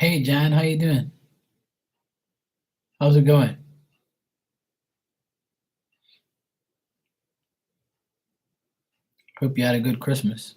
Hey John, how you doing? How's it going? Hope you had a good Christmas.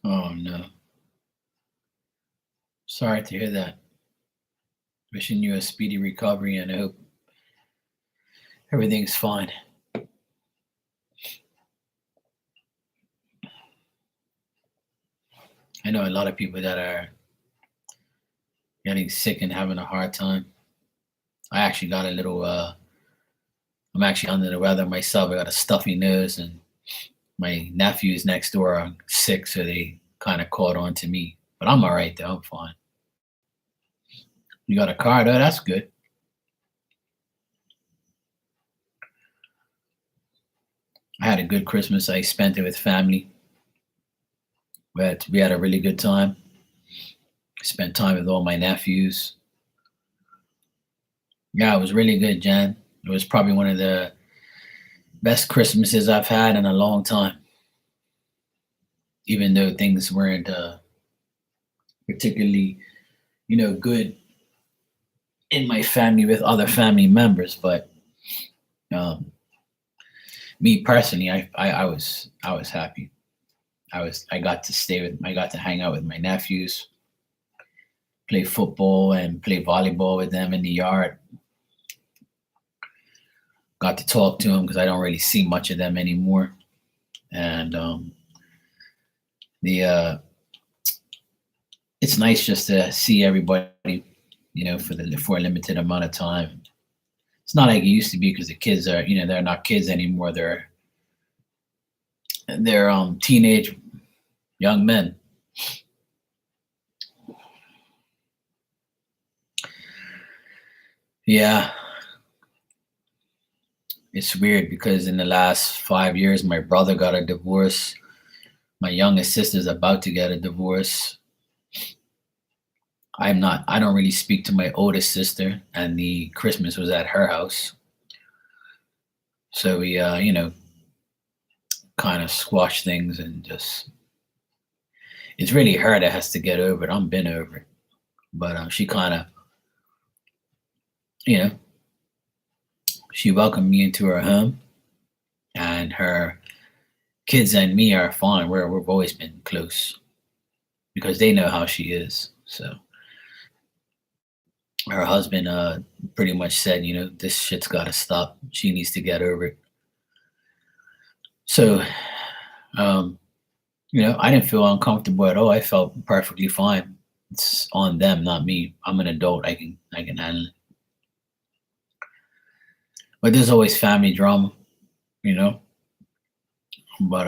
Oh no. Sorry to hear that. Wishing you a speedy recovery and I hope everything's fine. I know a lot of people that are getting sick and having a hard time. I actually got a little I'm actually under the weather myself. I got a stuffy nose and my nephews next door are sick, so they kind of caught on to me. But I'm all right though. I'm fine. You got a car though? That's good. I had a good Christmas. I spent it with family. We had a really good time. Spent time with all my nephews. Yeah, it was really good, Jan. It was probably one of the best Christmases I've had in a long time, even though things weren't particularly, good in my family with other family members. But um, me personally, I was happy. I got to I got to hang out with my nephews, play football and play volleyball with them in the yard. Got to talk to them because I don't really see much of them anymore. And the it's nice just to see everybody, for a limited amount of time. It's not like it used to be because the kids are, they're not kids anymore. They're teenage young men. Yeah, it's weird because in the last 5 years, my brother got a divorce. My youngest sister's about to get a divorce. I don't really speak to my oldest sister, and the Christmas was at her house. So we, kind of squash things and just, it's really her that has to get over it. I'm been over it. But she kind of, you know, she welcomed me into her home, and her kids and me are fine. We've always been close because they know how she is. So her husband pretty much said, this shit's got to stop. She needs to get over it. So, um, I didn't feel uncomfortable at all. I felt perfectly fine. It's on them, not me. I'm an adult. I can handle it. But there's always family drama, you know. But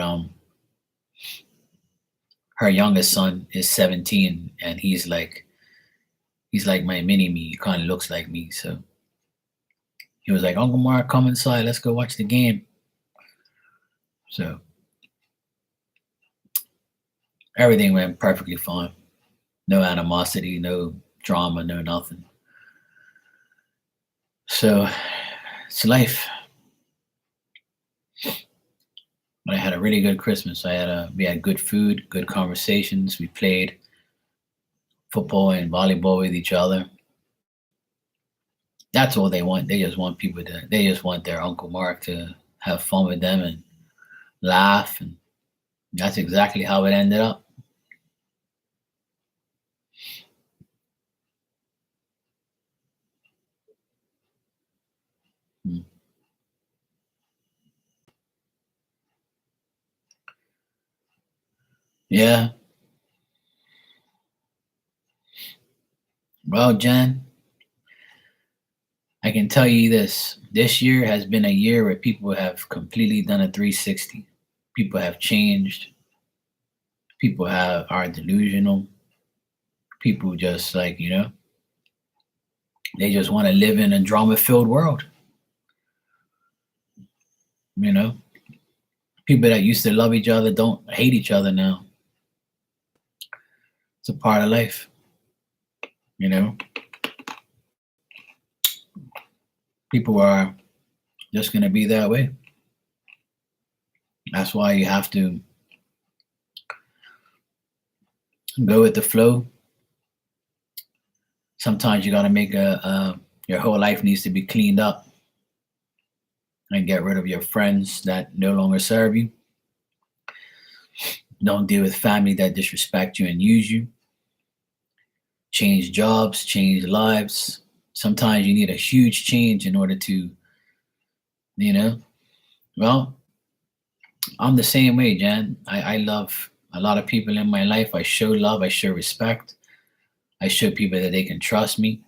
her youngest son is 17, and he's like my mini me. He kind of looks like me, so he was like, "Uncle Mark, come inside. Let's go watch the game." So everything went perfectly fine. No animosity, no drama, no nothing. So it's life. But I had a really good Christmas. We had good food, good conversations. We played football and volleyball with each other. That's all they want. They just want their Uncle Mark to have fun with them and laugh. And that's exactly how it ended up. Mm. Yeah. Well, Jen, I can tell you this. This year has been a year where people have completely done a 360. People have changed. People are delusional. People just like, they just want to live in a drama-filled world. You know, people that used to love each other don't hate each other now. It's a part of life. You know, people are just going to be that way. That's why you have to go with the flow. Sometimes you got to make your whole life needs to be cleaned up and get rid of your friends that no longer serve you. Don't deal with family that disrespect you and use you. Change jobs, change lives. Sometimes you need a huge change in order to, well, I'm the same way, Jan. I love a lot of people in my life. I show love, I show respect. I show people that they can trust me.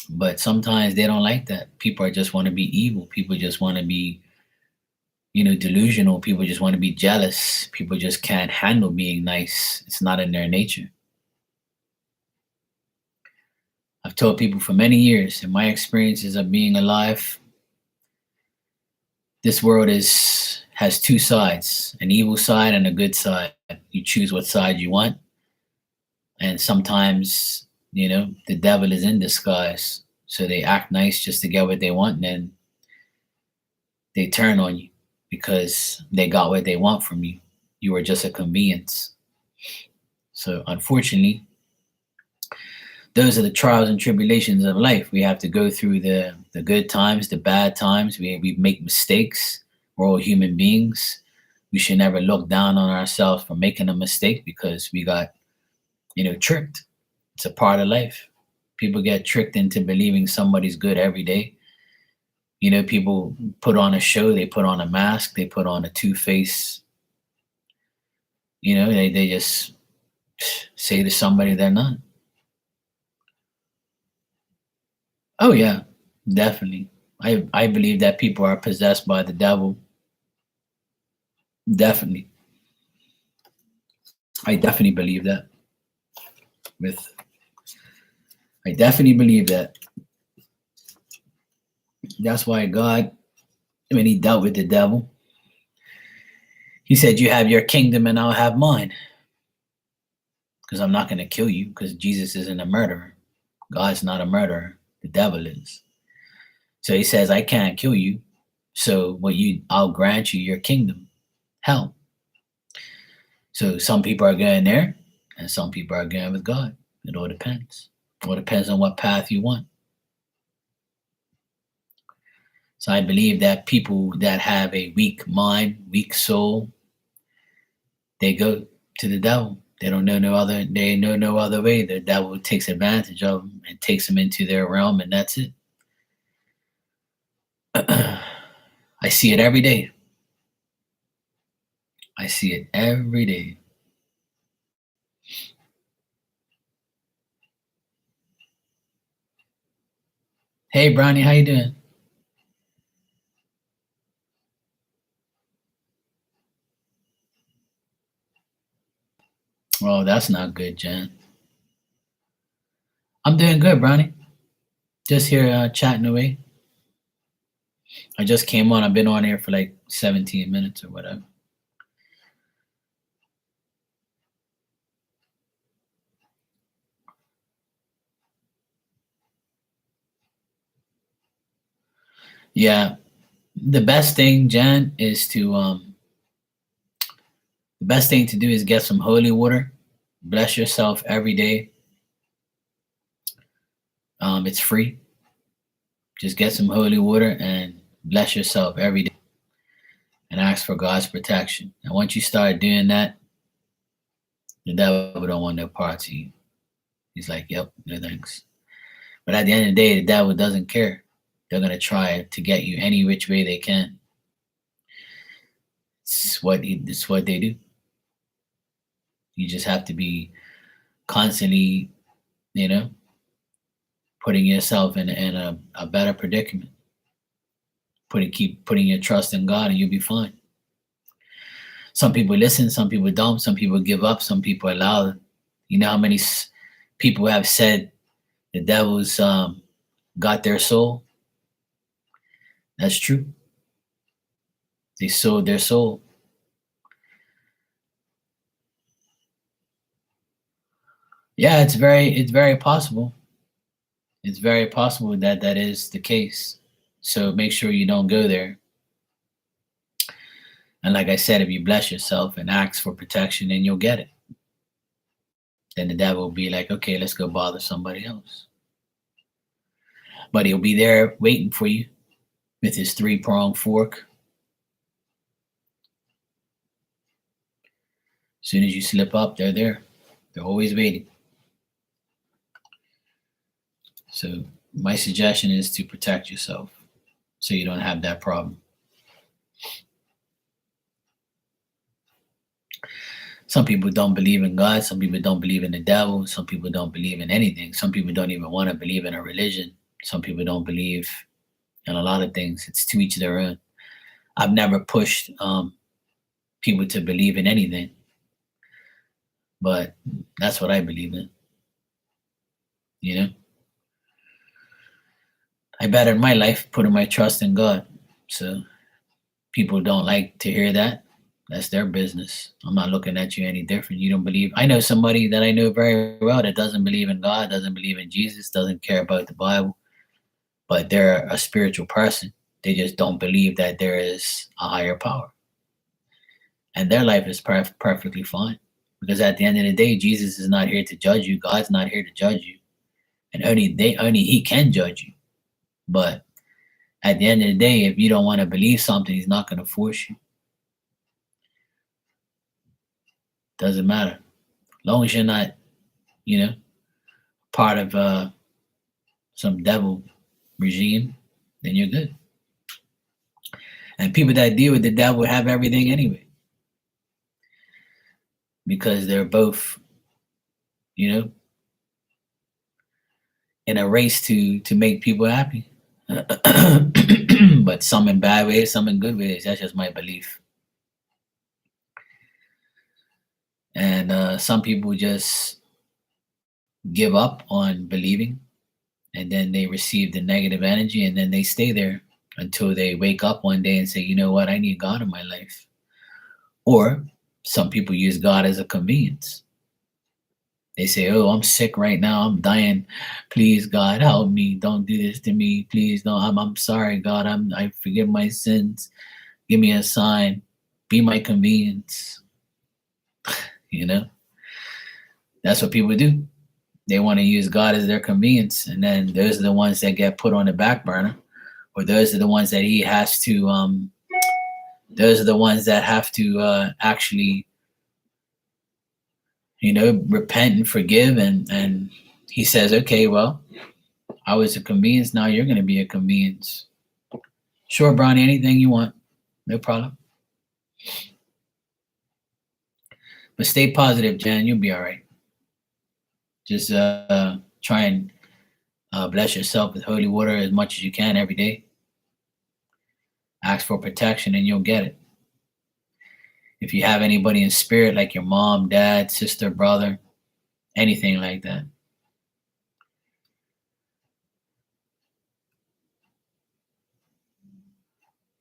But sometimes they don't like that. People just want to be evil. People just want to be, delusional. People just want to be jealous. People just can't handle being nice. It's not in their nature. I've told people for many years, in my experiences of being alive, this world has two sides, an evil side and a good side. You choose what side you want. And sometimes, the devil is in disguise. So they act nice just to get what they want, and then they turn on you because they got what they want from you. You were just a convenience. So unfortunately, those are the trials and tribulations of life. We have to go through the good times, the bad times. We make mistakes. We're all human beings. We should never look down on ourselves for making a mistake because we got, tricked. It's a part of life. People get tricked into believing somebody's good every day. People put on a show, they put on a mask, they put on a two-face. They just say to somebody they're not. Oh yeah, definitely. I believe that people are possessed by the devil. Definitely. I definitely believe that. I definitely believe that. That's why God, when he dealt with the devil, he said, you have your kingdom and I'll have mine. Because I'm not going to kill you because Jesus isn't a murderer. God's not a murderer. The devil is. So he says, I can't kill you. So I'll grant you your kingdom, hell. So some people are going there and some people are going with God. It all depends. It all depends on what path you want. So I believe that people that have a weak mind, weak soul, they go to the devil. They know no other way. The devil takes advantage of them and takes them into their realm, and that's it. I see it every day. I see it every day. Hey, Brownie, how you doing? Oh, that's not good, Jen. I'm doing good, Brownie. Just here chatting away. I just came on. I've been on here for like 17 minutes or whatever. Yeah, the best thing, Jan, is to the best thing to do is get some holy water. Bless yourself every day. It's free. Just get some holy water and bless yourself every day and ask for God's protection. And once you start doing that, the devil don't want no parts of you. He's like, yep, no thanks. But at the end of the day, the devil doesn't care. They're going to try to get you any which way they can. It's what they do. You just have to be constantly, putting yourself in a better predicament. Keep putting your trust in God and you'll be fine. Some people listen, some people don't, some people give up, some people allow. You know how many people have said the devil's got their soul? That's true. They sold their soul. Yeah, it's very possible. It's very possible that that is the case. So make sure you don't go there. And like I said, if you bless yourself and ask for protection, then you'll get it. Then the devil will be like, okay, let's go bother somebody else. But he'll be there waiting for you with his 3-pronged fork. As soon as you slip up, they're there. They're always waiting. So my suggestion is to protect yourself so you don't have that problem. Some people don't believe in God. Some people don't believe in the devil. Some people don't believe in anything. Some people don't even want to believe in a religion. Some people don't believe in a lot of things. It's to each their own. I've never pushed people to believe in anything, but that's what I believe in. You know, I bettered my life putting my trust in God. So people don't like to hear that. That's their business. I'm not looking at you any different. You don't believe. I know somebody that I know very well that doesn't believe in God, doesn't believe in Jesus, doesn't care about the Bible, but they're a spiritual person. They just don't believe that there is a higher power. And their life is perfectly fine. Because at the end of the day, Jesus is not here to judge you. God's not here to judge you. And only he can judge you. But at the end of the day, if you don't want to believe something, he's not going to force you. Doesn't matter. As long as you're not, part of some devil regime, then you're good. And people that deal with the devil have everything anyway. Because they're both, in a race to make people happy. But some in bad ways, some in good ways. That's just my belief. And some people just give up on believing, and then they receive the negative energy, and then they stay there until they wake up one day and say, you know what, I need God in my life. Or some people use God as a convenience. They say, oh, I'm sick right now. I'm dying. Please, God, help me. Don't do this to me. Please don't. I'm sorry, God. I forgive my sins. Give me a sign. Be my convenience. That's what people do. They want to use God as their convenience. And then those are the ones that get put on the back burner. Or those are the ones that he has to, those are the ones that have to actually, repent and forgive. And he says, okay, well, I was a convenience. Now you're going to be a convenience. Sure, Bronny, anything you want. No problem. But stay positive, Jan. You'll be all right. Just try and bless yourself with holy water as much as you can every day. Ask for protection and you'll get it. If you have anybody in spirit, like your mom, dad, sister, brother, anything like that.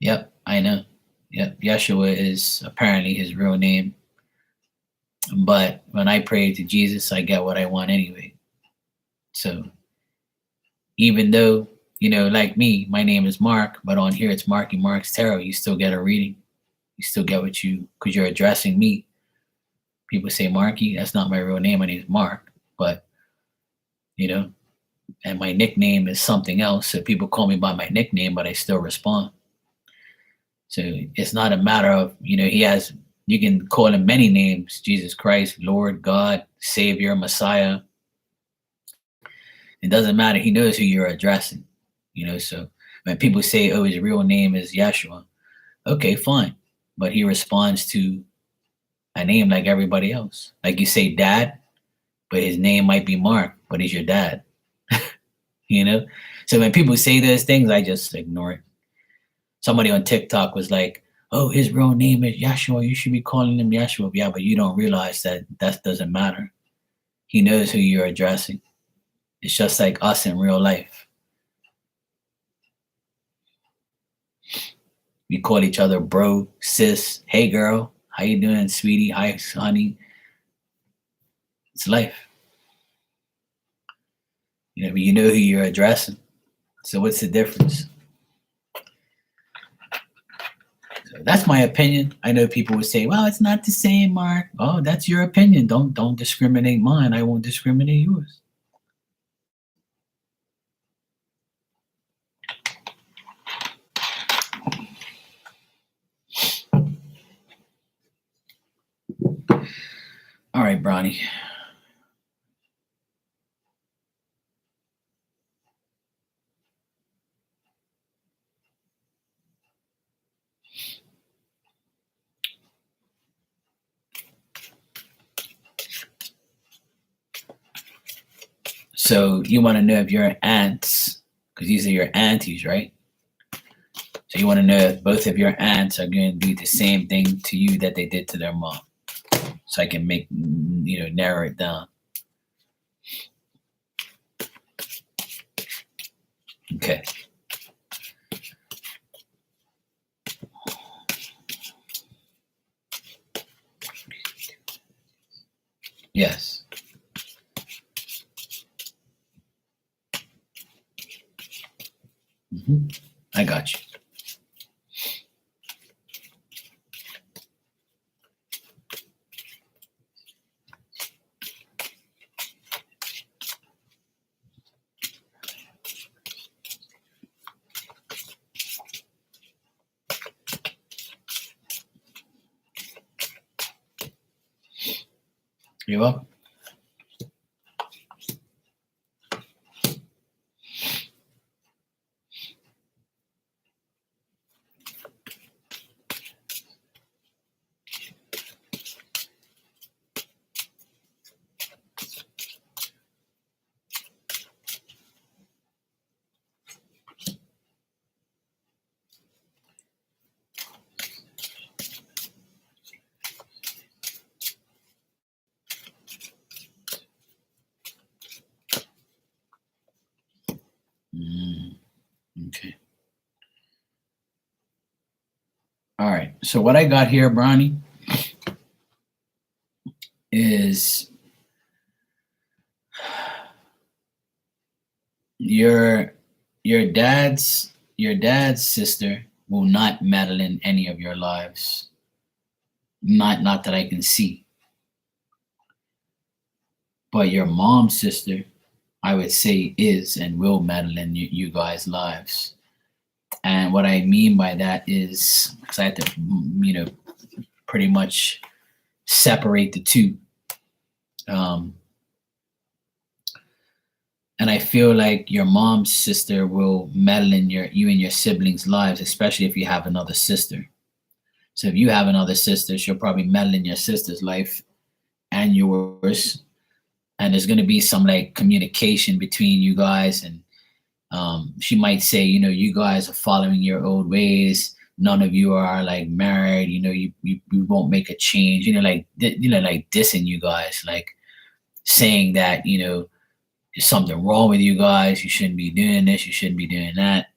Yep, I know. Yep, Yeshua is apparently his real name. But when I pray to Jesus, I get what I want anyway. So even though, like me, my name is Mark, but on here it's Marky Mark's Tarot, you still get a reading. You still get because you're addressing me. People say Marky, that's not my real name. My name is Mark, but, and my nickname is something else. So people call me by my nickname, but I still respond. So it's not a matter of, you can call him many names, Jesus Christ, Lord, God, Savior, Messiah. It doesn't matter. He knows who you're addressing, so when people say, oh, his real name is Yeshua, okay, fine. But he responds to a name like everybody else. Like you say dad, but his name might be Mark, but he's your dad. So when people say those things, I just ignore it. Somebody on TikTok was like, oh, his real name is Yeshua. You should be calling him Yeshua. Yeah, but you don't realize that that doesn't matter. He knows who you're addressing. It's just like us in real life. We call each other bro, sis, hey girl, how you doing, sweetie? Hi, honey. It's life. But you know who you're addressing. So what's the difference? So that's my opinion. I know people would say, well, it's not the same, Mark. Oh, that's your opinion. Don't discriminate mine. I won't discriminate yours. All right, Bronny. So you want to know if your aunts, because these are your aunties, right? So you want to know if both of your aunts are going to do the same thing to you that they did to their mom. So I can narrow it down. Okay. Yes. I got you. You're welcome. Okay. All right. So what I got here, Bronny, is your dad's sister will not meddle in any of your lives. Not that I can see. But your mom's sister, I would say, is and will meddle in you guys' lives. And what I mean by that is, because I had to, pretty much separate the two. And I feel like your mom's sister will meddle in you and your siblings' lives, especially if you have another sister. So if you have another sister, she'll probably meddle in your sister's life and yours. And there's going to be some like communication between you guys. And she might say, you guys are following your old ways. None of you are like married. You won't make a change. Like dissing you guys, like saying that there's something wrong with you guys. You shouldn't be doing this. You shouldn't be doing that.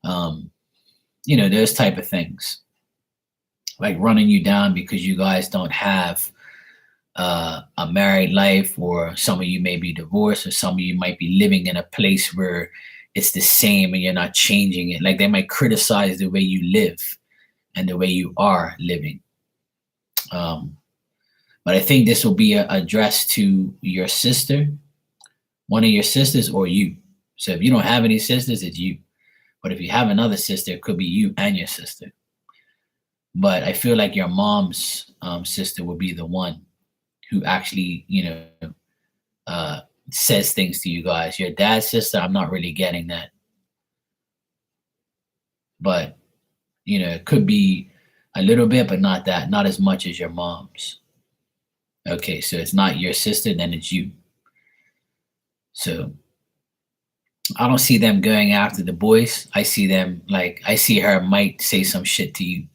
Those type of things, like running you down because you guys don't have a married life, or some of you may be divorced, or some of you might be living in a place where it's the same and you're not changing it. Like they might criticize the way you live and the way you are living. But I think this will be addressed to your sister, one of your sisters, or you. So if you don't have any sisters, it's you. But if you have another sister, it could be you and your sister. But I feel like your mom's sister will be the one who actually, says things to you guys. Your dad's sister, I'm not really getting that. But, it could be a little bit, but not as much as your mom's. Okay, so it's not your sister, then it's you. So I don't see them going after the boys. I see them I see her might say some shit to you.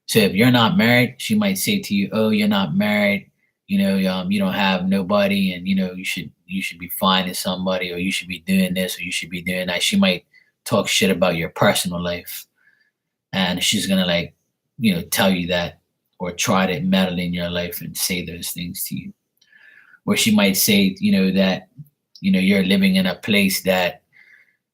So if you're not married, she might say to you, "Oh, you're not married. You don't have nobody, and you should be finding somebody, or you should be doing this, or you should be doing that." She might talk shit about your personal life, and she's gonna like, tell you that, or try to meddle in your life and say those things to you. Or she might say, that you're living in a place that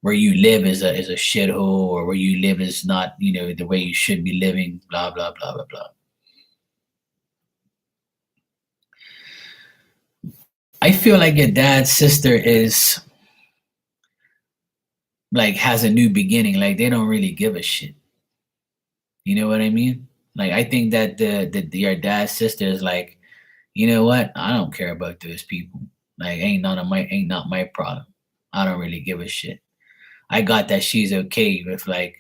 where you live is a shithole, or where you live is not the way you should be living. Blah blah blah blah blah. I feel like your dad's sister is like has a new beginning. Like they don't really give a shit. You know what I mean? Like I think that your dad's sister is like, you know what? I don't care about those people. Like ain't not my problem. I don't really give a shit. I got that she's okay with like,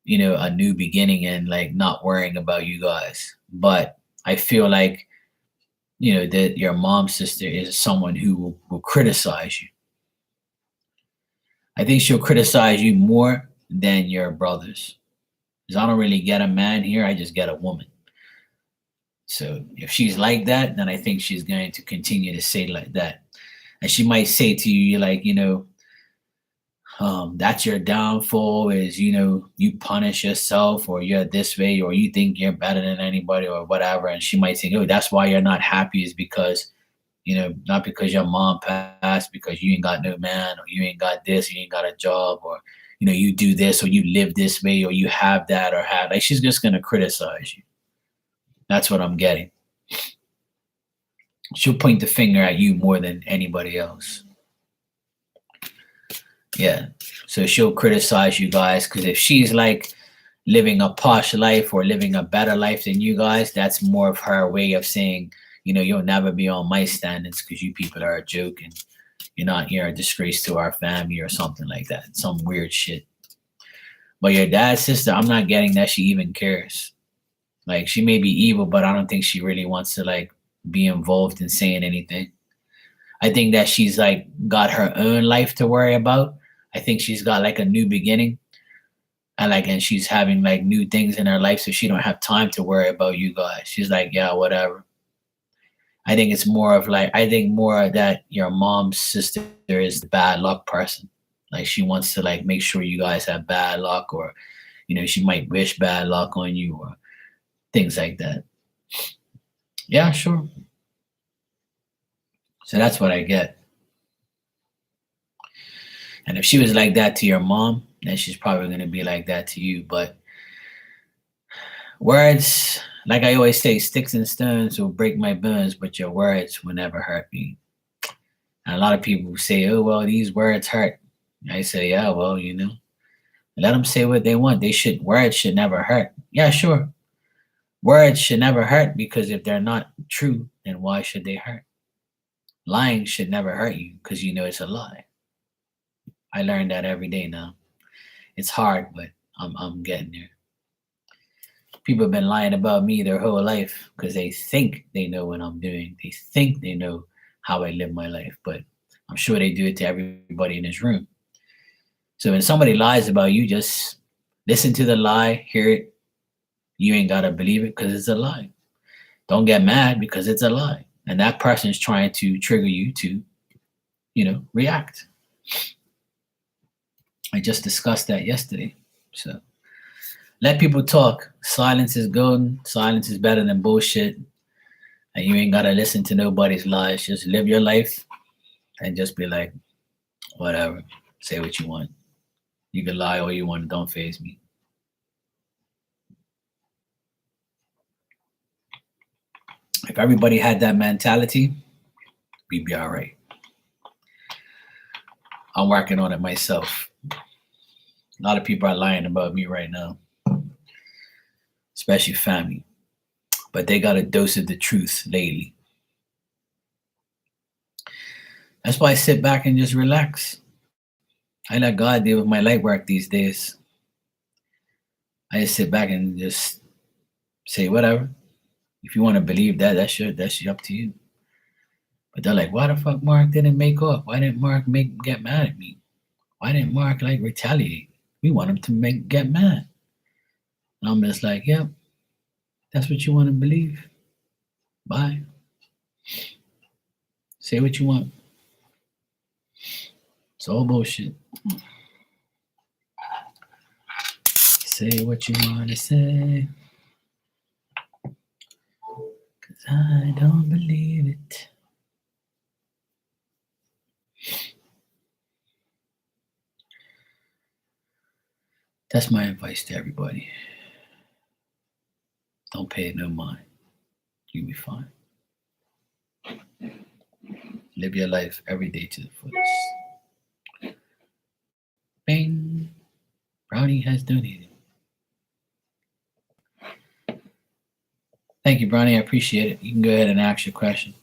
a new beginning and like not worrying about you guys. But I feel like, that your mom's sister is someone who will criticize you. I think she'll criticize you more than your brothers. Because I don't really get a man here, I just get a woman. So if she's like that, then I think she's going to continue to say like that. And she might say to you, like, that's your downfall is, you punish yourself, or you're this way, or you think you're better than anybody, or whatever. And she might say, oh, that's why you're not happy, is because, not because your mom passed, because you ain't got no man, or you ain't got this, you ain't got a job, or, you do this, or you live this way, or you have that, or have, like, she's just going to criticize you. That's what I'm getting. She'll point the finger at you more than anybody else. Yeah. So she'll criticize you guys, because if she's like living a posh life or living a better life than you guys, that's more of her way of saying, you'll never be on my standards because you people are a joke, and you're a disgrace to our family, or something like that. Some weird shit. But your dad's sister, I'm not getting that she even cares. Like, she may be evil, but I don't think she really wants to like be involved in saying anything. I think that she's like got her own life to worry about. I think she's got like a new beginning, and she's having like new things in her life, so she don't have time to worry about you guys. She's like, yeah, whatever. I think it's more of like, I think more that your mom's sister is the bad luck person. Like she wants to like make sure you guys have bad luck, or she might wish bad luck on you, or things like that. Yeah, sure. So that's what I get. And if she was like that to your mom, then she's probably going to be like that to you. But words, like I always say, sticks and stones will break my bones, but your words will never hurt me. And a lot of people say, oh, well, these words hurt. I say, yeah, well, let them say what they want. Words should never hurt. Yeah, sure. Words should never hurt, because if they're not true, then why should they hurt? Lying should never hurt you, because it's a lie. I learned that every day now. It's hard, but I'm getting there. People have been lying about me their whole life because they think they know what I'm doing. They think they know how I live my life, but I'm sure they do it to everybody in this room. So when somebody lies about you, just listen to the lie, hear it. You ain't got to believe it because it's a lie. Don't get mad because it's a lie. And that person is trying to trigger you to, react. I just discussed that yesterday. So let people talk. Silence is golden. Silence is better than bullshit. And you ain't got to listen to nobody's lies. Just live your life and just be like, whatever. Say what you want. You can lie all you want. Don't faze me. If everybody had that mentality, we'd be all right. I'm working on it myself. A lot of people are lying about me right now, especially family. But they got a dose of the truth lately. That's why I sit back and just relax. I let God deal with my light work these days. I just sit back and just say whatever. If you want to believe that, that's up to you. But they're like, why the fuck Mark didn't make up? Why didn't Mark get mad at me? Why didn't Mark like retaliate? We want him to get mad. And I'm just like, yeah, That's what you want to believe. Bye. Say what you want. It's all bullshit. Say what you want to say. 'Cause I don't believe it. That's my advice to everybody. Don't pay it no mind. You'll be fine. Live your life every day to the fullest. Bing. Brownie has donated. Thank you, Brownie. I appreciate it. You can go ahead and ask your question.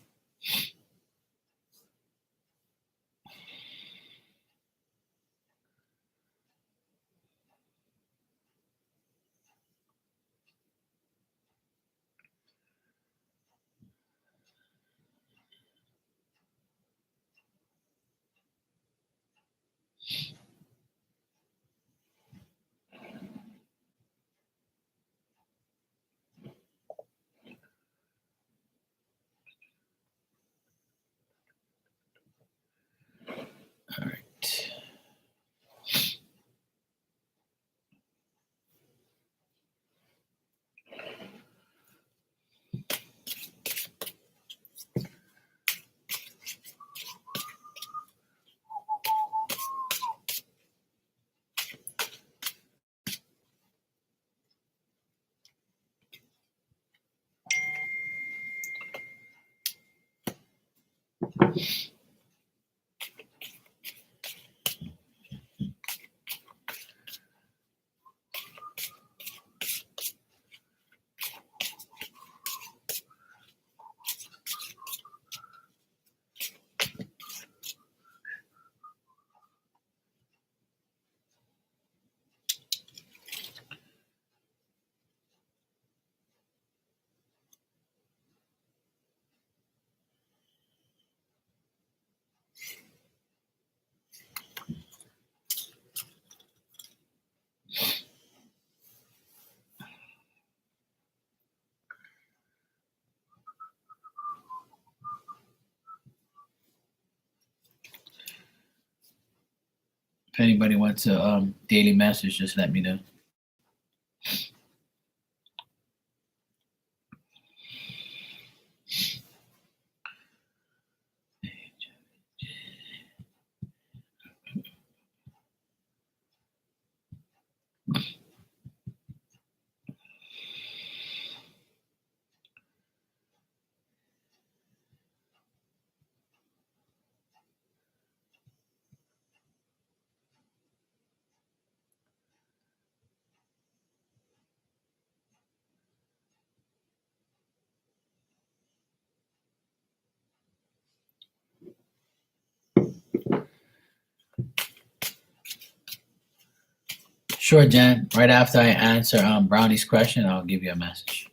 All right. If anybody wants a daily message, just let me know. Sure, Jen. Right after I answer Brownie's question, I'll give you a message.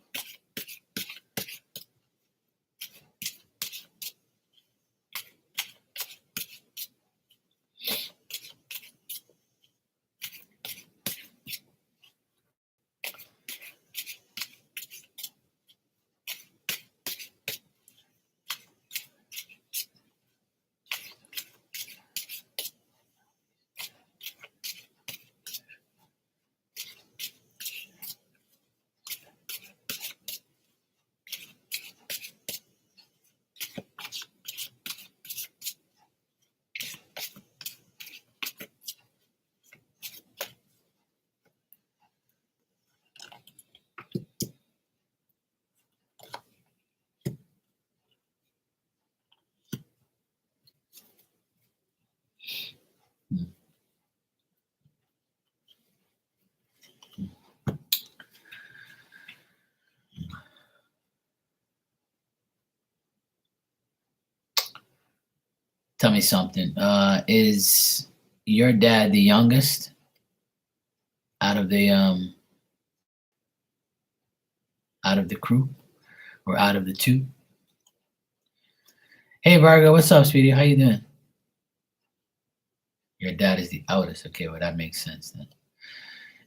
Tell me something. Is your dad the youngest out of the crew, or out of the two? Hey, Vargo, what's up, sweetie? How you doing? Your dad is the oldest. Okay, well that makes sense then.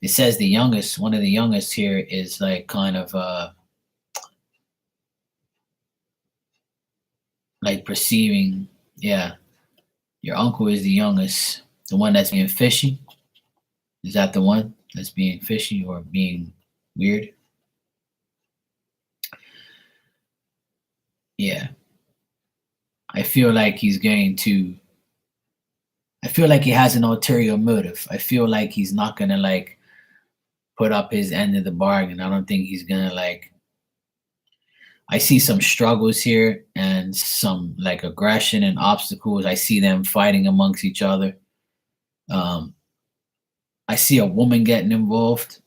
It says the youngest. One of the youngest here is like kind of like perceiving, yeah, your uncle is the youngest, the one that's being fishy. Is that the one that's being fishy or being weird? Yeah. I feel like he's going to, I feel like he has an ulterior motive. I feel like he's not going to like put up his end of the bargain. I don't think he's going to like, I see some struggles here and some like aggression and obstacles. I see them fighting amongst each other. Um, I see a woman getting involved.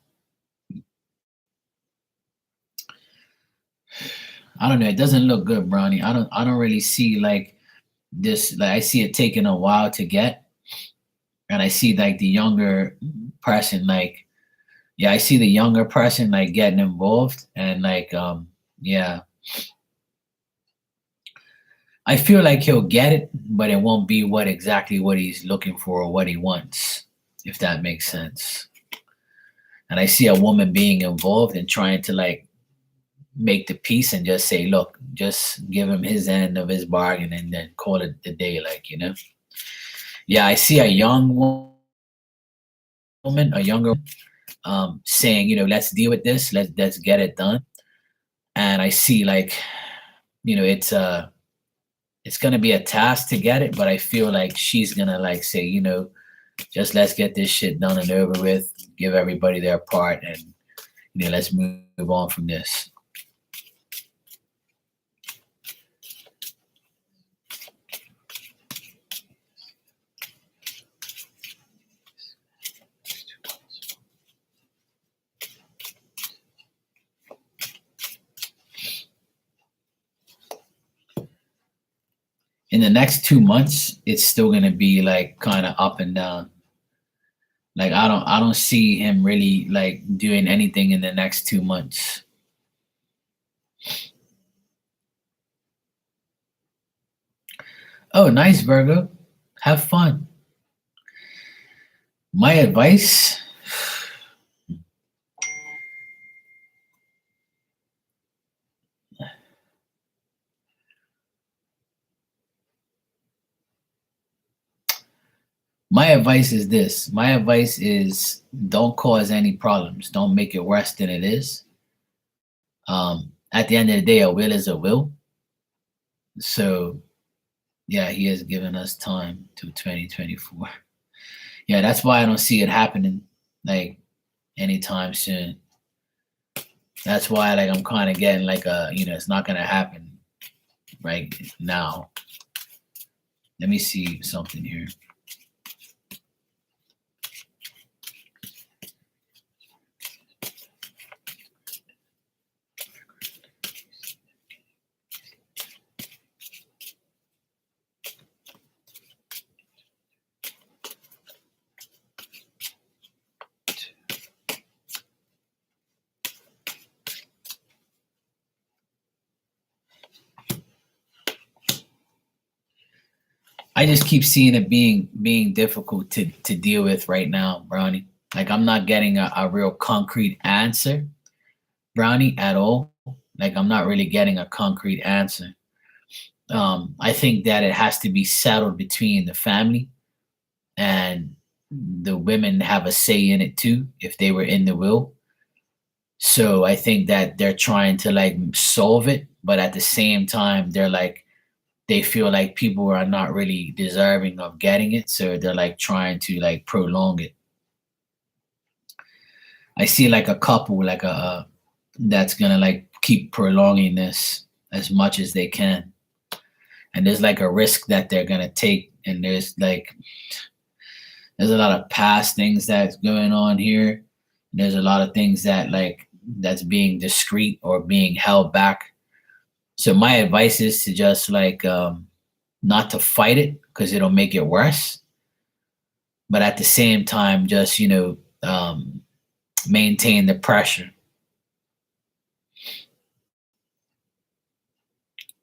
I don't know. It doesn't look good, Brownie. I don't really see like this. Like I see it taking a while to get, and I see like the younger person like, yeah, I see the younger person like getting involved and like yeah. I feel like he'll get it, but it won't be what exactly what he's looking for or what he wants, if that makes sense. And I see a woman being involved and trying to like make the peace and just say, look, just give him his end of his bargain and then call it the day, like, you know. Yeah, I see a young woman, a younger saying, you know, let's deal with this, let's get it done. And I see like, you know, it's gonna be a task to get it, but I feel like she's gonna like say, you know, just let's get this shit done and over with, give everybody their part, and you know, let's move on from this. In the next 2 months, it's still gonna be like kind of up and down. Like I don't see him really like doing anything in the next 2 months. Oh, nice, Virgo. Have fun. My advice, my advice is this. My advice is don't cause any problems. Don't make it worse than it is. At the end of the day, a will is a will. So yeah, he has given us time to 2024. Yeah, that's why I don't see it happening like anytime soon. That's why like I'm kind of getting like a, you know, it's not gonna happen right now. Let me see something here. I just keep seeing it being difficult to deal with right now, Brownie. Like I'm not getting a real concrete answer, Brownie, at all. Like I'm not really getting a concrete answer. I think that it has to be settled between the family and the women have a say in it too, if they were in the will. So I think that they're trying to like solve it, but at the same time, they're like they feel like people are not really deserving of getting it, so they're like trying to like prolong it. I see like a couple like a that's gonna like keep prolonging this as much as they can, and there's like a risk that they're gonna take, and there's a lot of past things that's going on here. There's a lot of things that like that's being discreet or being held back. So my advice is to just like not to fight it because it'll make it worse, but at the same time, just you know, maintain the pressure.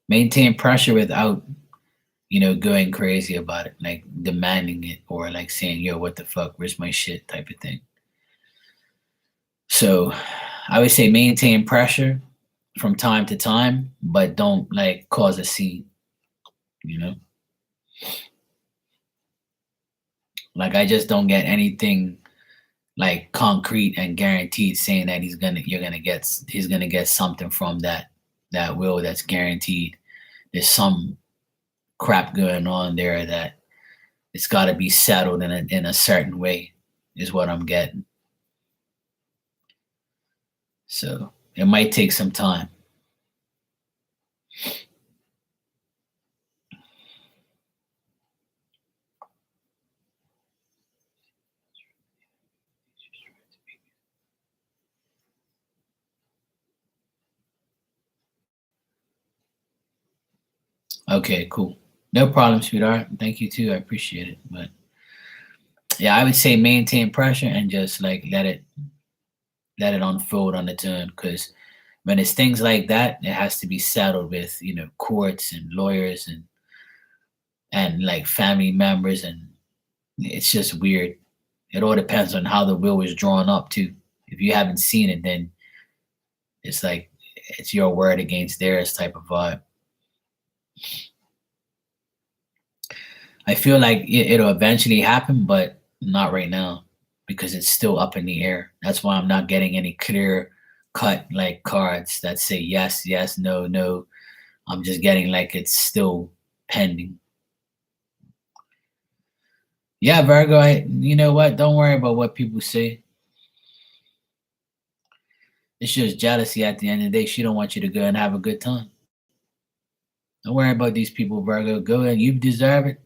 Maintain pressure without you know going crazy about it, like demanding it or like saying, "Yo, what the fuck? Where's my shit?" type of thing. So I would say maintain pressure from time to time, but don't like cause a scene. you know. Like I just don't get anything like concrete and guaranteed saying that he's gonna get something from that will that's guaranteed. There's some crap going on there that it's got to be settled in a certain way, is what I'm getting. So it might take some time. Okay, cool. No problem, sweetheart. Thank you too. I appreciate it. But yeah, I would say maintain pressure and just like let it unfold on its own. Because when it's things like that, it has to be settled with courts and lawyers and like family members, and it's just weird. It all depends on how the will is drawn up too. If you haven't seen it, then it's like it's your word against theirs type of vibe. I feel like it'll eventually happen, but not right now because it's still up in the air. That's why I'm not getting any clear cut like cards that say yes, yes, no, no. I'm just getting like it's still pending. Yeah, Virgo, you know what? Don't worry about what people say. It's just jealousy at the end of the day. She don't want you to go and have a good time. Don't worry about these people, Virgo. Go and you deserve it.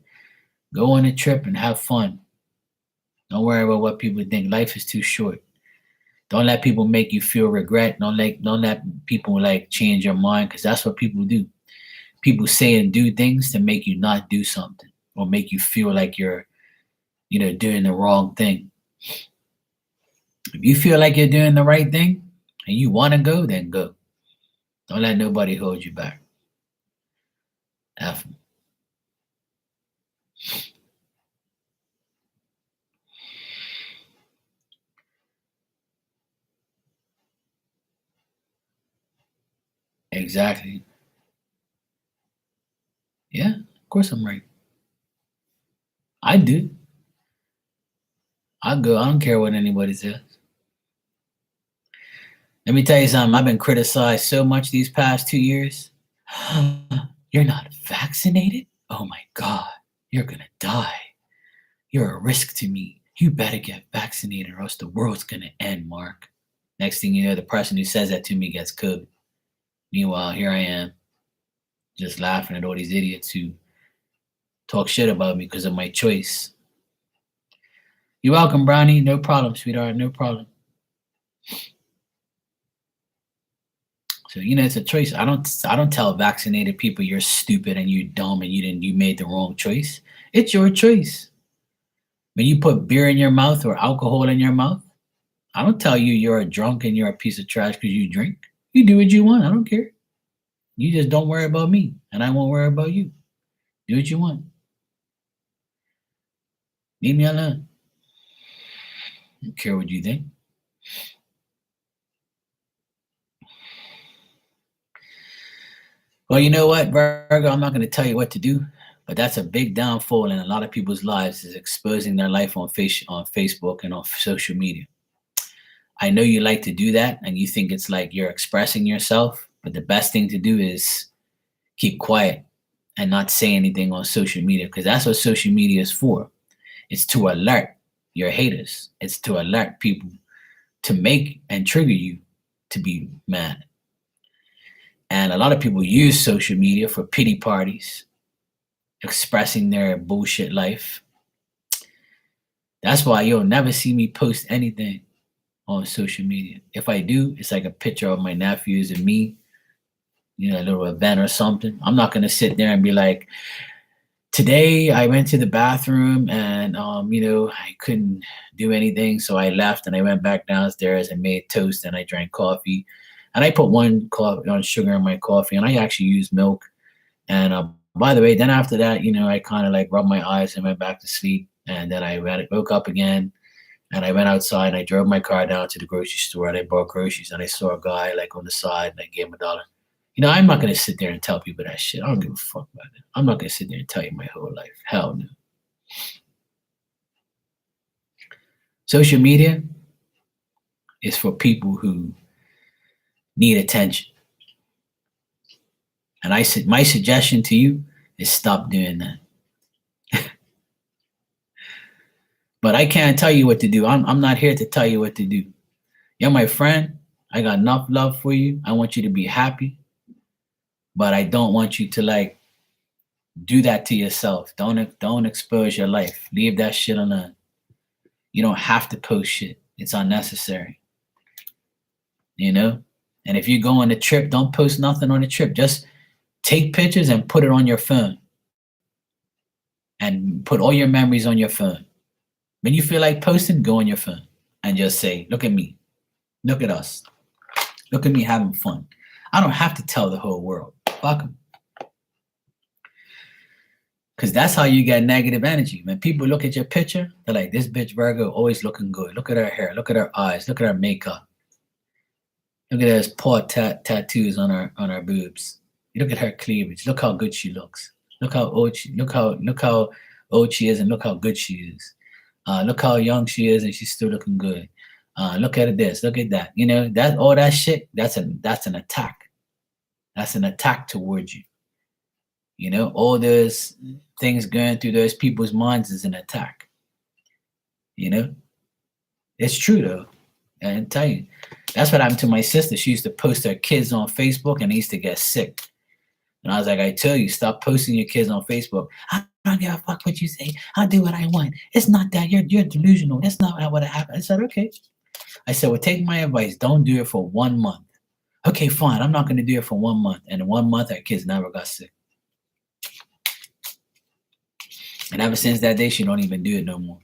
Go on a trip and have fun. Don't worry about what people think. Life is too short. Don't let people make you feel regret. Don't let people like change your mind because that's what people do. People say and do things to make you not do something or make you feel like you're doing the wrong thing. If you feel like you're doing the right thing and you want to go, then go. Don't let nobody hold you back. F 'em. Exactly. Yeah, of course I'm right. I do. I go. I don't care what anybody says. Let me tell you something. I've been criticized so much these past 2 years. You're not vaccinated? Oh my God. You're going to die. You're a risk to me. You better get vaccinated or else the world's going to end, Mark. Next thing you know, the person who says that to me gets COVID. Meanwhile, here I am just laughing at all these idiots who talk shit about me because of my choice. You're welcome, Brownie. No problem, sweetheart. No problem. So it's a choice. I don't tell vaccinated people you're stupid and you're dumb and you made the wrong choice. It's your choice. When you put beer in your mouth or alcohol in your mouth, I don't tell you you're a drunk and you're a piece of trash because you drink. You do what you want. I don't care. You just don't worry about me and I won't worry about you. Do what you want. Leave me alone. I don't care what you think. Well, you know what, Virgo, I'm not going to tell you what to do, but that's a big downfall in a lot of people's lives is exposing their life on Facebook and on social media. I know you like to do that and you think it's like you're expressing yourself, but the best thing to do is keep quiet and not say anything on social media because that's what social media is for. It's to alert your haters. It's to alert people to make and trigger you to be mad. And a lot of people use social media for pity parties, expressing their bullshit life. That's why you'll never see me post anything on social media. If I do, it's like a picture of my nephews and me, a little event or something. I'm not gonna sit there and be like, today I went to the bathroom and I couldn't do anything, so I left and I went back downstairs and made toast and I drank coffee. And I put one on sugar in my coffee and I actually used milk. And by the way, then after that, I kind of like rubbed my eyes and went back to sleep. And then woke up again and I went outside and I drove my car down to the grocery store and I bought groceries and I saw a guy like on the side and I gave him $1. I'm not going to sit there and tell people that shit. I don't give a fuck about it. I'm not going to sit there and tell you my whole life. Hell no. Social media is for people who need attention. And my suggestion to you is stop doing that. But I can't tell you what to do. I'm not here to tell you what to do. You're my friend. I got enough love for you. I want you to be happy. But I don't want you to do that to yourself. Don't expose your life. Leave that shit alone. You don't have to post shit. It's unnecessary. And if you go on a trip, don't post nothing on the trip. Just take pictures and put it on your phone. And put all your memories on your phone. When you feel like posting, go on your phone and just say, look at me. Look at us. Look at me having fun. I don't have to tell the whole world. Fuck them. Because that's how you get negative energy. When people look at your picture, they're like, this bitch Virgo always looking good. Look at her hair. Look at her eyes. Look at her makeup. Look at those paw tattoos on her boobs. Look at her cleavage. Look how good she looks. Look how old she is, and look how good she is. Look how young she is, and she's still looking good. Look at this. Look at that. That all that shit. That's an attack. That's an attack towards you. All those things going through those people's minds is an attack. It's true though. I tell you, that's what happened to my sister. She used to post her kids on Facebook, and they used to get sick. And I was like, I tell you, stop posting your kids on Facebook. I don't give a fuck what you say. I'll do what I want. It's not that. You're delusional. That's not what happened. I said, okay. I said, well, take my advice. Don't do it for 1 month. Okay, fine. I'm not going to do it for 1 month. And in 1 month, our kids never got sick. And ever since that day, she don't even do it no more.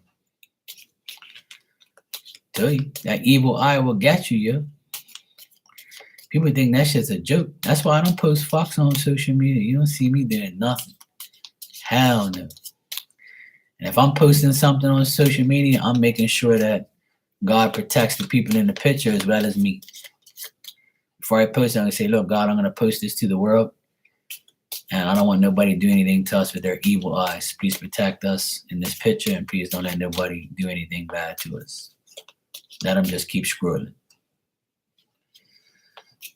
Tell you, that evil eye will get you, yo. People think that shit's a joke. That's why I don't post fucks on social media. You don't see me doing nothing. Hell no. And if I'm posting something on social media, I'm making sure that God protects the people in the picture as well as me. Before I post it, I'm going to say, look, God, I'm going to post this to the world. And I don't want nobody to do anything to us with their evil eyes. Please protect us in this picture, and please don't let nobody do anything bad to us. Let them just keep scrolling.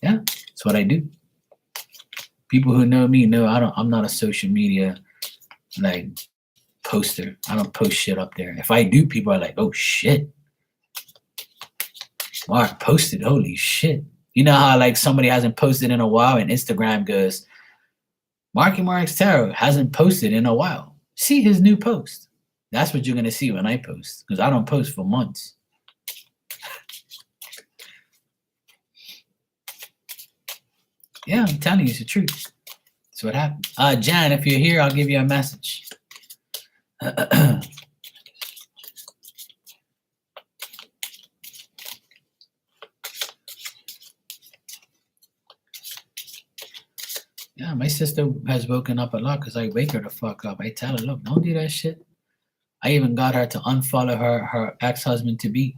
Yeah, that's what I do. People who know me know I'm not a social media poster. I don't post shit up there. If I do, people are like, oh shit. Mark posted, holy shit. You know how somebody hasn't posted in a while and Instagram goes, Marky Mark's Tarot hasn't posted in a while. See his new post. That's what you're going to see when I post, because I don't post for months. Yeah, I'm telling you, it's the truth. That's what happened. Jan, if you're here, I'll give you a message. Yeah, my sister has woken up a lot because I wake her the fuck up. I tell her, look, don't do that shit. I even got her to unfollow her ex-husband to be.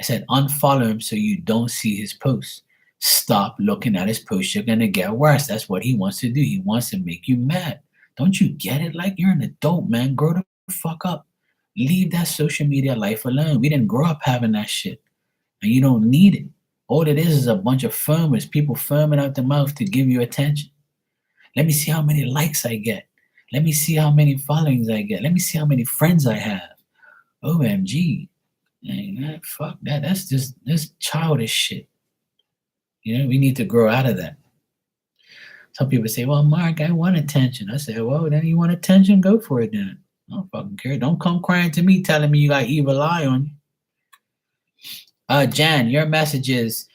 I said, unfollow him so you don't see his posts. Stop looking at his posts. You're going to get worse. That's what he wants to do. He wants to make you mad. Don't you get it? You're an adult, man. Grow the fuck up. Leave that social media life alone. We didn't grow up having that shit. And you don't need it. All it is a bunch of firmers, people firming out the mouth to give you attention. Let me see how many likes I get. Let me see how many followings I get. Let me see how many friends I have. OMG. Man, fuck that. That's childish shit. We need to grow out of that. Some people say, well, Mark, I want attention. I say, well, then you want attention? Go for it then. I don't fucking care. Don't come crying to me telling me you got evil eye on you. Jan, your message is,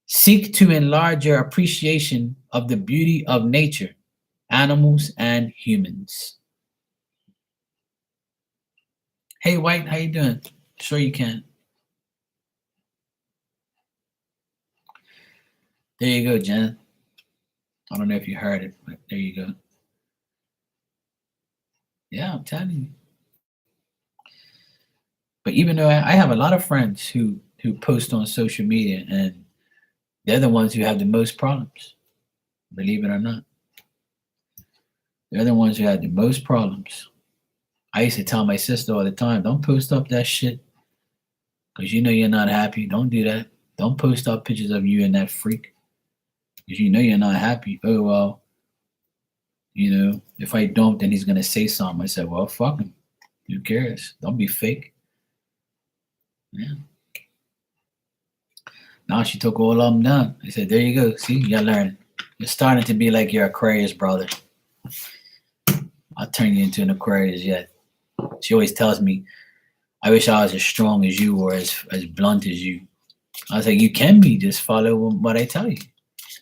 seek to enlarge your appreciation of the beauty of nature, animals, and humans. Hey, White, how you doing? Sure you can. There you go, Jen. I don't know if you heard it, but there you go. Yeah, I'm telling you. But even though I have a lot of friends who post on social media, and they're the ones who have the most problems. Believe it or not. They're the ones who had the most problems. I used to tell my sister all the time, don't post up that shit because you know you're not happy. Don't do that. Don't post up pictures of you and that freak because you know you're not happy. Oh, well, if I don't, then he's going to say something. I said, well, fuck him. Who cares? Don't be fake. Yeah. Now she took all of them down. I said, there you go. See, you're learning. You're starting to be like your Aquarius brother. I'll turn you into an Aquarius yet. She always tells me, I wish I was as strong as you or as blunt as you. I was like, you can be. Just follow what I tell you.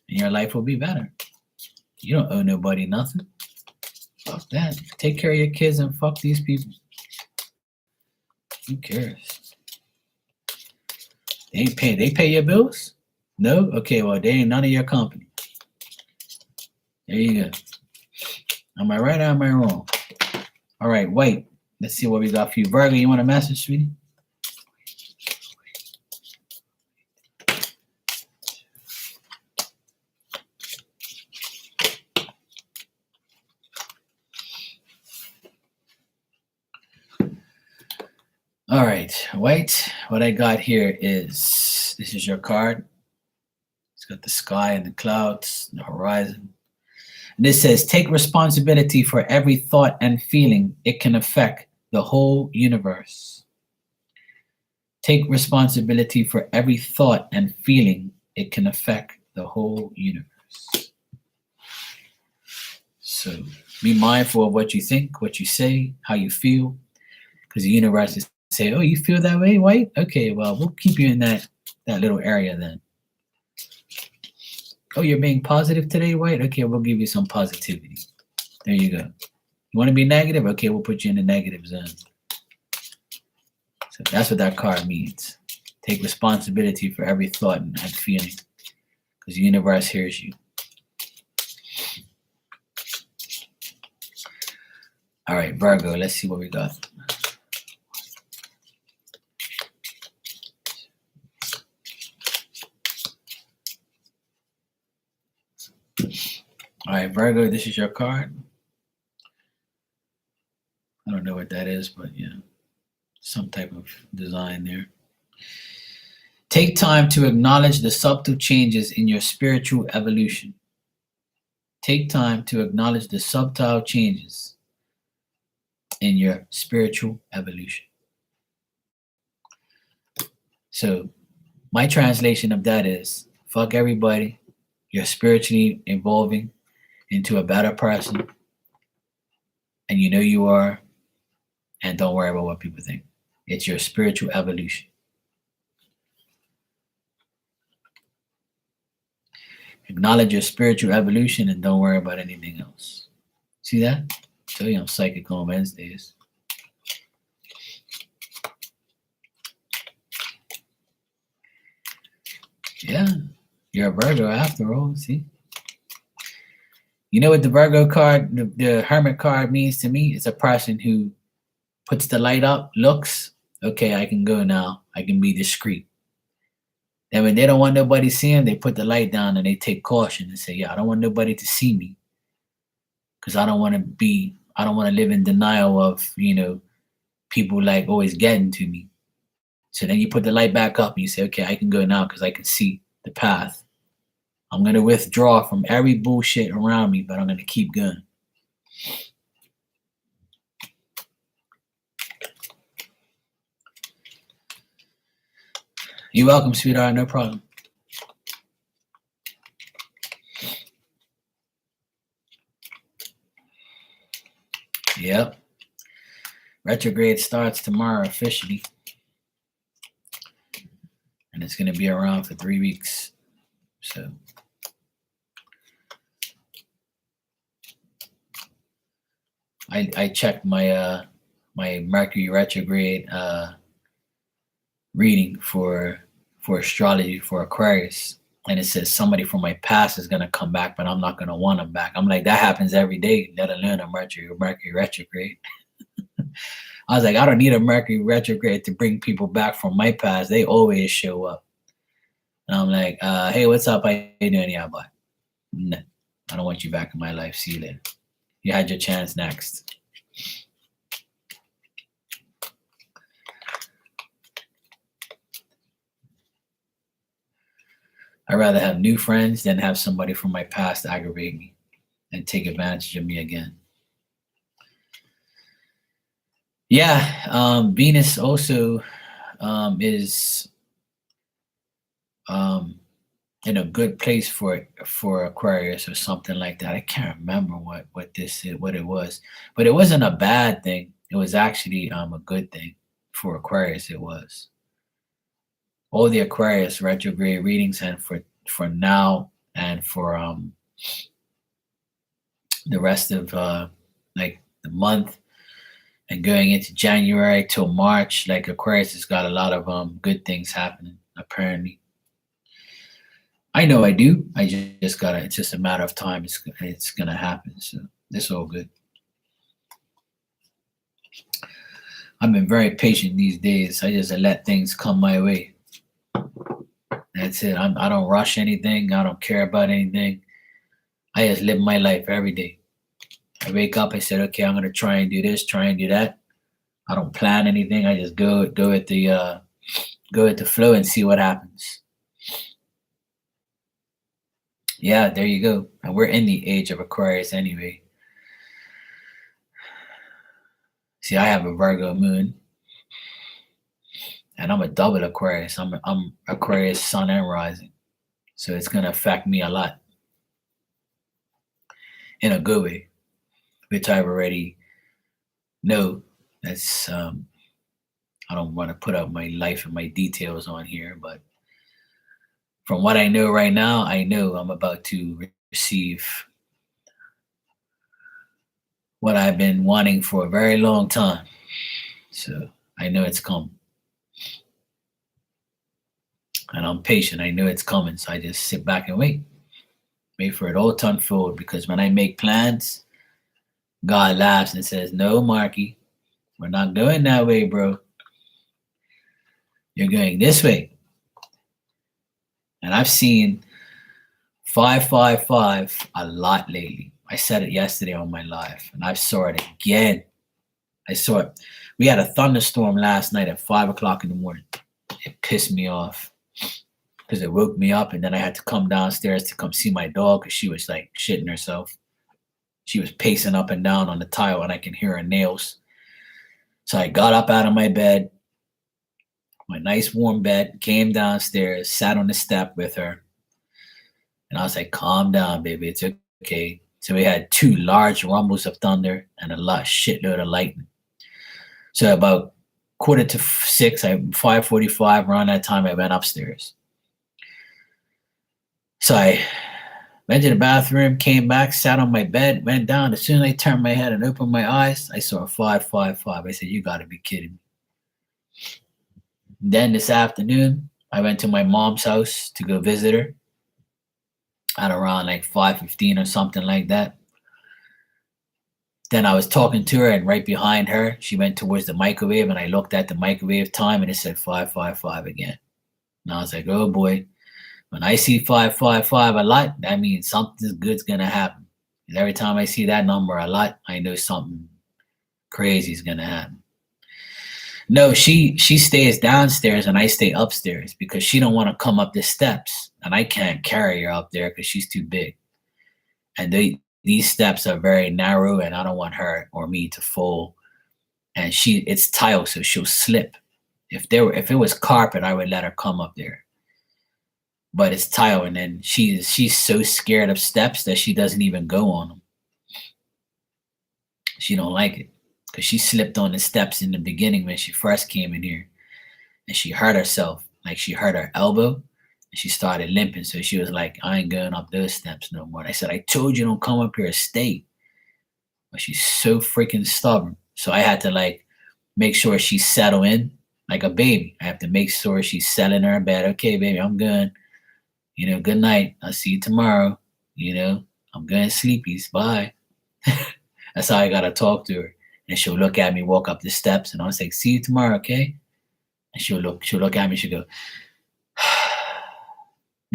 And your life will be better. You don't owe nobody nothing. Fuck that. Take care of your kids and fuck these people. Who cares? They ain't pay. They pay your bills? No? Okay, well, they ain't none of your company. There you go. Am I right or am I wrong? All right, White. Let's see what we got for you. Virgo, you want a message, sweetie? All right, White, what I got here is, this is your card. It's got the sky and the clouds, the horizon. And this says, take responsibility for every thought and feeling. It can affect the whole universe. Take responsibility for every thought and feeling. It can affect the whole universe. So be mindful of what you think, what you say, how you feel, because the universe is say, oh, you feel that way, White? Okay, well, we'll keep you in that little area then. Oh, you're being positive today, White? Okay, we'll give you some positivity. There you go. You want to be negative? Okay, we'll put you in the negative zone. So that's what that card means. Take responsibility for every thought and feeling, because the universe hears you. All right, Virgo, let's see what we got. All right, Virgo, this is your card. I don't know what that is, but yeah, some type of design there. Take time to acknowledge the subtle changes in your spiritual evolution. Take time to acknowledge the subtle changes in your spiritual evolution. So my translation of that is, fuck everybody. You're spiritually evolving into a better person, and you know you are, and don't worry about what people think. It's your spiritual evolution. Acknowledge your spiritual evolution and don't worry about anything else. See that? I tell you I'm psychic on Wednesdays. Yeah, you're a Virgo after all, see? You know what the Virgo card, the Hermit card means to me? It's a person who puts the light up, looks, okay, I can go now. I can be discreet. And when they don't want nobody seeing, they put the light down and they take caution and say, yeah, I don't want nobody to see me. Because I don't want to live in denial of, people like always getting to me. So then you put the light back up and you say, okay, I can go now because I can see the path. I'm going to withdraw from every bullshit around me, but I'm going to keep going. You're welcome, sweetheart. No problem. Yep. Retrograde starts tomorrow officially. And it's going to be around for 3 weeks. So I checked my my Mercury retrograde reading for astrology for Aquarius, and it says somebody from my past is gonna come back, but I'm not gonna want them back. I'm like, that happens every day, let alone a Mercury retrograde. I was like, I don't need a Mercury retrograde to bring people back from my past. They always show up. And I'm like, hey, what's up? How you doing? Yeah, but no. I don't want you back in my life. See you later. You had your chance. Next. I'd rather have new friends than have somebody from my past aggravate me and take advantage of me again. Yeah, Venus also is um, in a good place for Aquarius or something like that. I can't remember what this is, what it was, but it wasn't a bad thing. It was actually a good thing for Aquarius. It was all the Aquarius retrograde readings, and for now and for the rest of like the month and going into January till March. Like Aquarius has got a lot of good things happening apparently. I know I do. I just gotta. It's just a matter of time. It's gonna happen. So it's all good. I've been very patient these days. I just let things come my way. That's it. I don't rush anything. I don't care about anything. I just live my life every day. I wake up. I said, okay, I'm gonna try and do this, try and do that. I don't plan anything. I just go with the flow and see what happens. Yeah, there you go. And we're in the age of Aquarius anyway. See, I have a Virgo moon, and I'm a double Aquarius. I'm Aquarius sun and rising, so it's gonna affect me a lot in a good way, which I've already know. That's I don't want to put up my life and my details on here, but from what I know right now, I know I'm about to receive what I've been wanting for a very long time. So I know it's coming. And I'm patient. I know it's coming. So I just sit back and wait for it all to unfold. Because when I make plans, God laughs and says, no, Marky, we're not going that way, bro. You're going this way. And I've seen 555 a lot lately. I said it yesterday on my live, and I saw it again. I saw it. We had a thunderstorm last night at 5 o'clock in the morning. It pissed me off because it woke me up, and then I had to come downstairs to come see my dog because she was like shitting herself. She was pacing up and down on the tile, and I can hear her nails. So I got up out of my bed, my nice warm bed, came downstairs, sat on the step with her, and I was like, calm down, baby. It's okay. So we had 2 large rumbles of thunder and a shitload of lightning. So about 5:45, 5:45, around that time, I went upstairs. So I went to the bathroom, came back, sat on my bed, went down. As soon as I turned my head and opened my eyes, I saw a 555. I said, you got to be kidding me. Then this afternoon, I went to my mom's house to go visit her at around like 5:15 or something like that. Then I was talking to her, and right behind her, she went towards the microwave, and I looked at the microwave time, and it said 555 again. And I was like, oh boy, when I see 555 a lot, that means something good's gonna happen. And every time I see that number a lot, I know something crazy is gonna happen. No, she stays downstairs and I stay upstairs because she don't want to come up the steps, and I can't carry her up there because she's too big. And these steps are very narrow, and I don't want her or me to fall. And it's tile, so she'll slip. If it was carpet, I would let her come up there. But it's tile, and then she's so scared of steps that she doesn't even go on them. She don't like it because she slipped on the steps in the beginning when she first came in here, and she hurt herself. Like she hurt her elbow, and she started limping. So she was like, I ain't going up those steps no more. And I said, I told you don't come up here, stay. But she's so freaking stubborn. So I had to like make sure she settle in like a baby. I have to make sure she's settling her in bed. Okay, baby, I'm good. Good night. I'll see you tomorrow. I'm going sleepies. Bye. That's how I gotta talk to her. And she'll look at me, walk up the steps, and I'll say, see you tomorrow, okay? And she'll look at me, she'll go,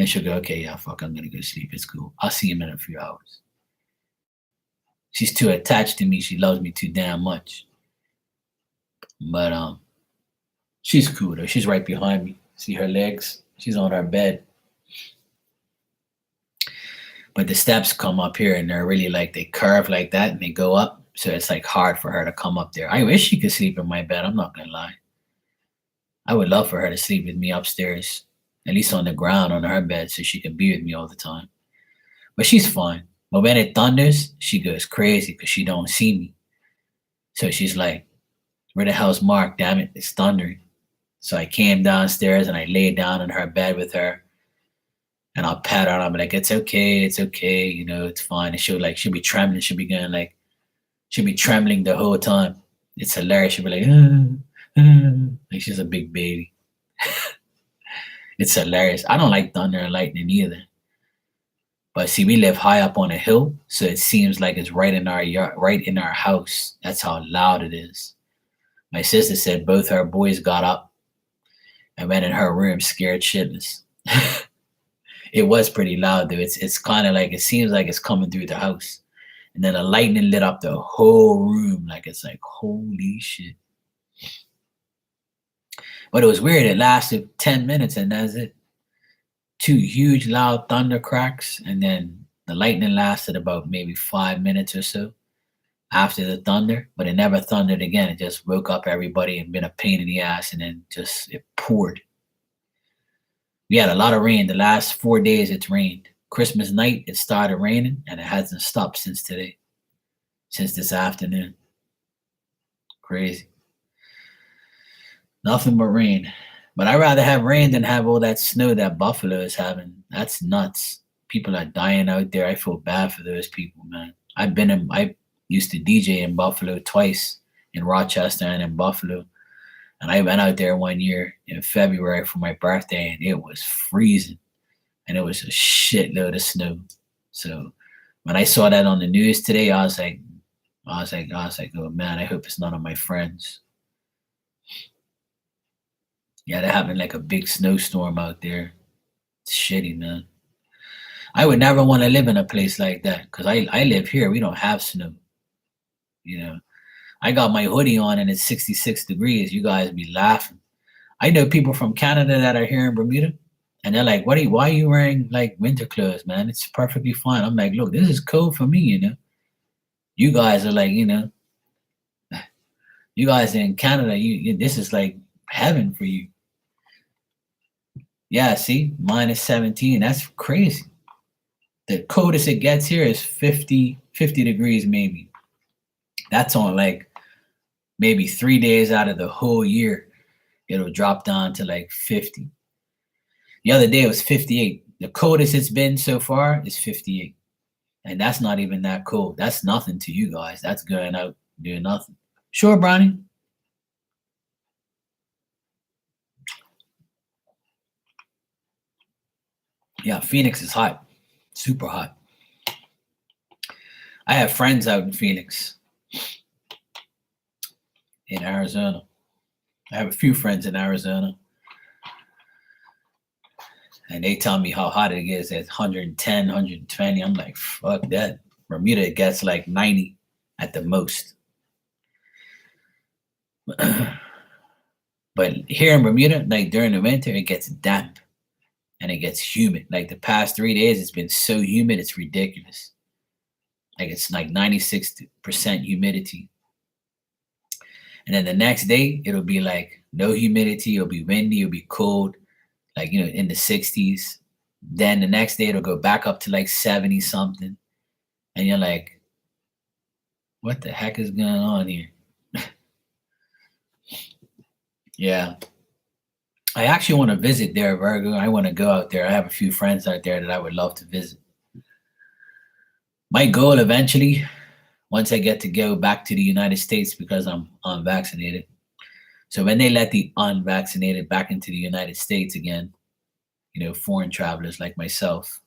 Then she'll go, okay, yeah, fuck, I'm gonna go sleep. It's cool. I'll see him in a few hours. She's too attached to me. She loves me too damn much. But she's cool though. She's right behind me. See her legs? She's on her bed. But the steps come up here and they're really like they curve like that and they go up. So it's like hard for her to come up there. I wish she could sleep in my bed. I'm not gonna lie. I would love for her to sleep with me upstairs, at least on the ground on her bed, so she can be with me all the time. But she's fine. But when it thunders, she goes crazy because she don't see me. So she's like, "Where the hell's Mark? Damn it, it's thundering." So I came downstairs and I laid down on her bed with her, and I'll pat her and I'll be like, it's okay, it's fine. And she'll be trembling. She'll be trembling the whole time. It's hilarious. She'll be like, like she's a big baby. It's hilarious. I don't like thunder and lightning either. But see, we live high up on a hill, so it seems like it's right in our yard, right in our house. That's how loud it is. My sister said both her boys got up and went in her room scared shitless. It was pretty loud though. It's kind of like it seems like it's coming through the house. And then the lightning lit up the whole room. Like it's like, holy shit. But it was weird. It lasted 10 minutes and that's it. Two huge loud thunder cracks. And then the lightning lasted about maybe 5 minutes or so after the thunder. But it never thundered again. It just woke up everybody and been a pain in the ass. And then it poured. We had a lot of rain. The last 4 days it's rained. Christmas night, it started raining and it hasn't stopped since today. Since this afternoon. Crazy. Nothing but rain. But I'd rather have rain than have all that snow that Buffalo is having. That's nuts. People are dying out there. I feel bad for those people, man. I used to DJ in Buffalo twice, in Rochester and in Buffalo. And I went out there one year in February for my birthday and it was freezing. And it was a shitload of snow. So when I saw that on the news today, I was like, oh man, I hope it's none of my friends. Yeah, they're having like a big snowstorm out there. It's shitty, man. I would never want to live in a place like that because I live here. We don't have snow. I got my hoodie on and it's 66 degrees. You guys be laughing. I know people from Canada that are here in Bermuda and they're like, why are you wearing like winter clothes, man? It's perfectly fine. I'm like, look, this is cold for me, You guys are like, you guys in Canada, this is like heaven for you. Yeah, see, minus 17. That's crazy. The coldest it gets here is 50 degrees maybe. That's on like maybe 3 days out of the whole year. It'll drop down to like 50. The other day it was 58. The coldest it's been so far is 58. And that's not even that cold. That's nothing to you guys. That's going out doing nothing. Sure, Brownie? Yeah, Phoenix is hot. Super hot. I have friends out in Phoenix. In Arizona. I have a few friends in Arizona. And they tell me how hot it is at 110, 120. I'm like, fuck that. Bermuda gets like 90 at the most. But here in Bermuda, like during the winter, it gets damp and it gets humid. Like the past 3 days, it's been so humid, it's ridiculous. Like it's like 96% humidity. And then the next day, it'll be like no humidity. It'll be windy. It'll be cold, like, in the 60s. Then the next day, it'll go back up to like 70 something. And you're like, what the heck is going on here? Yeah. I actually want to visit there, Virgo. I want to go out there. I have a few friends out there that I would love to visit. My goal eventually, once I get to go back to the United States because I'm unvaccinated. So when they let the unvaccinated back into the United States again, foreign travelers like myself,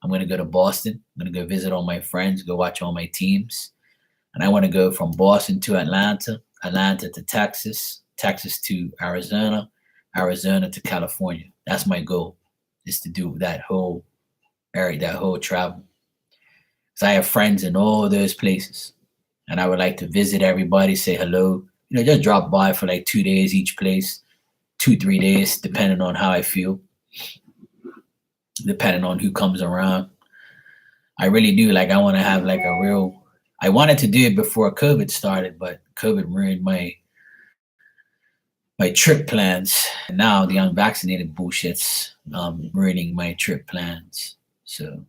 I'm going to go to Boston. I'm going to go visit all my friends, go watch all my teams. And I want to go from Boston to Atlanta, Atlanta to Texas, Texas to Arizona, Arizona to California. That's my goal. is to do that whole area, that whole travel. Because I have friends in all those places, and I would like to visit everybody, say hello. Just drop by for like 2 days each place, 2 3 days, depending on how I feel, depending on who comes around. I really do like. I want to have like a real. I wanted to do it before COVID started, but COVID ruined my trip plans. And now the unvaccinated bullshit's ruining my trip plans. So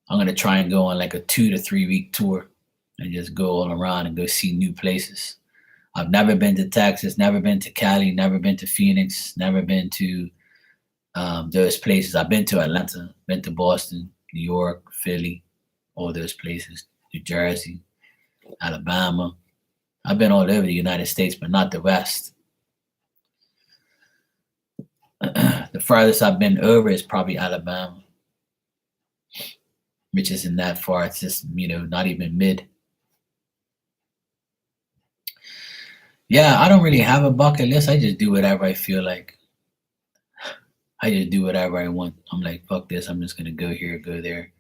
I'm gonna try and go on like a 2 to 3 week tour and just go all around and go see new places. I've never been to Texas, never been to Cali, never been to Phoenix, never been to those places. I've been to Atlanta, been to Boston, New York, Philly, all those places, New Jersey, Alabama. I've been all over the United States, but not the West. The farthest I've been over is probably Alabama, which isn't that far. It's just, not even mid. Yeah, I don't really have a bucket list. I just do whatever I feel like. I just do whatever I want. I'm like, fuck this. I'm just gonna go here, go there.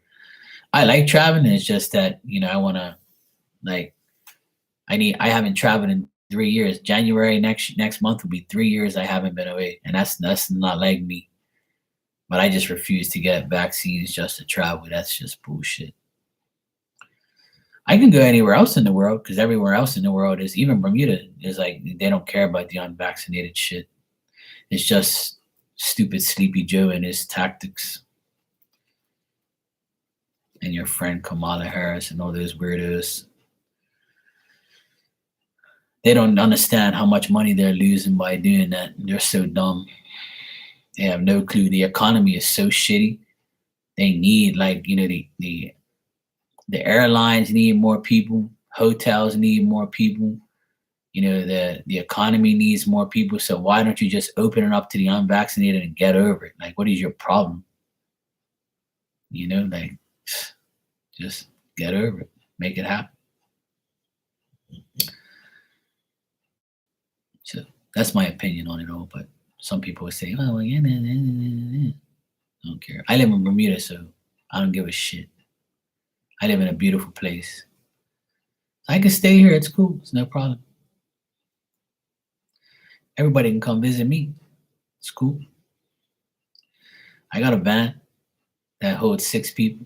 I like traveling. It's just that, I wanna like I haven't traveled in 3 years. January next month will be 3 years I haven't been away. And that's not like me. But I just refuse to get vaccines just to travel. That's just bullshit. I can go anywhere else in the world because everywhere else in the world is, even Bermuda is like, they don't care about the unvaccinated shit. It's just stupid Sleepy Joe and his tactics, and your friend Kamala Harris and all those weirdos. They don't understand how much money they're losing by doing that. They're so dumb. They have no clue. The economy is so shitty. They need, like, the airlines need more people. Hotels need more people. The economy needs more people. So why don't you just open it up to the unvaccinated and get over it? Like, what is your problem? Like, just get over it. Make it happen. So that's my opinion on it all. But some people would say, oh, well, yeah, I don't care. I live in Bermuda, so I don't give a shit. I live in a beautiful place. I can stay here. It's cool. It's no problem. Everybody can come visit me. It's cool. I got a van that holds 6 people.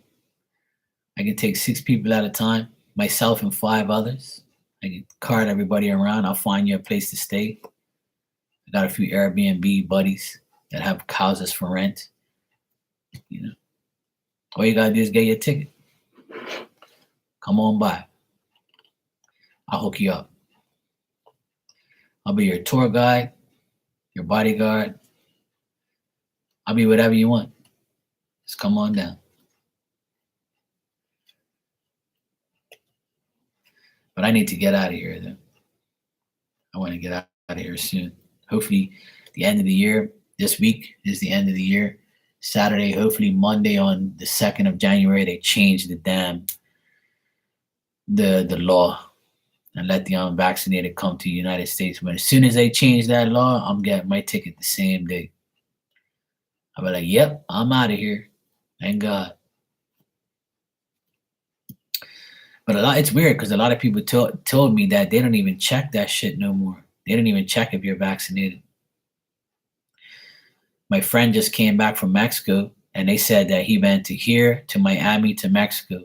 I can take 6 people at a time, myself and 5 others. I can cart everybody around. I'll find you a place to stay. I got a few Airbnb buddies that have houses for rent. All you gotta do is get your ticket. Come on by. I'll hook you up. I'll be your tour guide, your bodyguard. I'll be whatever you want. Just come on down. But I need to get out of here, though. I want to get out of here soon. Hopefully, the end of the year. This week is the end of the year. Saturday, hopefully Monday on the 2nd of January, they change the law and let the unvaccinated come to the United States. But as soon as they change that law, I'm getting my ticket the same day. I'll be like, yep, I'm out of here. Thank God. But it's weird because a lot of people told me that they don't even check that shit no more. They don't even check if you're vaccinated. My friend just came back from Mexico, and they said that he went to Miami, to Mexico.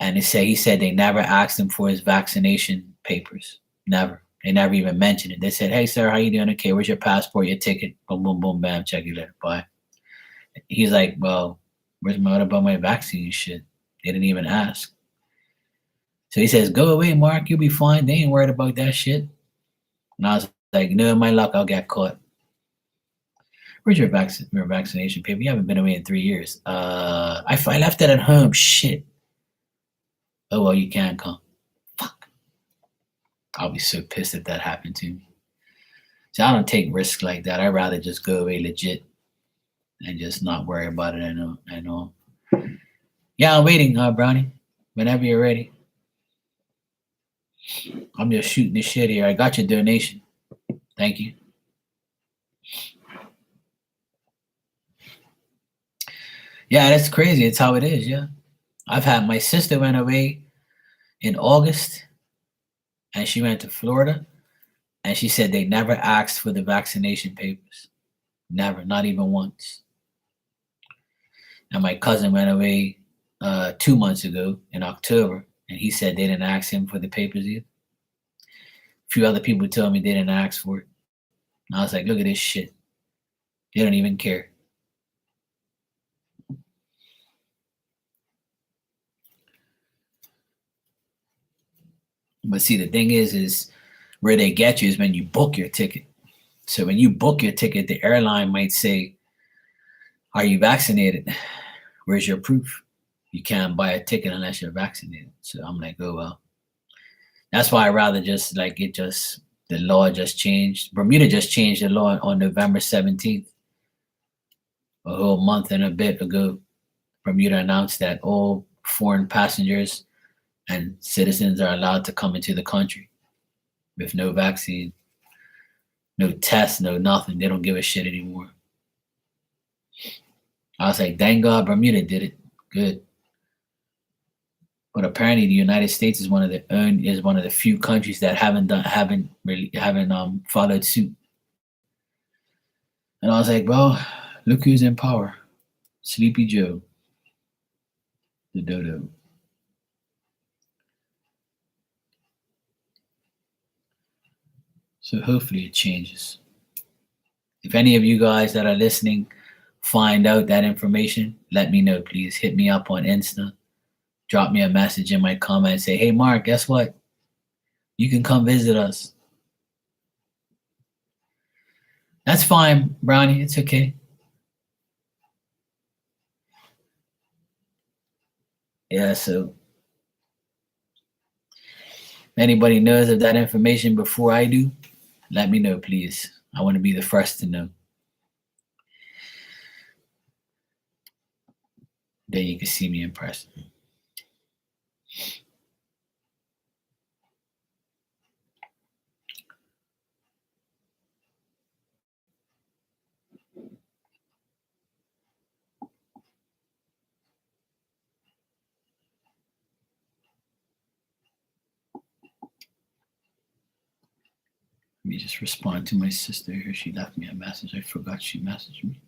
And he said they never asked him for his vaccination papers. Never. They never even mentioned it. They said, hey, sir, how you doing? Okay, where's your passport, your ticket? Boom, boom, boom, bam, check you later. Bye. He's like, well, what about my vaccine shit? They didn't even ask. So he says, go away, Mark. You'll be fine. They ain't worried about that shit. And I was like, no, my luck, I'll get caught. Where's your vaccination paper? You haven't been away in 3 years. I left it at home. Shit. Oh, well, you can't come. Fuck. I'll be so pissed if that happened to me. So I don't take risks like that. I'd rather just go away legit and just not worry about it and all. Yeah, I'm waiting, Brownie. Whenever you're ready. I'm just shooting the shit here. I got your donation. Thank you. Yeah, that's crazy. It's how it is. Yeah. I've had my sister went away in August and she went to Florida and she said they never asked for the vaccination papers. Never, not even once. And my cousin went away 2 months ago in October and he said they didn't ask him for the papers either. A few other people told me they didn't ask for it. And I was like, look at this shit. They don't even care. But see, the thing is where they get you is when you book your ticket. So when you book your ticket, the airline might say, "Are you vaccinated? Where's your proof?" You can't buy a ticket unless you're vaccinated. So I'm like, oh well. That's why I rather just like it. Just the law just changed. Bermuda just changed the law on November 17th, a whole month and a bit ago. Bermuda announced that all foreign passengers and citizens are allowed to come into the country with no vaccine, no test, no nothing. They don't give a shit anymore. I was like, thank God Bermuda did it. Good. But apparently the United States is one of the few countries that haven't followed suit. And I was like, well, look who's in power. Sleepy Joe, the dodo. So hopefully it changes. If any of you guys that are listening find out that information, let me know, please. Hit me up on Insta. Drop me a message in my comment. Say, hey, Mark, guess what? You can come visit us. That's fine, Brownie. It's okay. Yeah, so if anybody knows of that information before I do, let me know, please. I want to be the first to know. Then you can see me in person. Let me just respond to my sister here. She left me a message. I forgot she messaged me.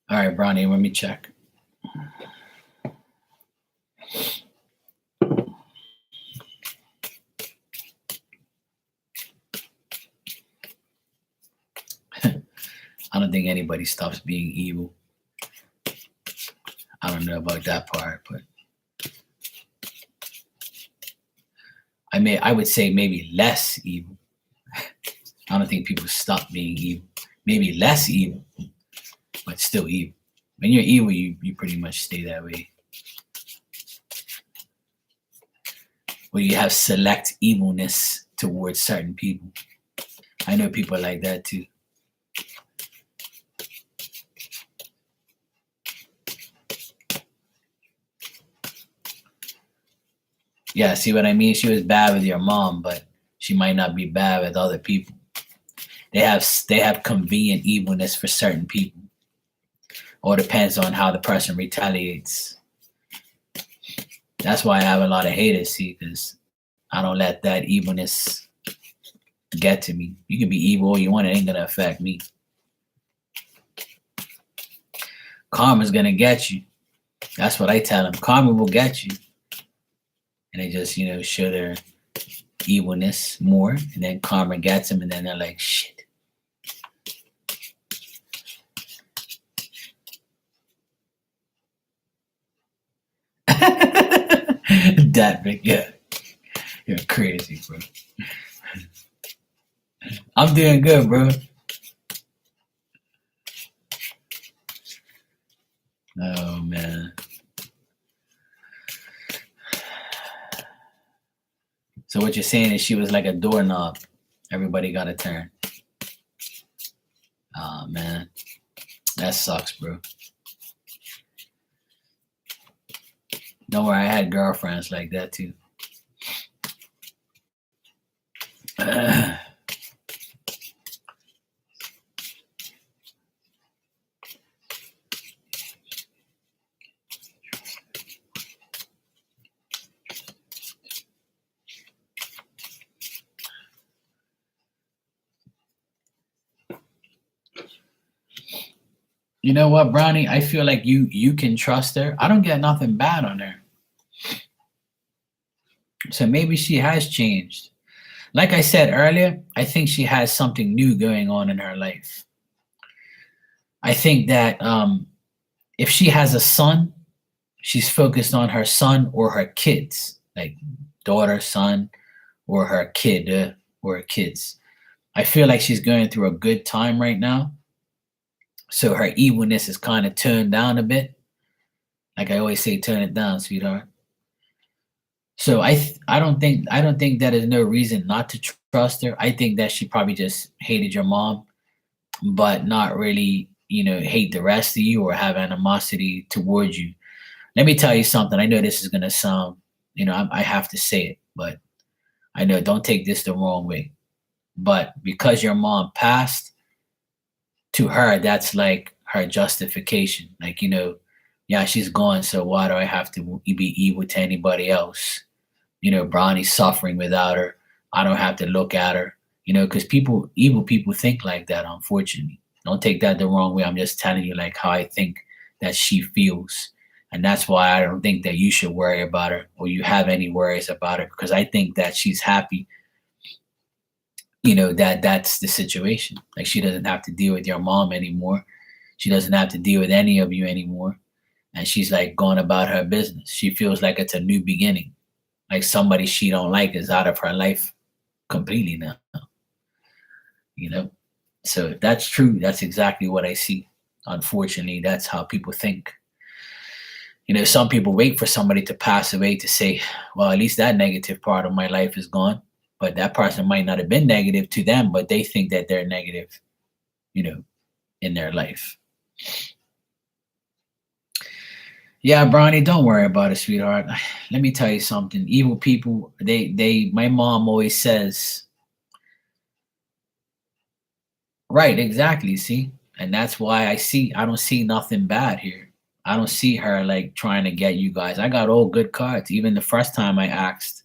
All right, Bronny, let me check. I don't think anybody stops being evil. I don't know about that part, but I would say maybe less evil. I don't think people stop being evil. Maybe less evil, but still evil. When you're evil, you pretty much stay that way. Or you have select evilness towards certain people. I know people like that too. Yeah, see what I mean? She was bad with your mom, but she might not be bad with other people. They have convenient evilness for certain people. Or depends on how the person retaliates. That's why I have a lot of haters, see, because I don't let that evilness get to me. You can be evil all you want, it ain't gonna affect me. Karma's gonna get you. That's what I tell them. Karma will get you. And they just, show their evilness more, and then karma gets them, and then they're like, shit. That big, yeah. You're crazy, bro. I'm doing good, bro. Oh man. So what you're saying is she was like a doorknob. Everybody got a turn. Oh man. That sucks, bro. Don't worry, I had girlfriends like that too. You know what, Brownie? I feel like you can trust her. I don't get nothing bad on her. So maybe she has changed. Like I said earlier, I think she has something new going on in her life. I think that if she has a son, she's focused on her son or her kids, like daughter, son, or her kid or her kids. I feel like she's going through a good time right now. So her evilness is kind of turned down a bit. Like I always say, turn it down, sweetheart. So I don't think that is no reason not to trust her. I think that she probably just hated your mom, but not really, hate the rest of you or have animosity towards you. Let me tell you something. I know this is gonna sound, I have to say it, but I know don't take this the wrong way. But because your mom passed, to her, that's like her justification. Like, yeah, she's gone, so why do I have to be evil to anybody else? Bronny's suffering without her. I don't have to look at her, because evil people think like that, unfortunately. Don't take that the wrong way. I'm just telling you, like, how I think that she feels. And that's why I don't think that you should worry about her or you have any worries about her, because I think that she's happy, that that's the situation. Like, she doesn't have to deal with your mom anymore. She doesn't have to deal with any of you anymore. And she's like going about her business. She feels like it's a new beginning. Like somebody she don't like is out of her life completely now, you know? So if that's true, that's exactly what I see. Unfortunately, that's how people think. Some people wait for somebody to pass away to say, well, at least that negative part of my life is gone. But that person might not have been negative to them, but they think that they're negative, you know, in their life. Yeah, Bronny, don't worry about it, sweetheart. Let me tell you something. Evil people, my mom always says, right, exactly, see? And that's why I don't see nothing bad here. I don't see her like trying to get you guys. I got all good cards, even the first time I asked.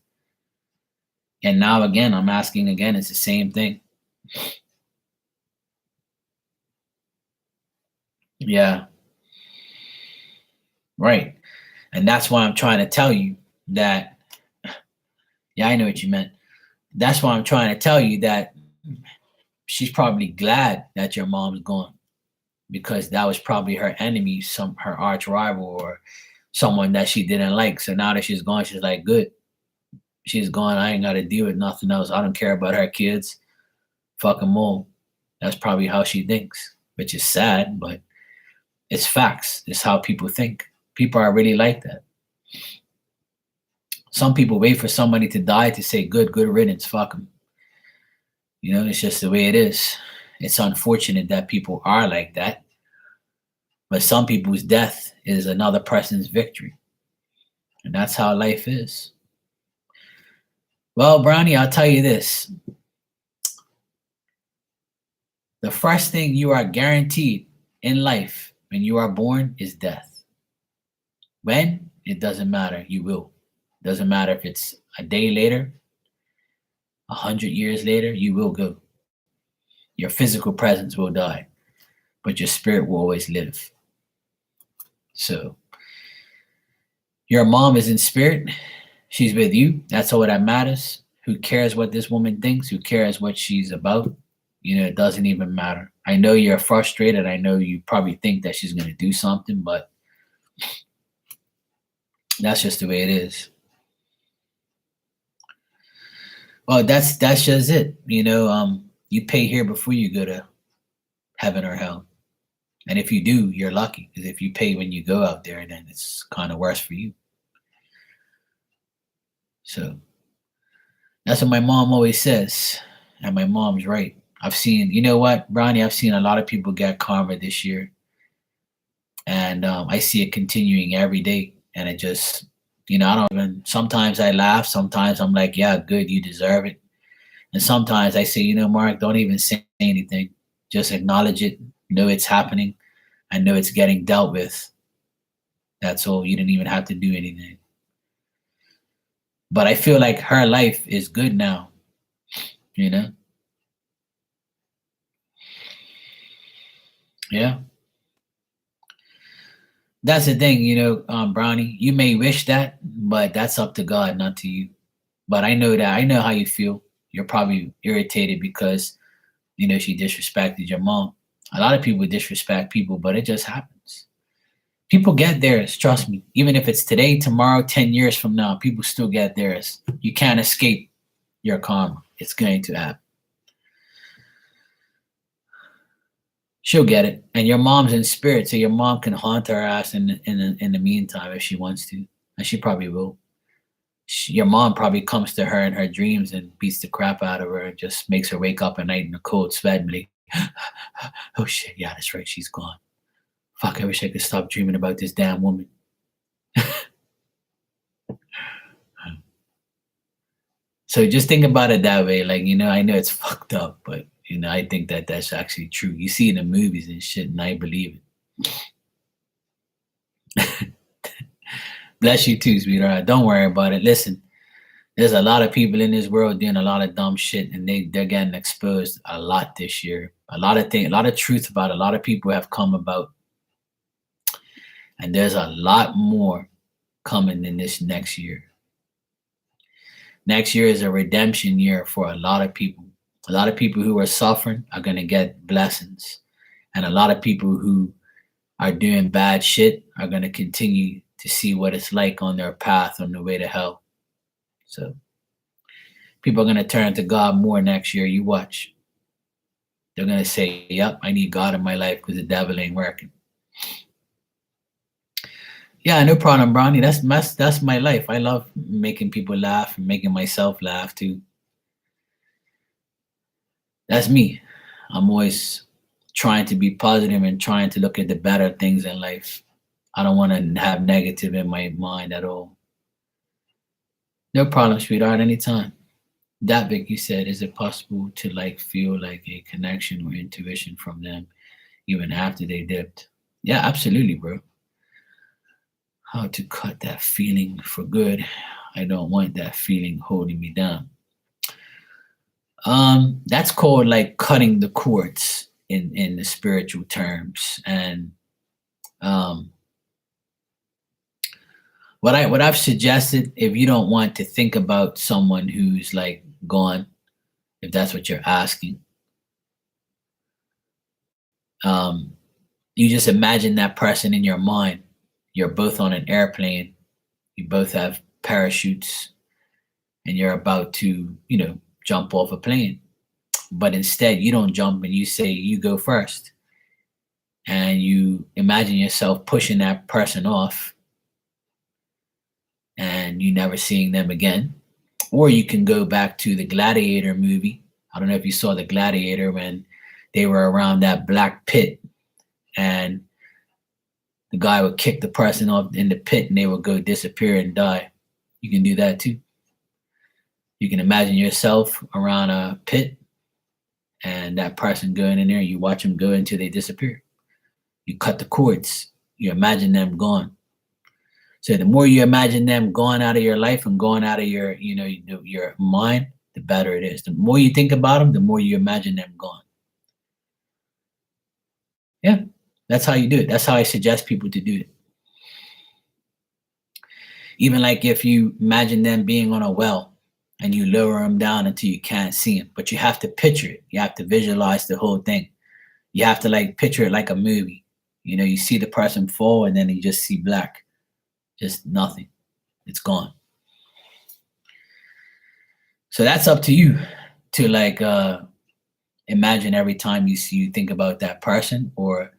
And now again, I'm asking again. It's the same thing. Yeah, right. And that's why I'm trying to tell you that, yeah, I know what you meant. That's why I'm trying to tell you that she's probably glad that your mom's gone because that was probably her enemy, her arch rival or someone that she didn't like. So now that she's gone, she's like, good. She's gone. I ain't got to deal with nothing else. I don't care about her kids. Fuck them all. That's probably how she thinks, which is sad, but it's facts. It's how people think. People are really like that. Some people wait for somebody to die to say, good riddance, fuck them. It's just the way it is. It's unfortunate that people are like that, but some people's death is another person's victory. And that's how life is. Well, Brownie, I'll tell you this. The first thing you are guaranteed in life when you are born is death. When? It doesn't matter. You will. Doesn't matter if it's a day later, 100 years later, you will go. Your physical presence will die, but your spirit will always live. So your mom is in spirit. She's with you. That's all that matters. Who cares what this woman thinks? Who cares what she's about? It doesn't even matter. I know you're frustrated. I know you probably think that she's going to do something, but that's just the way it is. Well, that's just it. You pay here before you go to heaven or hell. And if you do, you're lucky. Because if you pay when you go out there, then it's kind of worse for you. So that's what my mom always says. And my mom's right. I've seen, you know what, Bronny, I've seen a lot of people get karma this year. And I see it continuing every day. And it just, I don't even, sometimes I laugh. Sometimes I'm like, yeah, good, you deserve it. And sometimes I say, Mark, don't even say anything. Just acknowledge it. Know it's happening. I know it's getting dealt with. That's all. You didn't even have to do anything. But I feel like her life is good now. Yeah. That's the thing, Brownie. You may wish that, but that's up to God, not to you. But I know that. I know how you feel. You're probably irritated because, she disrespected your mom. A lot of people disrespect people, but it just happens. People get theirs, trust me. Even if it's today, tomorrow, 10 years from now, people still get theirs. You can't escape your karma. It's going to happen. She'll get it. And your mom's in spirit, so your mom can haunt her ass in the meantime if she wants to. And she probably will. Your mom probably comes to her in her dreams and beats the crap out of her and just makes her wake up at night in a cold sweat and like, oh shit, yeah, that's right, she's gone. Fuck, I wish I could stop dreaming about this damn woman. So just think about it that way. Like, I know it's fucked up, but, I think that that's actually true. You see it in the movies and shit, and I believe it. Bless you too, sweetheart. Don't worry about it. Listen, there's a lot of people in this world doing a lot of dumb shit, and they're getting exposed a lot this year. A lot of truth about a lot of people have come about. And there's a lot more coming in this next year. Next year is a redemption year for a lot of people. A lot of people who are suffering are going to get blessings. And a lot of people who are doing bad shit are going to continue to see what it's like on their path on the way to hell. So people are going to turn to God more next year. You watch. They're going to say, yep, I need God in my life because the devil ain't working. Yeah, no problem, Bronny. That's my life. I love making people laugh and making myself laugh too. That's me. I'm always trying to be positive and trying to look at the better things in life. I don't want to have negative in my mind at all. No problem, sweetheart. Anytime. That Vic, you said, is it possible to feel like a connection or intuition from them even after they dipped? Yeah, absolutely, bro. How to cut that feeling for good. I don't want that feeling holding me down. That's called cutting the cords in the spiritual terms. And what I've suggested, if you don't want to think about someone who's gone, if that's what you're asking, you just imagine that person in your mind. You're both on an airplane, you both have parachutes, and you're about to, jump off a plane. But instead, you don't jump and you say, you go first. And you imagine yourself pushing that person off and you never seeing them again. Or you can go back to the Gladiator movie. I don't know if you saw the Gladiator when they were around that black pit and the guy would kick the person off in the pit and they would go disappear and die. You can do that too. You can imagine yourself around a pit and that person going in there, you watch them go until they disappear. You cut the cords. You imagine them gone. So the more you imagine them going out of your life and going out of your, your mind, the better it is. The more you think about them, the more you imagine them gone. Yeah, that's how you do it. That's how I suggest people to do it. Even if you imagine them being on a well and you lower them down until you can't see them, but you have to picture it. You have to visualize the whole thing. You have to picture it like a movie. You see the person fall and then you just see black, just nothing. It's gone. So that's up to you to imagine every time you think about that person, or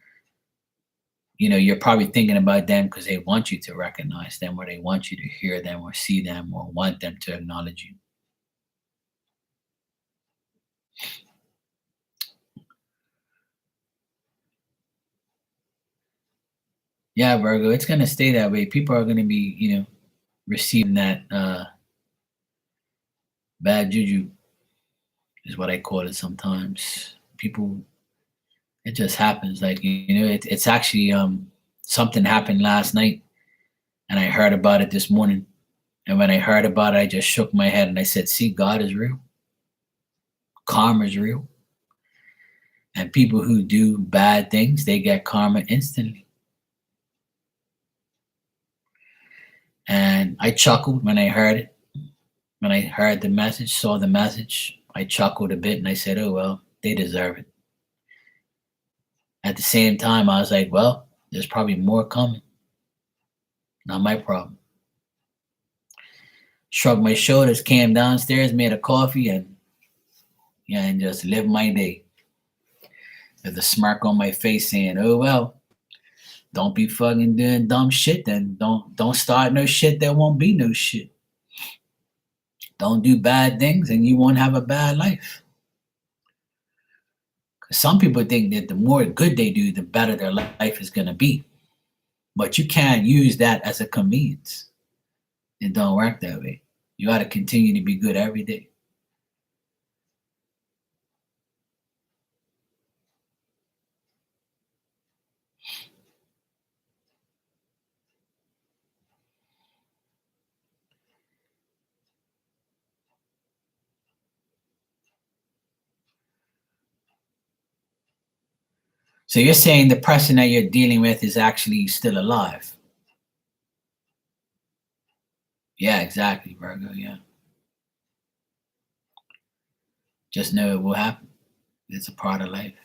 you're probably thinking about them because they want you to recognize them, or they want you to hear them, or see them, or want them to acknowledge you. Yeah, Virgo, it's gonna stay that way. People are gonna be, receiving that bad juju is what I call it sometimes. People, it just happens. Like, it's actually something happened last night, and I heard about it this morning. And when I heard about it, I just shook my head and I said, "See, God is real. Karma is real. And people who do bad things, they get karma instantly." And I chuckled when I heard it. When I heard the message, saw the message, I chuckled a bit and I said, "Oh, well, they deserve it." At the same time, I was like, "Well, there's probably more coming. Not my problem." Shrugged my shoulders, came downstairs, made a coffee, and yeah, and just lived my day with a smirk on my face, saying, "Oh well, don't be fucking doing dumb shit. Then don't start no shit. There won't be no shit. Don't do bad things, and you won't have a bad life." 'Cause some people think that the more good they do, the better their life is gonna be. But you can't use that as a convenience. It don't work that way. You got to continue to be good every day. So you're saying the person that you're dealing with is actually still alive? Yeah, exactly, Virgo. Yeah. Just know it will happen. It's a part of life.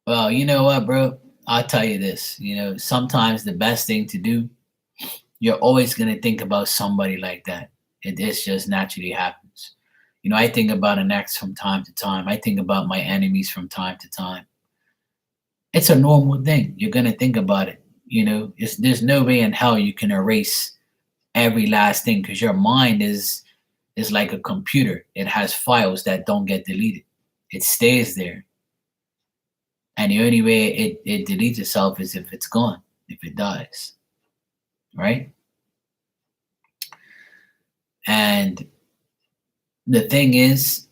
Well, you know what, bro? I'll tell you this. Sometimes the best thing to do, you're always going to think about somebody like that. It just naturally happens. I think about an ex from time to time. I think about my enemies from time to time. It's a normal thing. You're going to think about it. There's no way in hell you can erase every last thing, because your mind is like a computer. It has files that don't get deleted. It stays there. And the only way it deletes itself is if it's gone, if it dies. Right? And the thing is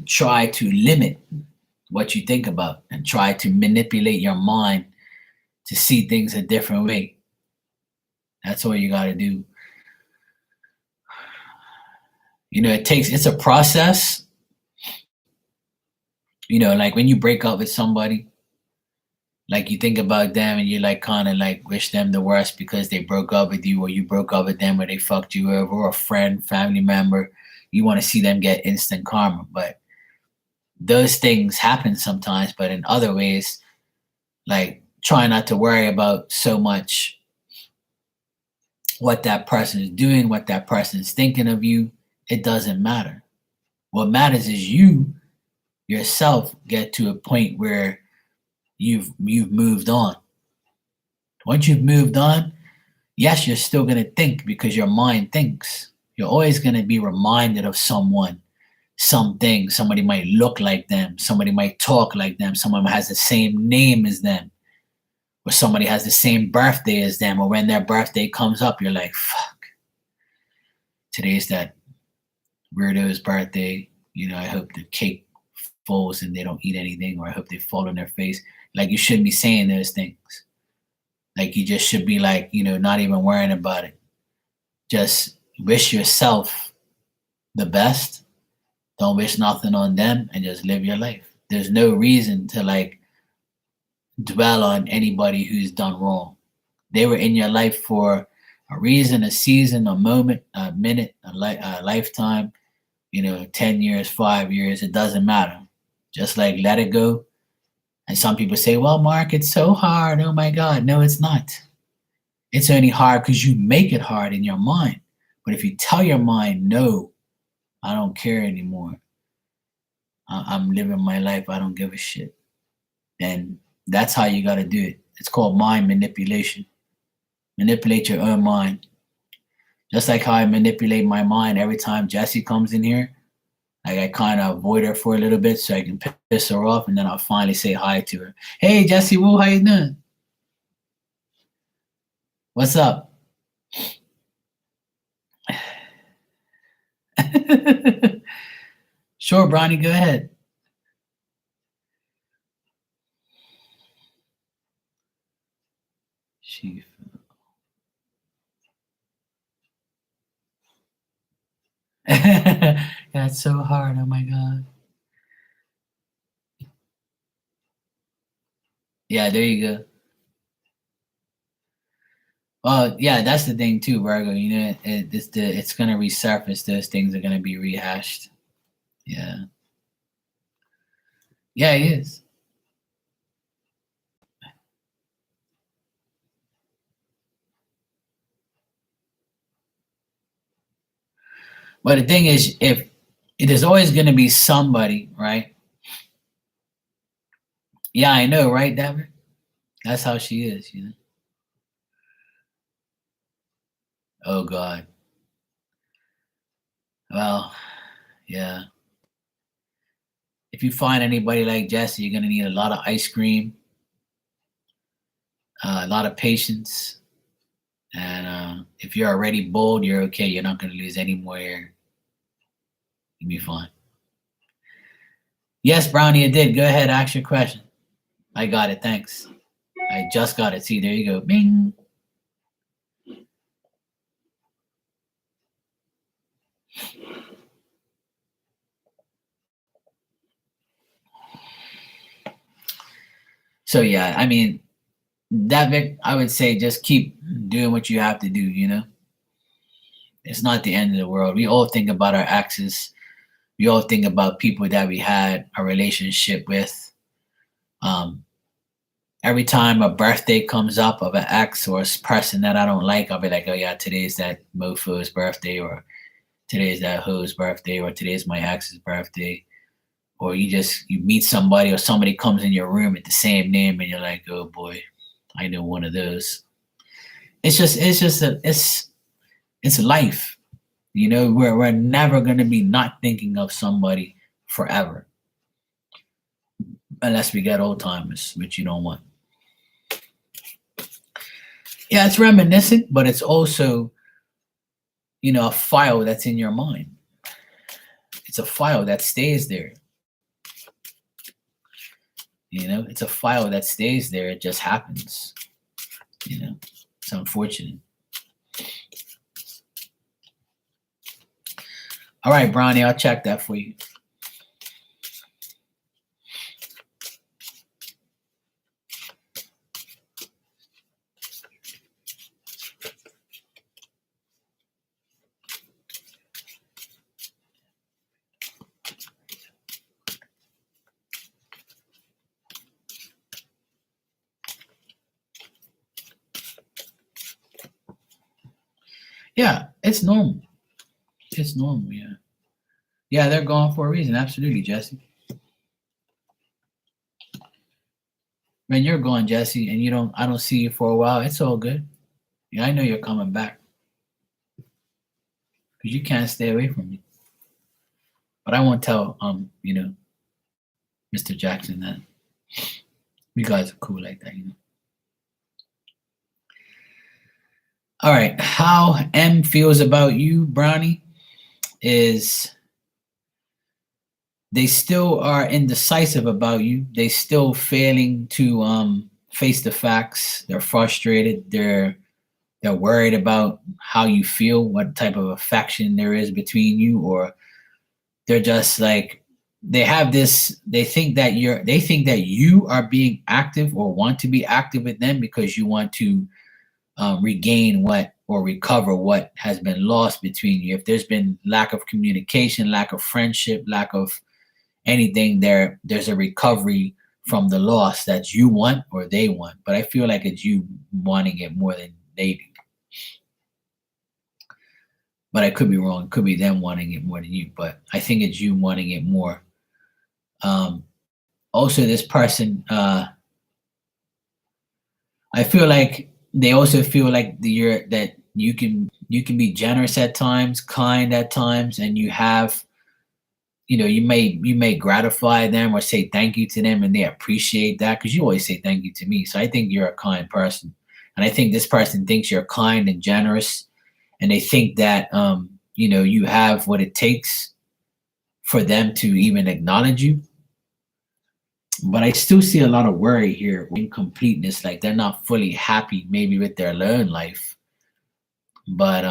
try to limit what you think about, and try to manipulate your mind to see things a different way. That's all you got to do. It's a process. Like when you break up with somebody, like you think about them and you like kind of like wish them the worst because they broke up with you, or you broke up with them, or they fucked you over, or a friend, family member. You want to see them get instant karma. But those things happen sometimes. But in other ways, like try not to worry about so much what that person is doing, what that person is thinking of you. It doesn't matter. What matters is you yourself get to a point where you've moved on. Once you've moved on, yes, you're still going to think, because your mind thinks. You're always going to be reminded of someone, something. Somebody might look like them. Somebody might talk like them. Someone has the same name as them. Or somebody has the same birthday as them. Or when their birthday comes up, you're like, fuck. Today's that weirdo's birthday. I hope the cake falls and they don't eat anything, or I hope they fall on their face. Like, you shouldn't be saying those things. Like, you just should be like, not even worrying about it. Just wish yourself the best. Don't wish nothing on them, and just live your life. There's no reason to like dwell on anybody who's done wrong. They were in your life for A reason, a season, a moment, a minute, a lifetime, 10 years, 5 years, it doesn't matter. Just like let it go. And some people say, well, Mark, it's so hard. Oh my God. No, it's not. It's only hard because you make it hard in your mind. But if you tell your mind, no, I don't care anymore. I'm living my life. I don't give a shit. And that's how you got to do it. It's called mind manipulation. Manipulate your own mind. Just like how I manipulate my mind every time Jessie comes in here. Like I kind of avoid her for a little bit so I can piss her off, and then I'll finally say hi to her. Hey, Jessie Woo, how you doing? What's up? Sure, Bronny, go ahead. She That's so hard. Oh my God. Yeah, there you go. Well, yeah, that's the thing too, Virgo. It's gonna resurface. Those things are gonna be rehashed. Yeah, yeah, it is. But the thing is, if there's always gonna be somebody, right? Yeah, I know, right, Devin? That's how she is. Oh God. Well, yeah. If you find anybody like Jessie, you're gonna need a lot of ice cream, a lot of patience, and if you're already bold, you're okay. You're not gonna lose any more air. You'll be fine. Yes, Brownie, it did. Go ahead, ask your question. I got it. Thanks. I just got it. See, there you go. Bing. So yeah, I mean, that I would say just keep doing what you have to do. It's not the end of the world. We all think about our exes. We all think about people that we had a relationship with. Um, every time a birthday comes up of an ex or a person that I don't like, I'll be like, oh yeah, today's that mofo's birthday, or today's that hoe's birthday, or today's my ex's birthday. Or you meet somebody, or somebody comes in your room with the same name, and you're like, oh boy, I know one of those. It's life. We're never gonna be not thinking of somebody forever. Unless we get old timers, which you don't want. Yeah, it's reminiscent, but it's also, a file that's in your mind. It's a file that stays there. It's a file that stays there. It just happens. It's unfortunate. All right, Bronny, I'll check that for you. Yeah, it's normal. It's normal, yeah. Yeah, they're gone for a reason. Absolutely, Jesse. Man, you're gone, Jesse, and I don't see you for a while. It's all good. Yeah, I know you're coming back. Because you can't stay away from me. But I won't tell Mr. Jackson that. You guys are cool like that. All right. How M feels about you, Brownie, is they still are indecisive about you. They still failing to face the facts. They're frustrated. They're worried about how you feel, what type of affection there is between you, or they're just like they think that you are being active or want to be active with them because you want to regain what or recover what has been lost between you. If there's been lack of communication, lack of friendship, lack of anything, there's a recovery from the loss that you want or they want. But I feel like it's you wanting it more than they do. But I could be wrong. It could be them wanting it more than you. But I think it's you wanting it more. Um, Also, this person, I feel like they also feel like that you can be generous at times, kind at times, and you have, you may gratify them or say thank you to them, and they appreciate that because you always say thank you to me. So I think you're a kind person, and I think this person thinks you're kind and generous, and they think that you have what it takes for them to even acknowledge you. But I still see a lot of worry here, incompleteness, like they're not fully happy maybe with their learned life. But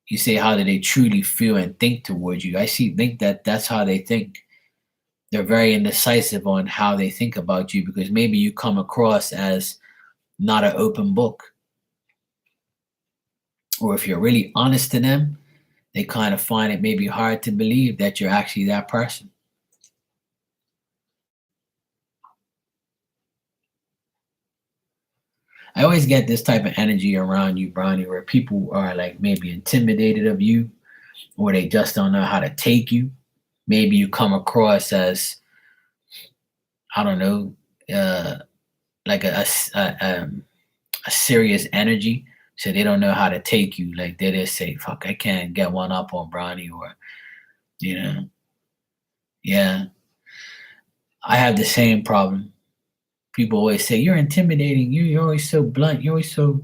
you say, how do they truly feel and think towards you? Think that that's how they think. They're very indecisive on how they think about you because maybe you come across as not an open book. Or if you're really honest to them, they kind of find it maybe hard to believe that you're actually that person. I always get this type of energy around you, Brownie, where people are like maybe intimidated of you or they just don't know how to take you. Maybe you come across as, I don't know, like a serious energy. So they don't know how to take you. Like they just say, fuck, I can't get one up on Brownie, or, you know, yeah, I have the same problem. People always say, you're intimidating. You're always so blunt. You're always so,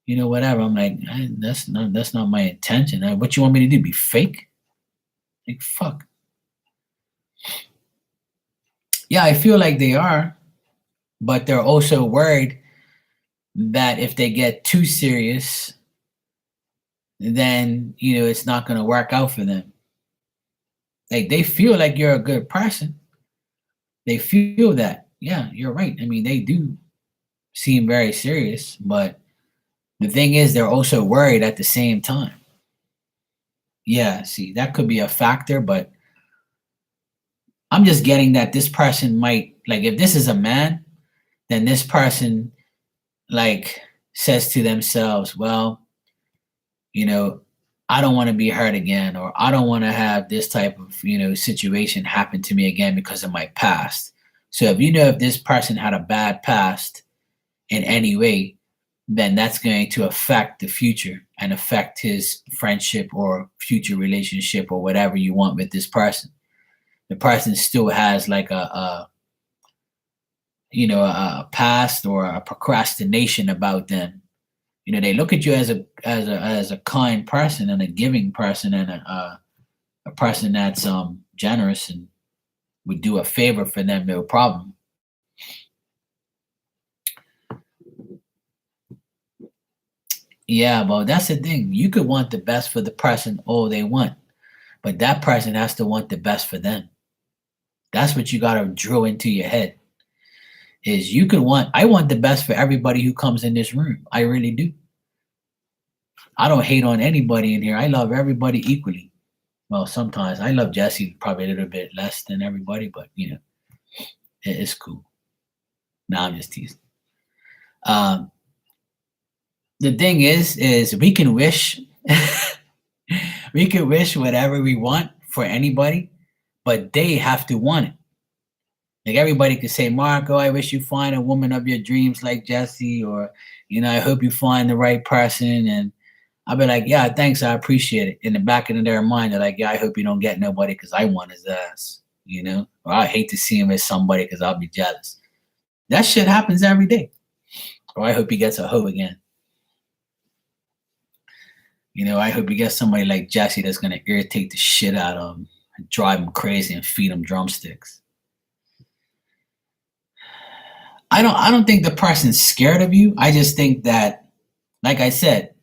whatever. I'm like, that's not my intention. What you want me to do? Be fake? Like, fuck. Yeah, I feel like they are, but they're also worried that if they get too serious, then it's not going to work out for them. Like they feel like you're a good person. They feel that. Yeah, you're right. I mean, they do seem very serious, but the thing is, they're also worried at the same time. Yeah, see, that could be a factor, but I'm just getting that this person might, like, if this is a man, then this person, like, says to themselves, well, you know, I don't want to be hurt again, or I don't want to have this type of, situation happen to me again because of my past. So if this person had a bad past in any way, then that's going to affect the future and affect his friendship or future relationship or whatever you want with this person. The person still has like a past or a procrastination about them. They look at you as a kind person and a giving person and a person that's generous and would do a favor for them, no problem. Yeah, but that's the thing. You could want the best for the person all they want, but that person has to want the best for them. That's what you got to drill into your head. Is I want the best for everybody who comes in this room. I really do. I don't hate on anybody in here. I love everybody equally. Well, sometimes I love Jesse probably a little bit less than everybody, but it's cool. Now I'm just teasing. Um, the thing is we can wish, we can wish whatever we want for anybody, but they have to want it. Like everybody could say, Marco, I wish you find a woman of your dreams like Jesse, or I hope you find the right person. And I'll be like, yeah, thanks, I appreciate it. In the back of their mind, they're like, yeah, I hope you don't get nobody because I want his ass, or I hate to see him as somebody because I'll be jealous. That shit happens every day. Or I hope he gets a hoe again. I hope he gets somebody like Jesse that's gonna irritate the shit out of him, and drive him crazy, and feed him drumsticks. I don't think the person's scared of you. I just think that, like I said,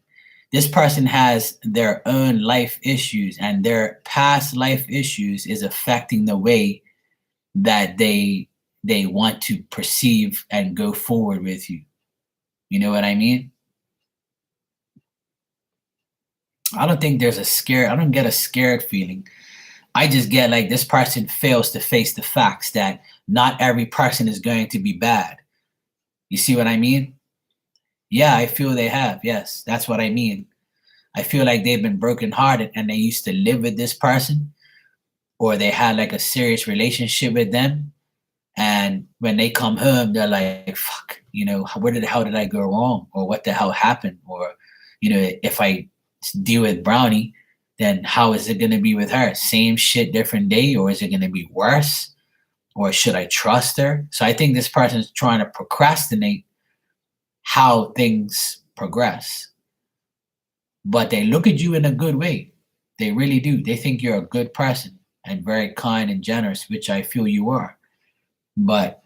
this person has their own life issues, and their past life issues is affecting the way that they want to perceive and go forward with you. You know what I mean? I don't think there's a scare. I don't get a scared feeling. I just get like this person fails to face the facts that not every person is going to be bad. You see what I mean? Yeah, I feel they have. Yes, that's what I mean. I feel like they've been brokenhearted and they used to live with this person or they had like a serious relationship with them. And when they come home, they're like, fuck, where the hell did I go wrong? Or what the hell happened? Or, if I deal with Brownie, then how is it going to be with her? Same shit, different day? Or is it going to be worse? Or should I trust her? So I think this person's trying to procrastinate how things progress. But they look at you in a good way. They really do. They think you're a good person and very kind and generous, which I feel you are. But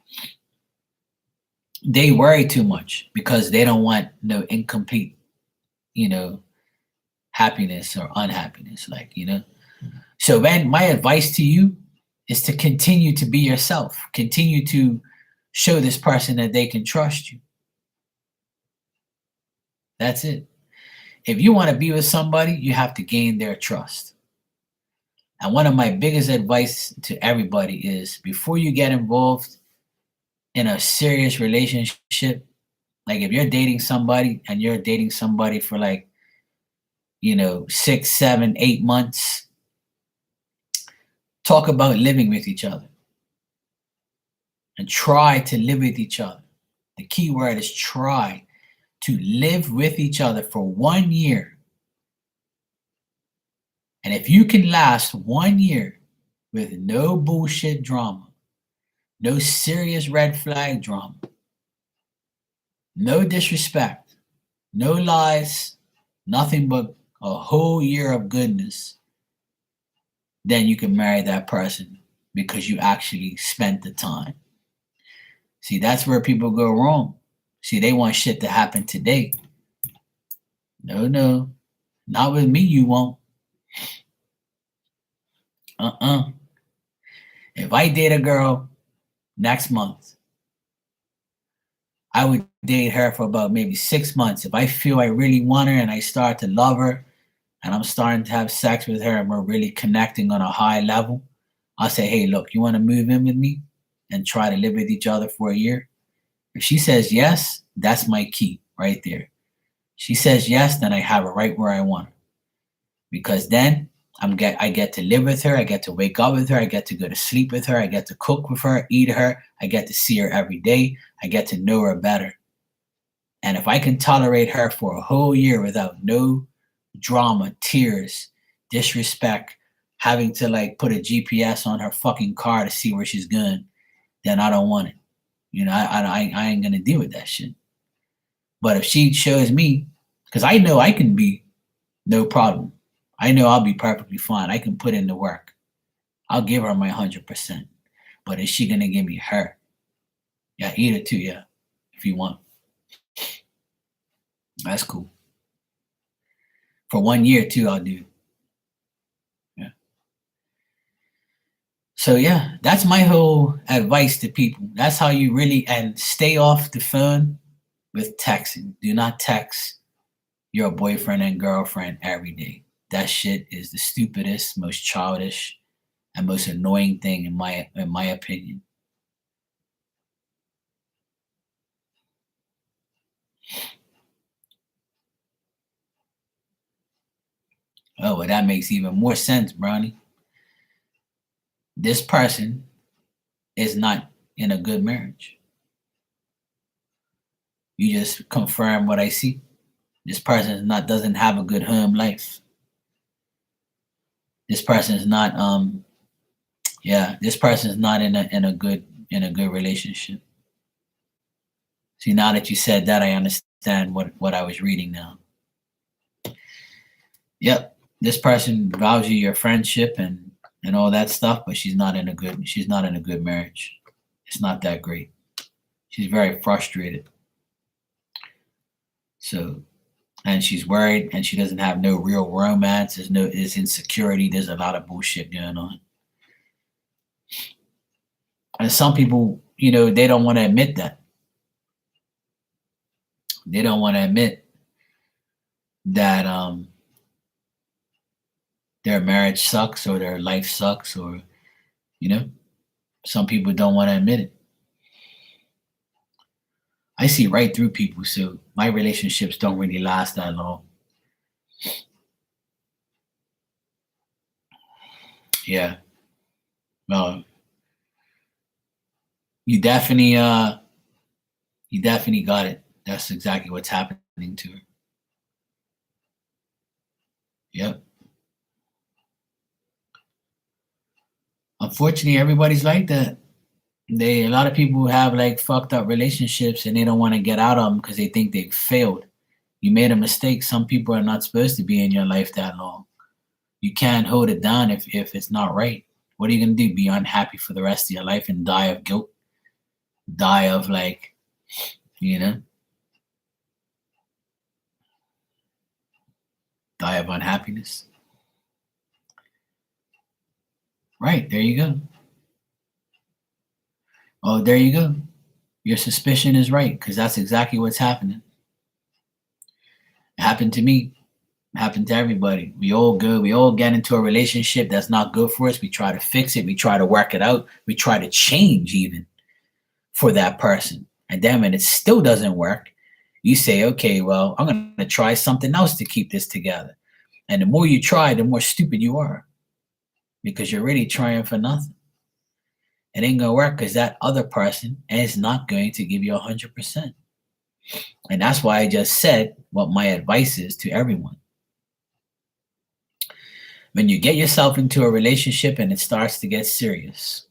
they worry too much because they don't want no incomplete, happiness or unhappiness. So man, my advice to you is to continue to be yourself. Continue to show this person that they can trust you. That's it. If you want to be with somebody, you have to gain their trust. And one of my biggest advice to everybody is before you get involved in a serious relationship, like if you're dating somebody and you're dating somebody for 6, 7, 8 months, talk about living with each other and try to live with each other. The key word is try to live with each other for 1 year. And if you can last 1 year with no bullshit drama, no serious red flag drama, no disrespect, no lies, nothing but a whole year of goodness, then you can marry that person because you actually spent the time. See, that's where people go wrong. See, they want shit to happen today. No, not with me, you won't. If I date a girl next month, I would date her for about maybe 6 months. If I feel I really want her and I start to love her and I'm starting to have sex with her and we're really connecting on a high level, I'll say, hey, look, you want to move in with me and try to live with each other for a year? If she says yes, that's my key right there. She says yes, then I have her right where I want her. Because then I get to live with her, I get to wake up with her, I get to go to sleep with her, I get to cook with her, eat her, I get to see her every day, I get to know her better. And if I can tolerate her for a whole year without no drama, tears, disrespect, having to put a GPS on her fucking car to see where she's going, then I don't want it. I ain't gonna deal with that shit. But if she shows me, because I know I can be no problem. I know I'll be perfectly fine. I can put in the work. I'll give her my 100%. But is she gonna give me her? Yeah, eat it too, yeah, if you want. That's cool. For 1 year too, I'll do. Yeah. So yeah, that's my whole advice to people. That's how you really, and stay off the phone with texting. Do not text your boyfriend and girlfriend every day. That shit is the stupidest, most childish, and most annoying thing in my opinion. Oh, well, that makes even more sense, Brownie. This person is not in a good marriage. You just confirm what I see. This person doesn't have a good home life. This person is not this person is not in a good relationship. See, now that you said that, I understand what I was reading now. Yep, this person values your friendship and all that stuff, but she's not in a good marriage. It's not that great. She's very frustrated. So, and she's worried, and she doesn't have no real romance. There's insecurity. There's a lot of bullshit going on. And some people, they don't want to admit that. They don't want to admit that their marriage sucks or their life sucks, or, you know, some people don't want to admit it. I see right through people, so my relationships don't really last that long. Yeah. Well, you definitely you definitely got it. That's exactly what's happening to her. Yep. Unfortunately, everybody's like that. A lot of people have like fucked up relationships and they don't want to get out of them because they think they failed. You made a mistake. Some people are not supposed to be in your life that long. You can't hold it down if it's not right. What are you gonna do? Be unhappy for the rest of your life and die of guilt? Die of like, you know, die of unhappiness? Right, there you go. Oh, there you go. Your suspicion is right because that's exactly what's happening. It happened to me. It happened to everybody. We all get into a relationship that's not good for us. We try to fix it. We try to work it out. We try to change even for that person. And then when it still doesn't work, you say, okay, well, I'm going to try something else to keep this together. And the more you try, the more stupid you are because you're really trying for nothing. It ain't going to work because that other person is not going to give you 100%. And that's why I just said what my advice is to everyone. When you get yourself into a relationship and it starts to get serious,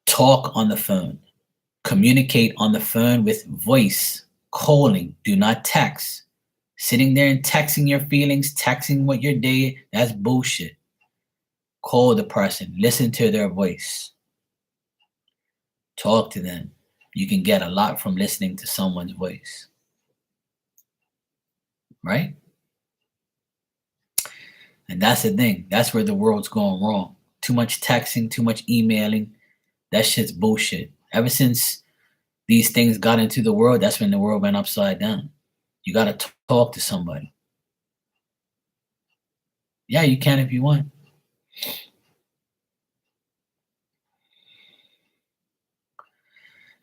talk on the phone, communicate on the phone with voice, calling, do not text. Sitting there and texting your feelings, texting what you're doing, that's bullshit. Call the person, listen to their voice, talk to them. You can get a lot from listening to someone's voice, right? And that's the thing. That's where the world's going wrong. Too much texting, too much emailing. That shit's bullshit. Ever since these things got into the world, that's when the world went upside down. You got to talk to somebody. Yeah, you can if you want.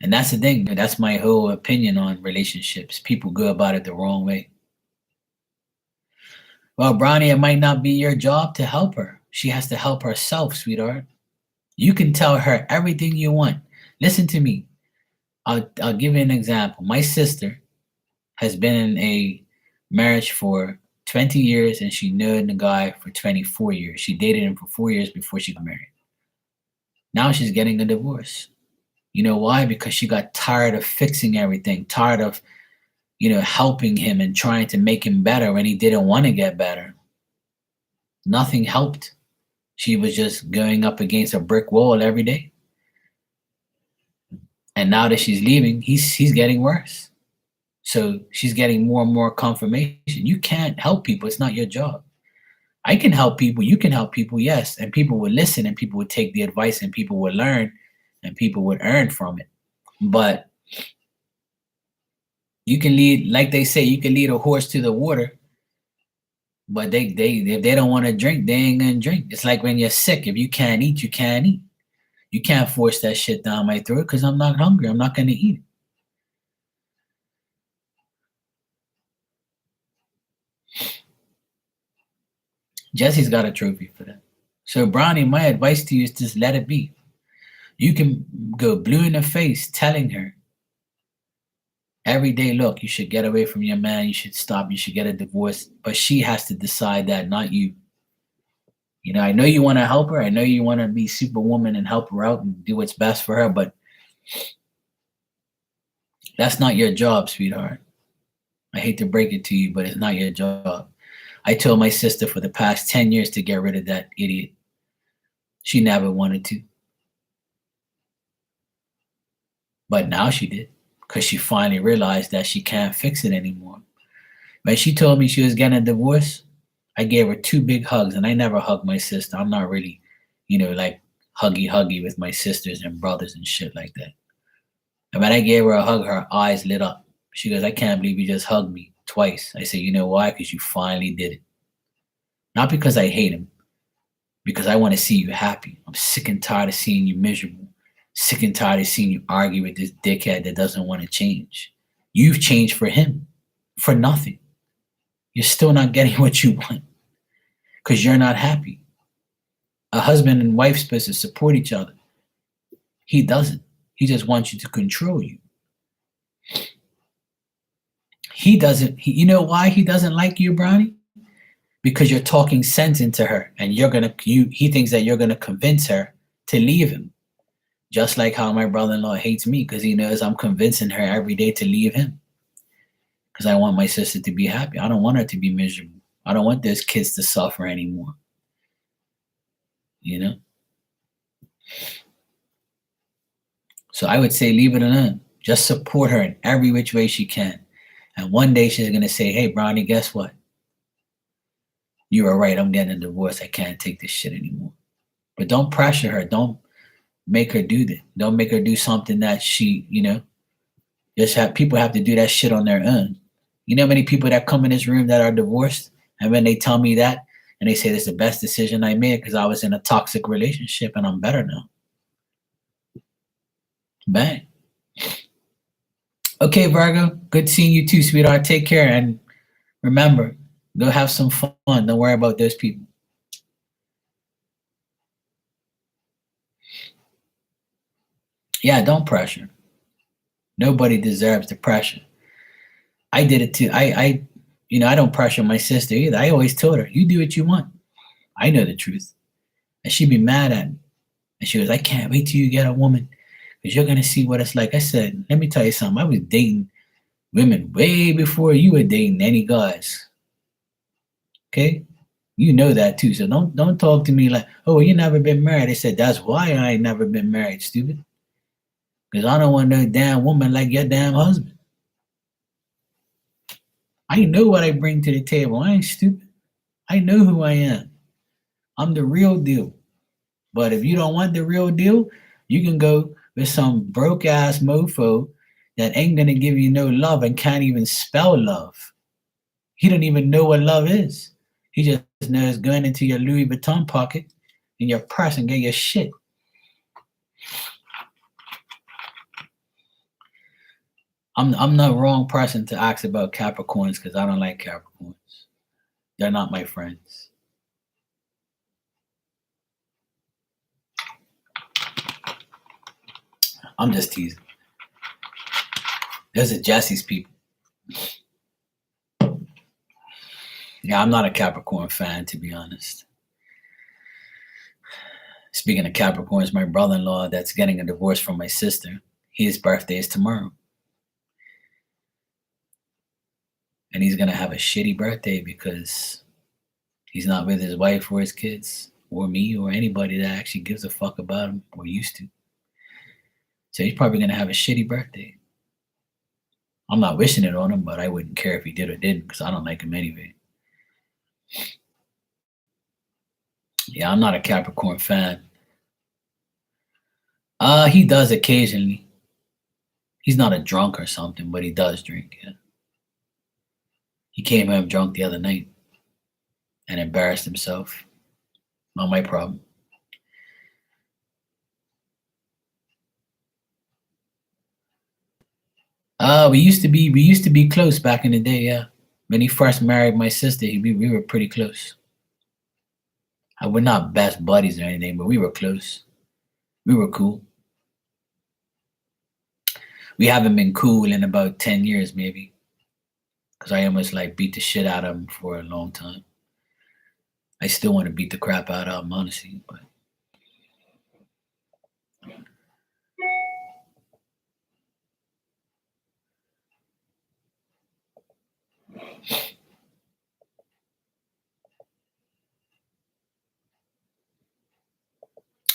And that's the thing. That's my whole opinion on relationships. People go about it the wrong way. Well, Bronny, it might not be your job to help her. She has to help herself, sweetheart. You can tell her everything you want. Listen to me. I'll give you an example. My sister has been in a marriage for 20 years and she knew the guy for 24 years. She dated him for 4 years before she got married. Now she's getting a divorce. You know why? Because she got tired of fixing everything, tired of, helping him and trying to make him better when he didn't want to get better. Nothing helped. She was just going up against a brick wall every day. And now that she's leaving, he's getting worse. So she's getting more and more confirmation. You can't help people. It's not your job. I can help people. You can help people, yes. And people will listen and people would take the advice and people would learn and people would earn from it. But you can lead, like they say, you can lead a horse to the water. But if they don't want to drink, they ain't gonna drink. It's like when you're sick. If you can't eat, you can't eat. You can't force that shit down my throat because I'm not hungry. I'm not gonna eat it. Jesse's got a trophy for that. So Brownie, my advice to you is just let it be. You can go blue in the face telling her every day, look, you should get away from your man, you should stop, you should get a divorce. But she has to decide that, not you. I know you want to help her. I know you want to be superwoman and help her out and do what's best for her, but that's not your job, sweetheart. I hate to break it to you, but it's not your job. I told my sister for the past 10 years to get rid of that idiot. She never wanted to. But now she did because she finally realized that she can't fix it anymore. When she told me she was getting a divorce, I gave her 2 big hugs, and I never hug my sister. I'm not really, like huggy with my sisters and brothers and shit like that. And when I gave her a hug, her eyes lit up. She goes, I can't believe you just hugged me twice. I said, you know why? Because you finally did it. Not because I hate him, because I want to see you happy. I'm sick and tired of seeing you miserable. Sick and tired of seeing you argue with this dickhead that doesn't want to change. You've changed for him, for nothing. You're still not getting what you want because you're not happy. A husband and wife supposed to support each other. He doesn't. He just wants you to control you. He doesn't. You know why he doesn't like you, Brownie? Because you're talking sense into her, and he thinks that you're gonna convince her to leave him. Just like how my brother-in-law hates me because he knows I'm convincing her every day to leave him. Because I want my sister to be happy. I don't want her to be miserable. I don't want those kids to suffer anymore. You know? So I would say leave it alone. Just support her in every which way she can. And one day she's going to say, hey, Brownie, guess what? You were right. I'm getting a divorce. I can't take this shit anymore. But don't pressure her. Don't make her do that. Don't make her do something that she, people have to do that shit on their own. You know how many people that come in this room that are divorced? And when they tell me that, and they say this is the best decision I made because I was in a toxic relationship and I'm better now. Bang. Okay, Virgo. Good seeing you too, sweetheart. Take care. And remember, go have some fun. Don't worry about those people. Yeah, don't pressure. Nobody deserves the pressure. I did it too. I don't pressure my sister either. I always told her, you do what you want. I know the truth. And she'd be mad at me. And she goes, I can't wait till you get a woman because you're going to see what it's like. I said, let me tell you something. I was dating women way before you were dating any guys. Okay? You know that too. So don't talk to me like, oh, you never been married. I said, that's why I ain't never been married, stupid. Because I don't want no damn woman like your damn husband. I know what I bring to the table. I ain't stupid. I know who I am. I'm the real deal. But if you don't want the real deal, you can go with some broke ass mofo that ain't gonna give you no love and can't even spell love. He don't even know what love is. He just knows going into your Louis Vuitton pocket in your purse and get your shit. I'm the wrong person to ask about Capricorns because I don't like Capricorns. They're not my friends. I'm just teasing. Those are Jesse's people. Yeah, I'm not a Capricorn fan, to be honest. Speaking of Capricorns, my brother-in-law that's getting a divorce from my sister, his birthday is tomorrow. And he's going to have a shitty birthday because he's not with his wife or his kids or me or anybody that actually gives a fuck about him or used to. So he's probably going to have a shitty birthday. I'm not wishing it on him, but I wouldn't care if he did or didn't because I don't like him anyway. Yeah, I'm not a Capricorn fan. He does occasionally. He's not a drunk or something, but he does drink, yeah. He came home drunk the other night and embarrassed himself. Not my problem. We used to be close back in the day, yeah. When he first married my sister, we were pretty close. We're not best buddies or anything, but we were close. We were cool. We haven't been cool in about 10 years, maybe. Because I almost beat the shit out of him for a long time. I still want to beat the crap out of him, honestly. But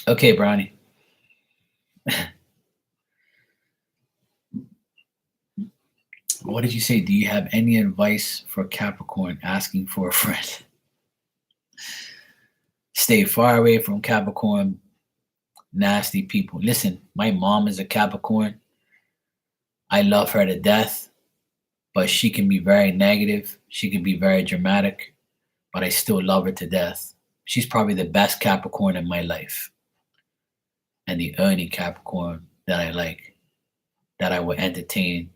okay, Brownie. What did you say? Do you have any advice for Capricorn asking for a friend? Stay far away from Capricorn nasty people. Listen, my mom is a Capricorn. I love her to death, but she can be very negative. She can be very dramatic. but I still love her to death. She's probably the best Capricorn in my life and the only Capricorn that I like, that I would entertain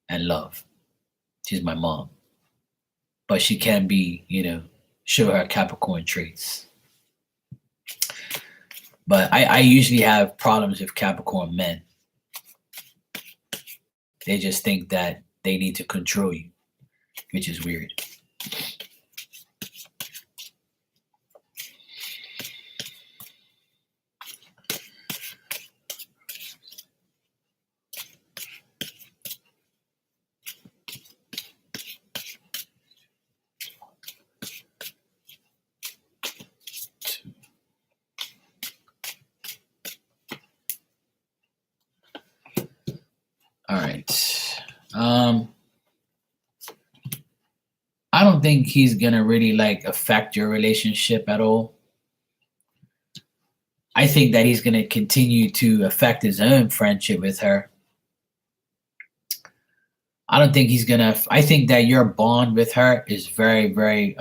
and love. She's my mom, but she can be, show her Capricorn traits. But I usually have problems with Capricorn men. They just think that they need to control you, which is weird. All right. I don't think he's gonna really like affect your relationship at all. I think that he's gonna continue to affect his own friendship with her. I don't think he's gonna. I think that your bond with her is very, very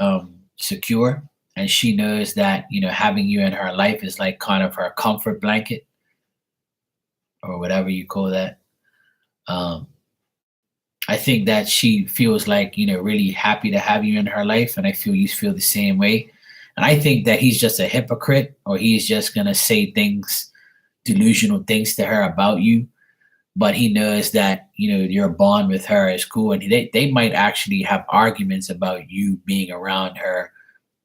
secure, and she knows that having you in her life is like kind of her comfort blanket or whatever you call that. Um, I think that she feels like, really happy to have you in her life. And I feel you feel the same way. And I think that he's just a hypocrite, or he's just going to say things, delusional things to her about you. But he knows that, your bond with her is cool. And they might actually have arguments about you being around her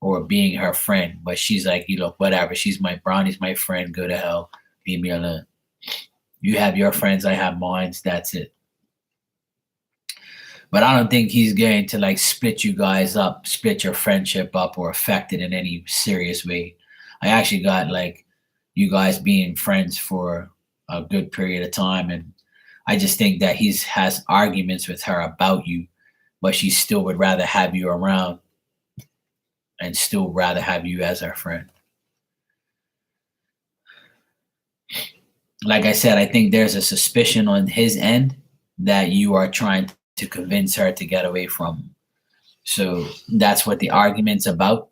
or being her friend. But she's like, whatever. Bronny's my friend. Go to hell. Leave me alone. You have your friends. I have mine. That's it. But I don't think he's going to like split you guys up, split your friendship up, or affect it in any serious way. I actually got like you guys being friends for a good period of time, and I just think that he has arguments with her about you, but she still would rather have you around and still rather have you as her friend. Like I said, I think there's a suspicion on his end that you are trying to convince her to get away from him. So that's what the argument's about.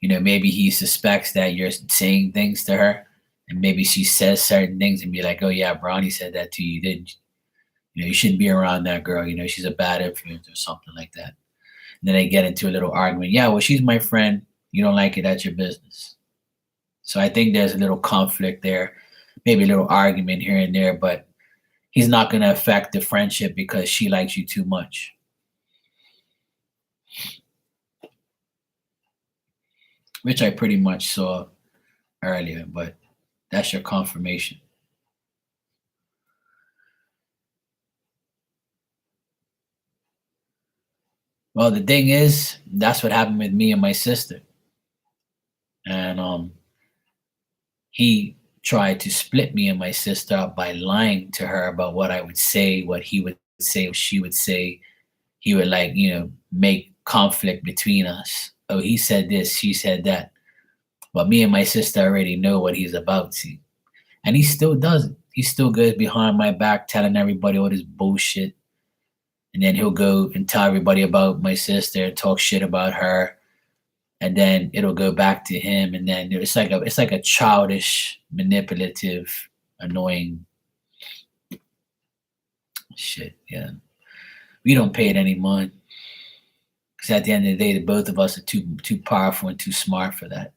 Maybe he suspects that you're saying things to her, and maybe she says certain things and be like, oh yeah, Bronny said that to you, didn't you? You shouldn't be around that girl. She's a bad influence or something like that. And then they get into a little argument. Yeah, well, she's my friend. You don't like it, that's your business. So I think there's a little conflict there, maybe a little argument here and there, but he's not going to affect the friendship because she likes you too much. Which I pretty much saw earlier, but that's your confirmation. Well, the thing is, that's what happened with me and my sister. And he tried to split me and my sister up by lying to her about what I would say, what he would say, what she would say. He would like, make conflict between us. Oh, he said this, she said that. But me and my sister already know what he's about to. And he still does it. He still goes behind my back telling everybody all this bullshit. And then he'll go and tell everybody about my sister and talk shit about her. And then it'll go back to him. And then it's like a childish, manipulative, annoying shit. Yeah. We don't pay it any mind. Because at the end of the day, the both of us are too powerful and too smart for that.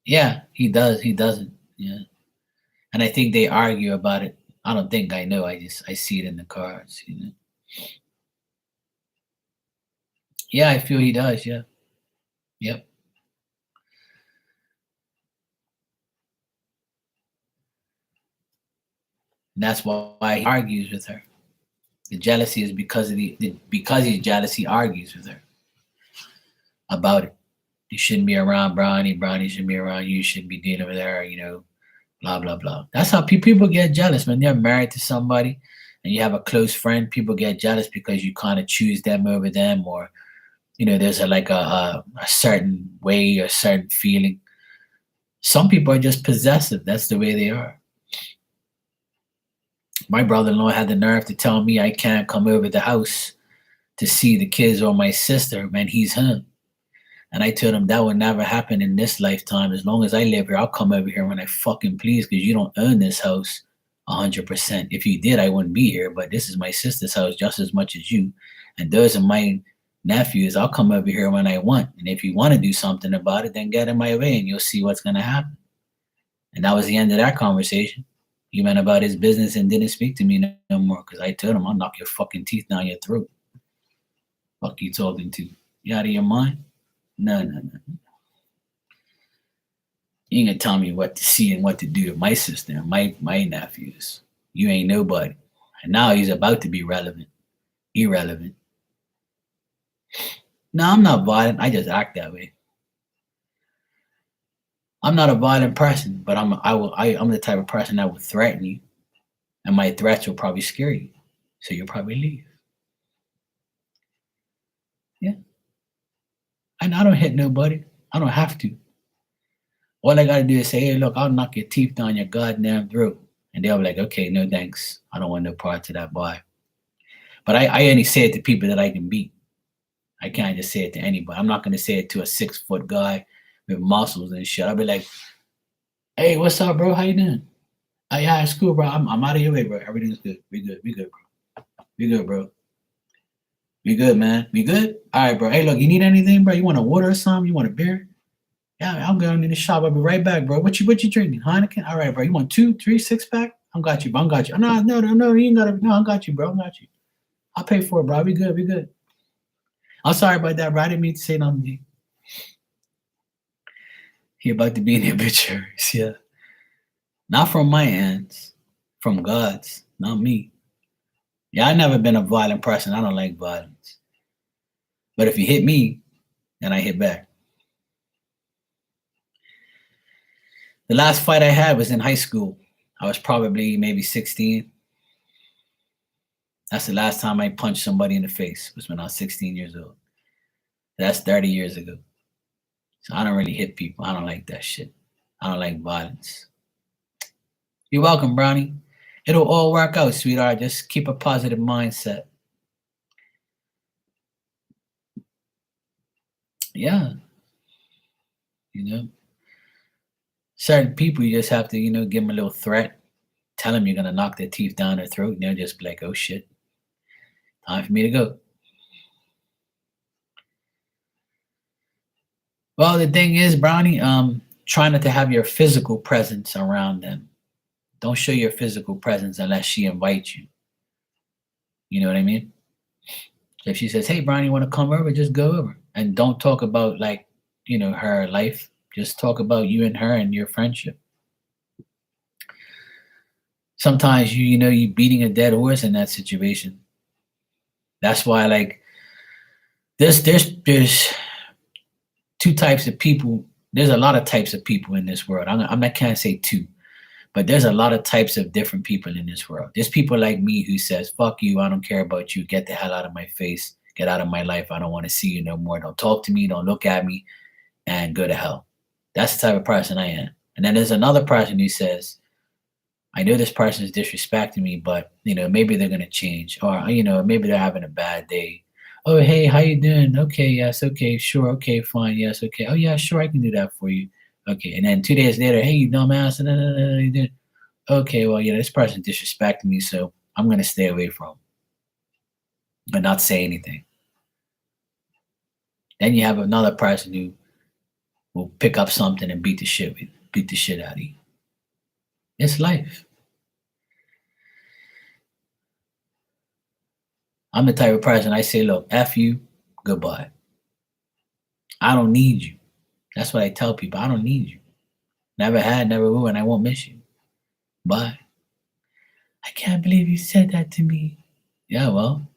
Yeah, he does. He doesn't. Yeah. And I think they argue about it. I don't think I know. I see it in the cards. Yeah, I feel he does. Yeah. Yep. And that's why he argues with her. The jealousy is because of because he's jealous. He argues with her about it. You shouldn't be around Bronny. Bronny shouldn't be around you. You shouldn't be dealing with her. Blah blah blah. That's how people get jealous when they're married to somebody and you have a close friend. People get jealous because you kind of choose them over them, or there's a certain way or certain feeling. Some people are just possessive. That's the way they are. My brother-in-law had the nerve to tell me I can't come over the house to see the kids or my sister, man. He's him. And I told him that would never happen in this lifetime. As long as I live here, I'll come over here when I fucking please, because you don't own this house 100%. If you did, I wouldn't be here. But this is my sister's house just as much as you. And those are my nephews. I'll come over here when I want. And if you want to do something about it, then get in my way and you'll see what's going to happen. And that was the end of that conversation. He went about his business and didn't speak to me no more, because I told him, I'll knock your fucking teeth down your throat. Fuck you talking to? You out of your mind? No. You ain't gonna tell me what to see and what to do to my sister and my nephews. You ain't nobody. And now he's about to be irrelevant. No, I'm not violent. I just act that way. I'm not a violent person, but I'm the type of person that would threaten you, and my threats will probably scare you, so you'll probably leave. Yeah, and I don't hit nobody. I don't have to. All I gotta do is say, "Hey, look, I'll knock your teeth down your goddamn throat," and they'll be like, "Okay, no thanks. I don't want no part of that." Bye. But I only say it to people that I can beat. I can't just say it to anybody. I'm not gonna say it to a 6-foot guy with muscles and shit. I'll be like, "Hey, what's up, bro? How you doing? Yeah, it's cool, bro. I'm out of your way, bro. Everything's good. We good, bro. We good, bro. We good, man. We good? All right, bro. Hey, look, you need anything, bro? You want a water or something? You want a beer? Yeah, I'm going in the shop. I'll be right back, bro. What you drinking? Heineken? All right, bro. You want 2, 3, 6-pack? I got you, bro. I got you. No, you ain't gotta. No, I got you, bro. I got you. I'll pay for it, bro. We good. I'm sorry about that, bro. I didn't mean to say nothing to you. He about to be in the obituaries, yeah. Not from my hands, from God's, not me. Yeah, I've never been a violent person. I don't like violence. But if you hit me, then I hit back. The last fight I had was in high school. I was probably maybe 16. That's the last time I punched somebody in the face, was when I was 16 years old. That's 30 years ago. So I don't really hit people. I don't like that shit. I don't like violence. You're welcome, Brownie. It'll all work out, sweetheart. Just keep a positive mindset. Yeah. Certain people, you just have to, give them a little threat. Tell them you're going to knock their teeth down their throat, and they'll just be like, oh, shit. Time for me to go. Well, the thing is, Brownie, try not to have your physical presence around them. Don't show your physical presence unless she invites you. You know what I mean? So if she says, hey, Brownie, you want to come over? Just go over. And don't talk about, her life. Just talk about you and her and your friendship. Sometimes you beating a dead horse in that situation. That's why, there's two types of people. There's a lot of types of people in this world. I can't say two, but there's a lot of types of different people in this world. There's people like me who says, fuck you, I don't care about you, get the hell out of my face, get out of my life, I don't want to see you no more, don't talk to me, don't look at me, and go to hell. That's the type of person I am. And then there's another person who says, I know this person is disrespecting me, but maybe they're gonna change, or maybe they're having a bad day. Oh, hey, how you doing? Okay, yes, okay, sure, okay, fine, yes, okay. Oh yeah, sure, I can do that for you. Okay, and then 2 days later, hey, you dumbass, okay, well, this person disrespecting me, so I'm gonna stay away from him, but not say anything. Then you have another person who will pick up something and beat the shit out of you. It's life. I'm the type of person I say, look, F you, goodbye. I don't need you. That's what I tell people. I don't need you. Never had, never will, and I won't miss you. Bye. I can't believe you said that to me. Yeah, well,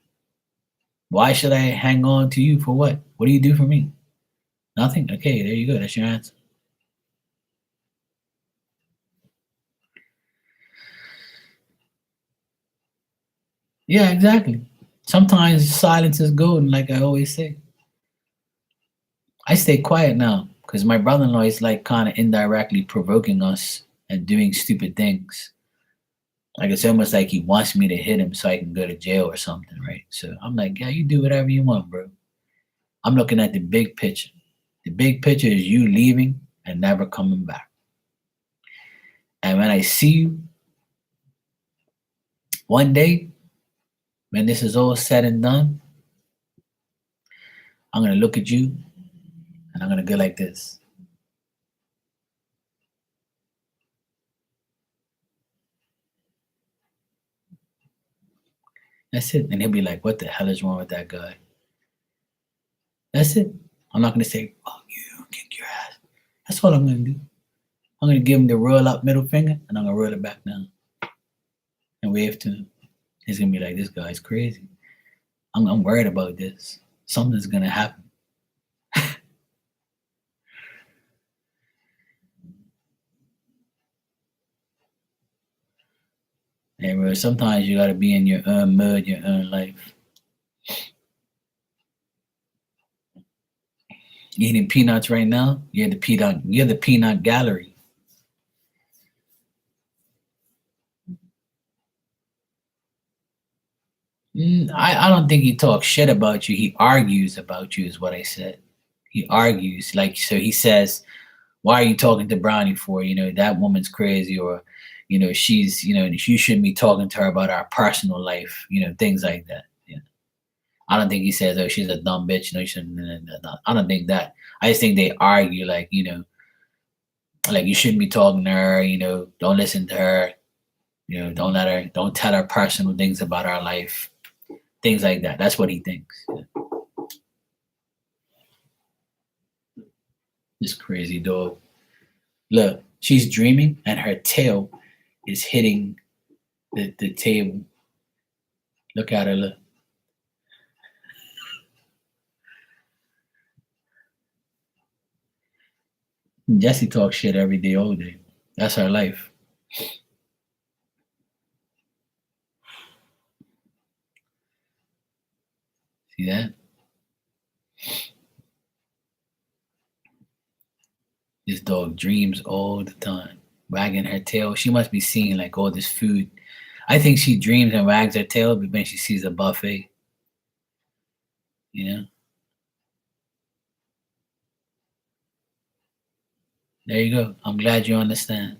why should I hang on to you for what? What do you do for me? Nothing? Okay, there you go. That's your answer. Yeah, exactly. Sometimes silence is golden, like I always say. I stay quiet now because my brother-in-law is kind of indirectly provoking us and doing stupid things. Like it's almost like he wants me to hit him so I can go to jail or something, right? So I'm like, yeah, you do whatever you want, bro. I'm looking at the big picture. The big picture is you leaving and never coming back. And when I see you one day, when this is all said and done, I'm gonna look at you and I'm gonna go like this. That's it. And he'll be like, what the hell is wrong with that guy? That's it. I'm not gonna say, fuck you, kick your ass. That's all I'm gonna do. I'm gonna give him the roll up middle finger and I'm gonna roll it back down and wave to him. He's gonna be like, this guy's crazy. I'm worried about this. Something's gonna happen. And bro, sometimes you gotta be in your own mud, your own life. Eating peanuts right now, you're the peanut gallery. I don't think he talks shit about you. He argues about you, is what I said. He argues. Like, so he says, why are you talking to Brownie for? That woman's crazy, or, she's, you shouldn't be talking to her about our personal life, things like that. Yeah. I don't think he says, oh, she's a dumb bitch. You shouldn't. I don't think that. I just think they argue, like you shouldn't be talking to her, don't listen to her, don't tell her personal things about our life, things like that. That's what he thinks. Yeah. This crazy dog. Look, she's dreaming and her tail is hitting the table. Look at her, look. Jessie talks shit every day, all day. That's her life. See that? This dog dreams all the time, wagging her tail. She must be seeing like all this food. I think she dreams and wags her tail when she sees a buffet. You know? There you go. I'm glad you understand.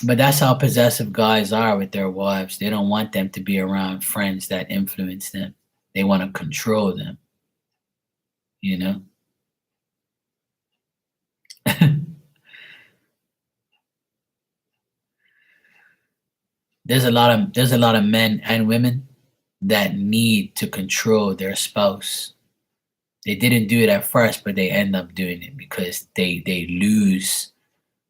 But that's how possessive guys are with their wives. They don't want them to be around friends that influence them. They want to control them, you know? There's a lot of men and women that need to control their spouse. They didn't do it at first, but they end up doing it because they lose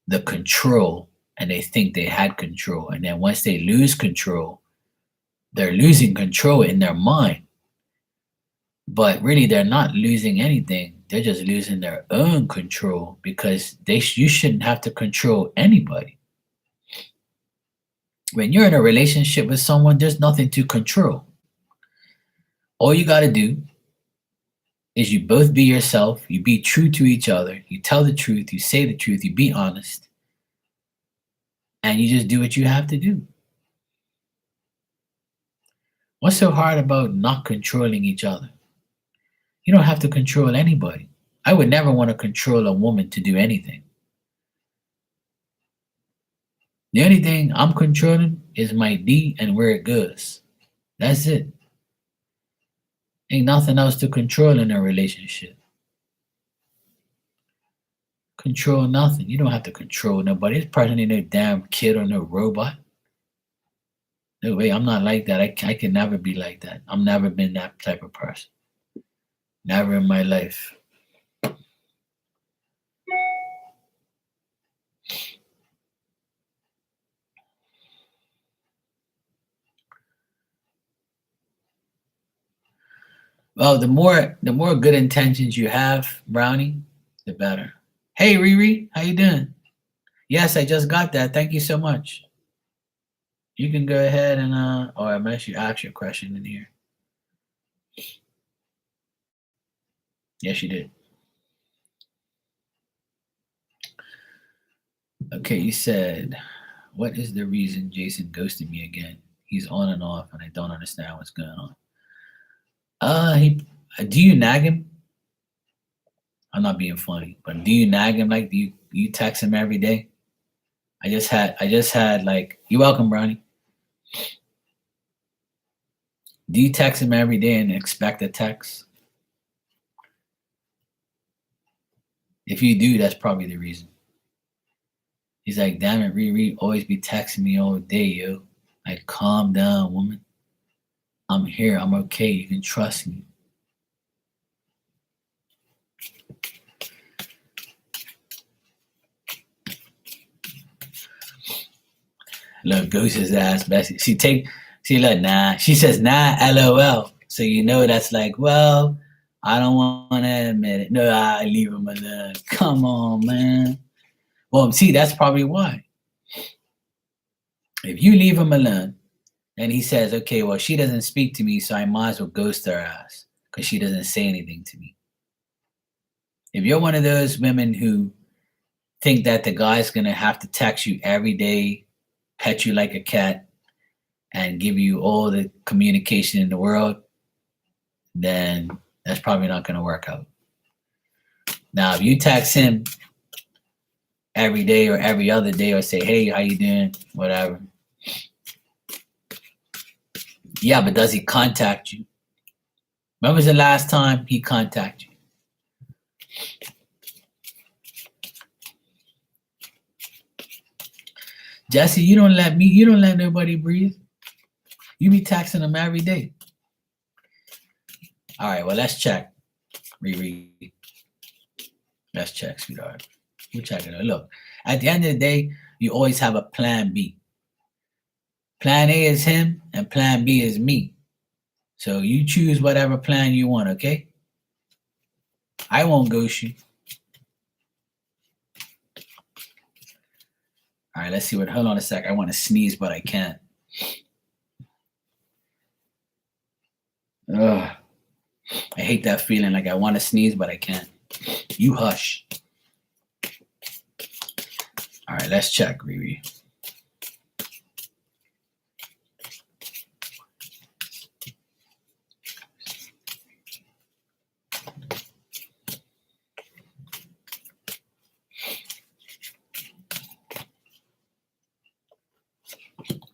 the control and they think they had control. And then once they lose control, they're losing control in their mind. But really, they're not losing anything. They're just losing their own control because you shouldn't have to control anybody. When you're in a relationship with someone, there's nothing to control. All you got to do is you both be yourself, you be true to each other, you tell the truth, you say the truth, you be honest, and you just do what you have to do. What's so hard about not controlling each other? You don't have to control anybody. I would never want to control a woman to do anything. The only thing I'm controlling is my D and where it goes. That's it. Ain't nothing else to control in a relationship. Control nothing. You don't have to control nobody. This person ain't no damn kid or no robot. No way, I'm not like that. I can never be like that. I've never been that type of person. Never in my life. Well, the more good intentions you have, Brownie, the better. Hey Riri, how you doing? Yes, I just got that. Thank you so much. You can go ahead and or unless you ask your question in here. Yes, you did. Okay, you said, what is the reason Jason ghosted me again? He's on and off, and I don't understand what's going on. He, do you nag him? I'm not being funny, but do you nag him? Like, do you text him every day? I just had like, you welcome, Brownie. Do you text him every day and expect a text? If you do, that's probably the reason. He's like, damn it, Riri, always be texting me all day, yo. Like, calm down, woman. I'm here. I'm okay. You can trust me. Look, goose his ass, Bessie. Look, nah. She says, nah, LOL. So you know that's like, well, I don't want to admit it. No, I leave him alone. Come on, man. Well, see, that's probably why. If you leave him alone, and he says, okay, well, she doesn't speak to me, so I might as well ghost her ass because she doesn't say anything to me. If you're one of those women who think that the guy's going to have to text you every day, pet you like a cat, and give you all the communication in the world, then that's probably not going to work out. Now, if you text him every day or every other day or say, hey, how you doing, whatever. Yeah, but does he contact you? When was the last time he contacted you? Jesse, you don't let nobody breathe. You be texting them every day. All right, well, let's check. Riri. Let's check, sweetheart. We're checking it. Look, at the end of the day, you always have a plan B. Plan A is him, and plan B is me. So you choose whatever plan you want, okay? I won't ghost you. All right, let's see what. Hold on a sec. I want to sneeze, but I can't. Ugh. I hate that feeling like I want to sneeze, but I can't. You hush. All right, let's check, Riri.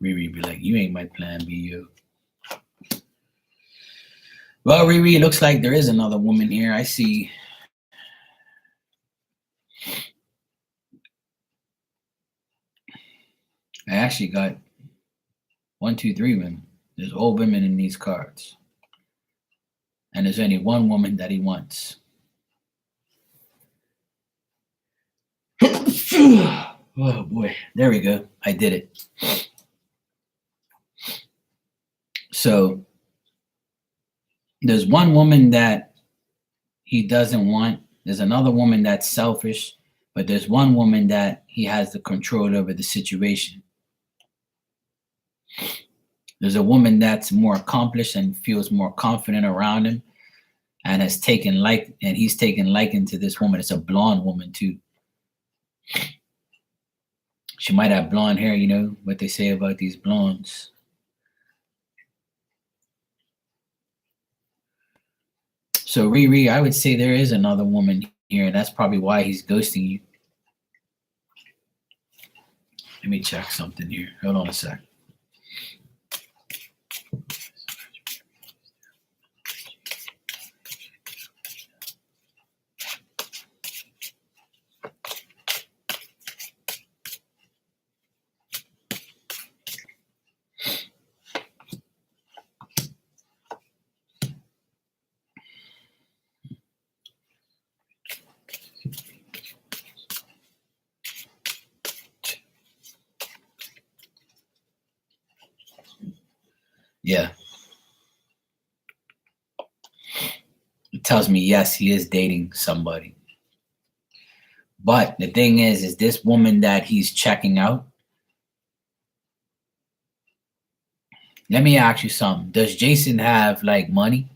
Riri be like, you ain't my plan B, you. Well, Riri, it looks like there is another woman here. I see. I actually got 1, 2, 3 women. There's all women in these cards. And there's only one woman that he wants. Oh boy, there we go. I did it. So there's one woman that he doesn't want. There's another woman that's selfish, but there's one woman that he has the control over the situation. There's a woman that's more accomplished and feels more confident around him and he's taken liking to this woman. It's a blonde woman too. She might have blonde hair, you know what they say about these blondes. So Riri, I would say there is another woman here, and that's probably why he's ghosting you. Let me check something here. Hold on a sec. Yeah. It tells me, yes, he is dating somebody. But the thing is this woman that he's checking out. Let me ask you something. Does Jason have like money?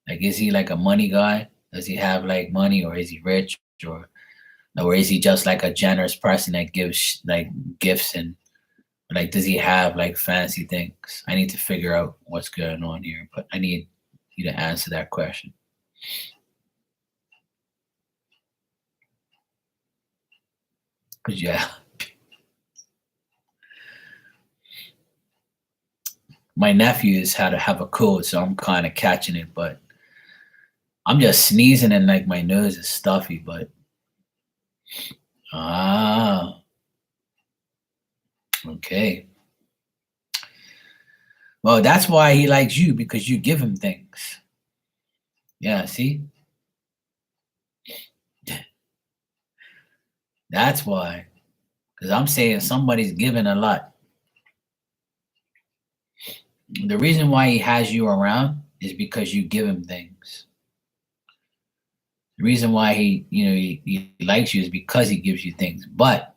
Like, is he like a money guy? Does he have like money, or is he rich? Or Or is he just like a generous person that gives like gifts, and like does he have like fancy things? I need to figure out what's going on here, but I need you to answer that question. Cause yeah, my nephews had to have a cold, so I'm kind of catching it, but I'm just sneezing and like my nose is stuffy. But ah, okay. Well, that's why he likes you, because you give him things. Yeah, see, that's why. Because I'm saying somebody's giving a lot. The reason why he has you around is because you give him things. The reason why he likes you is because he gives you things. But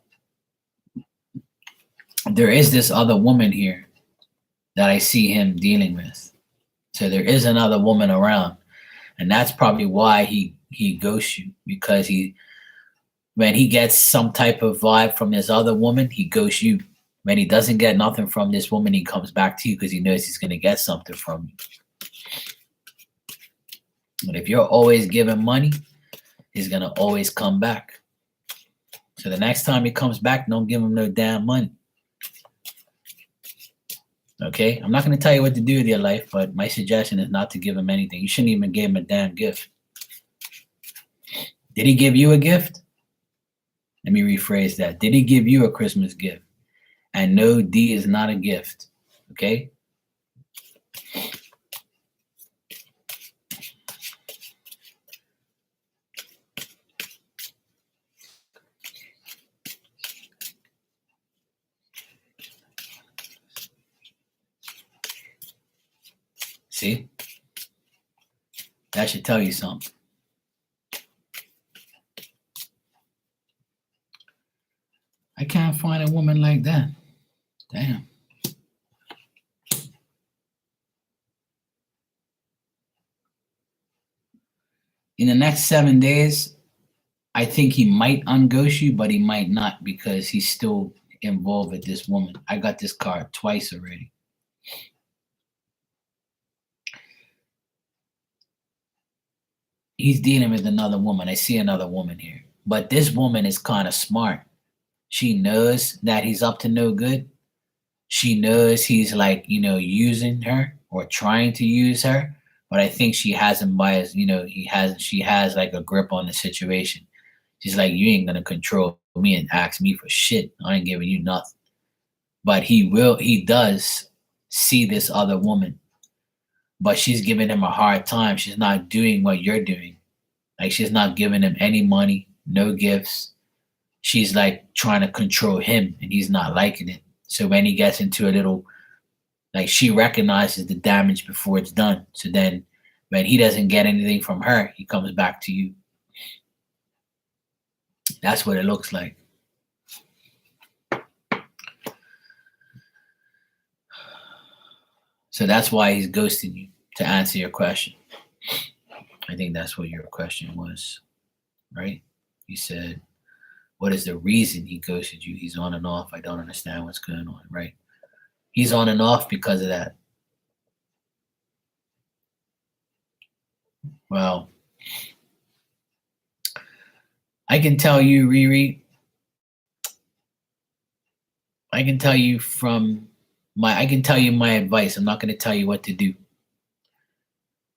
there is this other woman here that I see him dealing with. So there is another woman around, and that's probably why he ghosts you, because he when he gets some type of vibe from this other woman, he ghosts you. When he doesn't get nothing from this woman, he comes back to you because he knows he's gonna get something from you. But if you're always giving money, he's gonna always come back. So the next time he comes back, don't give him no damn money. Okay? I'm not gonna tell you what to do with your life, but my suggestion is not to give him anything. You shouldn't even give him a damn gift. Did he give you a gift? Let me rephrase that. Did he give you a Christmas gift? And no, D is not a gift. Okay? See? That should tell you something. I can't find a woman like that. Damn. In the next 7 days, I think he might unghost you, but he might not, because he's still involved with this woman. I got this card twice already. He's dealing with another woman. I see another woman here. But this woman is kind of smart. She knows that he's up to no good. She knows he's like, using her or trying to use her. But I think she has him by his, she has like a grip on the situation. She's like, you ain't gonna control me and ask me for shit. I ain't giving you nothing. But he does see this other woman, but she's giving him a hard time. She's not doing what you're doing. Like, she's not giving him any money, no gifts. She's like trying to control him, and he's not liking it. So when he gets into a little, like, she recognizes the damage before it's done. So then when he doesn't get anything from her, he comes back to you. That's what it looks like. So that's why he's ghosting you, to answer your question. I think that's what your question was, right? You said, what is the reason he ghosted you? He's on and off. I don't understand what's going on, right? He's on and off because of that. Well, I can tell you, Riri, I can tell you my advice. I'm not going to tell you what to do.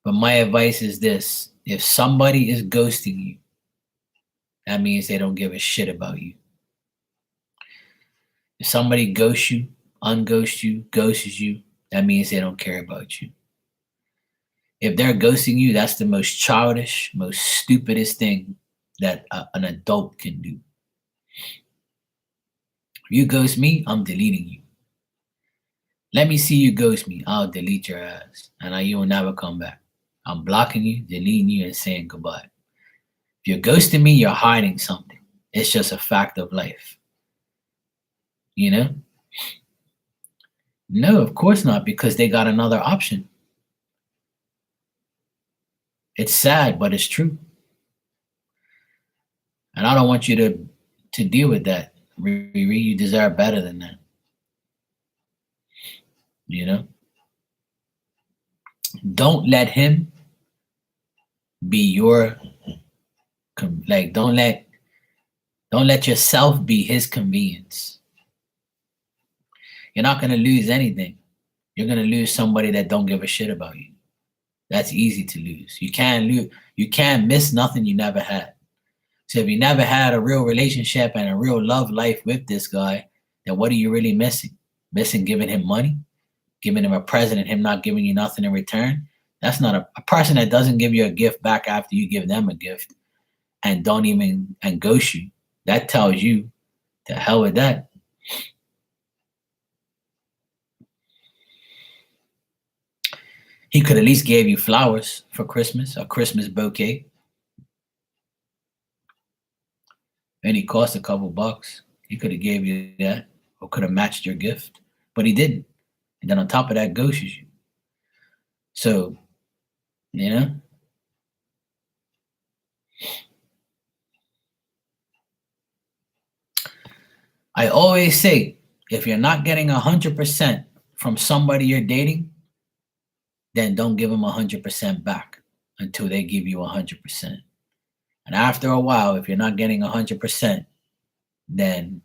But my advice is this: if somebody is ghosting you, that means they don't give a shit about you. If somebody ghosts you, unghosts you, ghosts you, that means they don't care about you. If they're ghosting you, that's the most childish, most stupidest thing that an adult can do. If you ghost me, I'm deleting you. Let me see you ghost me, I'll delete your ass, and you will never come back. I'm blocking you, deleting you, and saying goodbye. If you're ghosting me, you're hiding something. It's just a fact of life. You know? No, of course not, because they got another option. It's sad, but it's true. And I don't want you to deal with that. Riri, you deserve better than that. You know? Don't let him be your like don't let yourself be his convenience. You're not gonna lose anything. You're gonna lose somebody that don't give a shit about you. That's easy to lose. You can't lose. You can't miss nothing you never had. So if you never had a real relationship and a real love life with this guy, then what are you really missing? Missing giving him money, giving him a present, and him not giving you nothing in return. That's not a person that doesn't give you a gift back after you give them a gift and don't even and ghost you. That tells you to hell with that. He could at least gave you flowers for Christmas, a Christmas bouquet. And he cost a couple bucks. He could have gave you that or could have matched your gift, but he didn't. And then on top of that, ghosts you. So, you know, I always say, if you're not getting 100% from somebody you're dating, then don't give them 100% back until they give you 100%. And after a while, if you're not getting 100%, then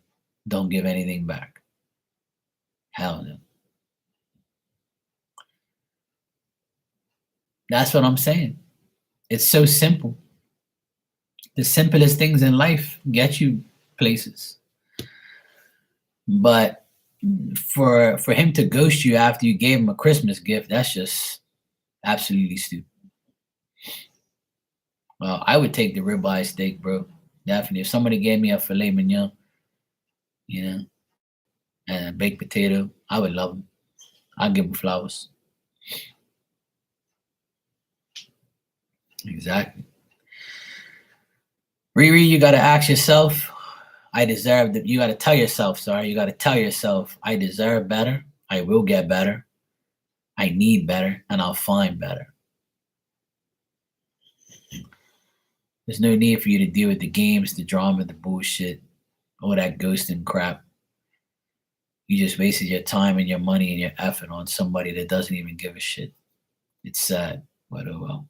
don't give anything back. Hell no. That's what I'm saying. It's so simple. The simplest things in life get you places. But for him to ghost you after you gave him a Christmas gift, that's just absolutely stupid. Well, I would take the ribeye steak, bro. Definitely. If somebody gave me a filet mignon, you know, and a baked potato, I would love them. I'd give them flowers. Exactly. Riri, you got to ask yourself, I deserve that. You got to tell yourself, you got to tell yourself, I deserve better. I will get better. I need better, and I'll find better. There's no need for you to deal with the games, the drama, the bullshit, all that ghosting crap. You just wasted your time and your money and your effort on somebody that doesn't even give a shit. It's sad, but oh well.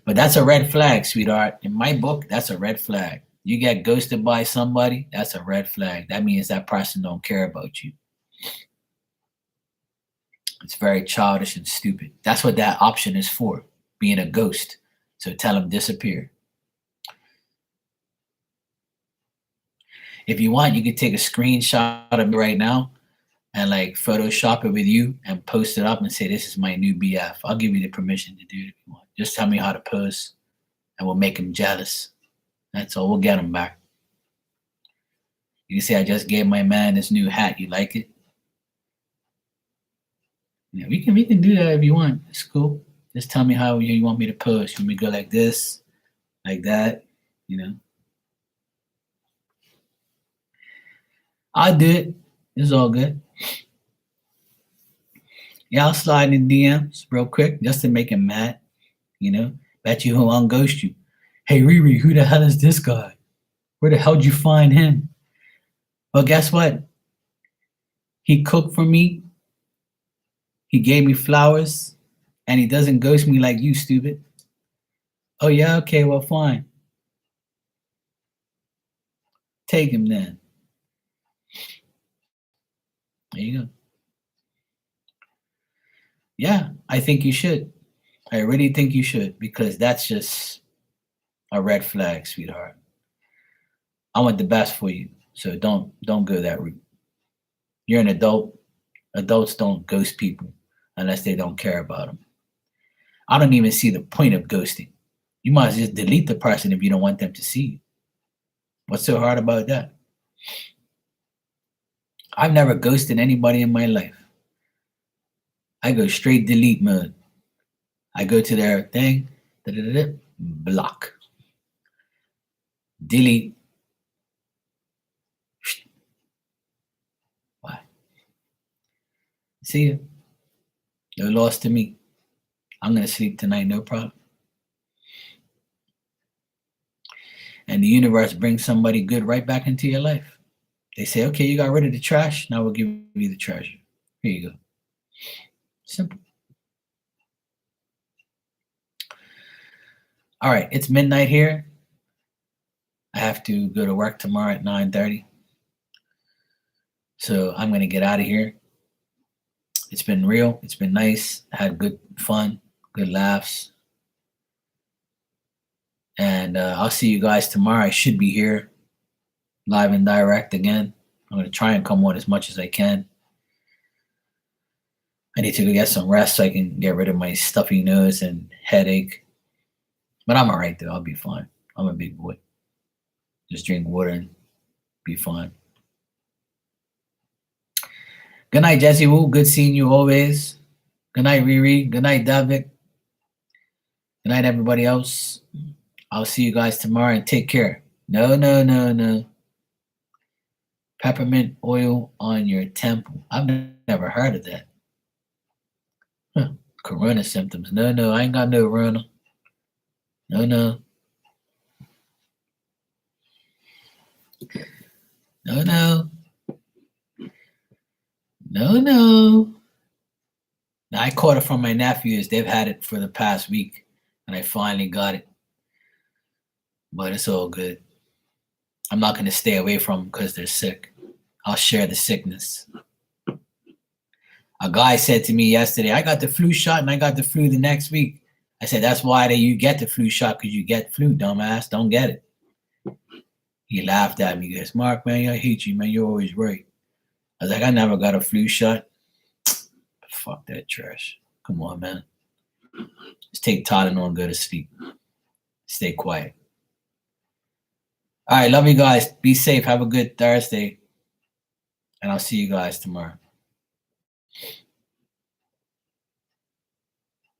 But that's a red flag, sweetheart. In my book, that's a red flag. You get ghosted by somebody, that's a red flag. That means that person don't care about you. It's very childish and stupid. That's what that option is for, being a ghost. So tell them disappear. If you want, you could take a screenshot of me right now and like Photoshop it with you and post it up and say, this is my new BF. I'll give you the permission to do it if you want. Just tell me how to pose and we'll make him jealous. That's all. We'll get him back. You can say, I just gave my man this new hat. You like it? Yeah, we can do that if you want. It's cool. Just tell me how you want me to pose. You want me to go like this, like that, you know? I'll do it. It's all good. Yeah, I'll slide in DMs real quick just to make him mad, you know? Bet you he'll unghost you. Hey, Riri, who the hell is this guy? Where the hell did you find him? Well, guess what? He cooked for me. He gave me flowers. And he doesn't ghost me like you, stupid. Oh, yeah? Okay, well, fine. Take him then. There you go. Yeah, I think you should. I really think you should because that's just a red flag, sweetheart. I want the best for you, so don't go that route. You're an adult. Adults don't ghost people unless they don't care about them. I don't even see the point of ghosting. You might just delete the person if you don't want them to see you. What's so hard about that? I've never ghosted anybody in my life. I go straight delete mode. I go to their thing, block, delete. Why? See you. No loss to me. I'm gonna sleep tonight, no problem. And the universe brings somebody good right back into your life. They say, okay, you got rid of the trash. Now we'll give you the treasure. Here you go. Simple. All right, it's midnight here. I have to go to work tomorrow at 9:30. So I'm going to get out of here. It's been real. It's been nice. Had good fun, good laughs. And I'll see you guys tomorrow. I should be here live and direct again. I'm going to try and come on as much as I can. I need to go get some rest so I can get rid of my stuffy nose and headache. But I'm all right, though. I'll be fine. I'm a big boy. Just drink water and be fine. Good night, Jesse Wu. Good seeing you always. Good night, Riri. Good night, Davik. Good night, everybody else. I'll see you guys tomorrow and take care. No. Peppermint oil on your temple. I've never heard of that. Huh. Corona symptoms. No, I ain't got no corona. No. No. Now, I caught it from my nephews. They've had it for the past week, and I finally got it. But it's all good. I'm not going to stay away from them because they're sick. I'll share the sickness. A guy said to me yesterday, I got the flu shot and I got the flu the next week. I said, that's why you get the flu shot, because you get flu, dumbass. Don't get it. He laughed at me. He goes, Mark, man, I hate you, man. You're always right. I was like, I never got a flu shot. Fuck that trash. Come on, man. Just take Tylenol and go to sleep. Stay quiet. All right, love you guys. Be safe. Have a good Thursday. And I'll see you guys tomorrow.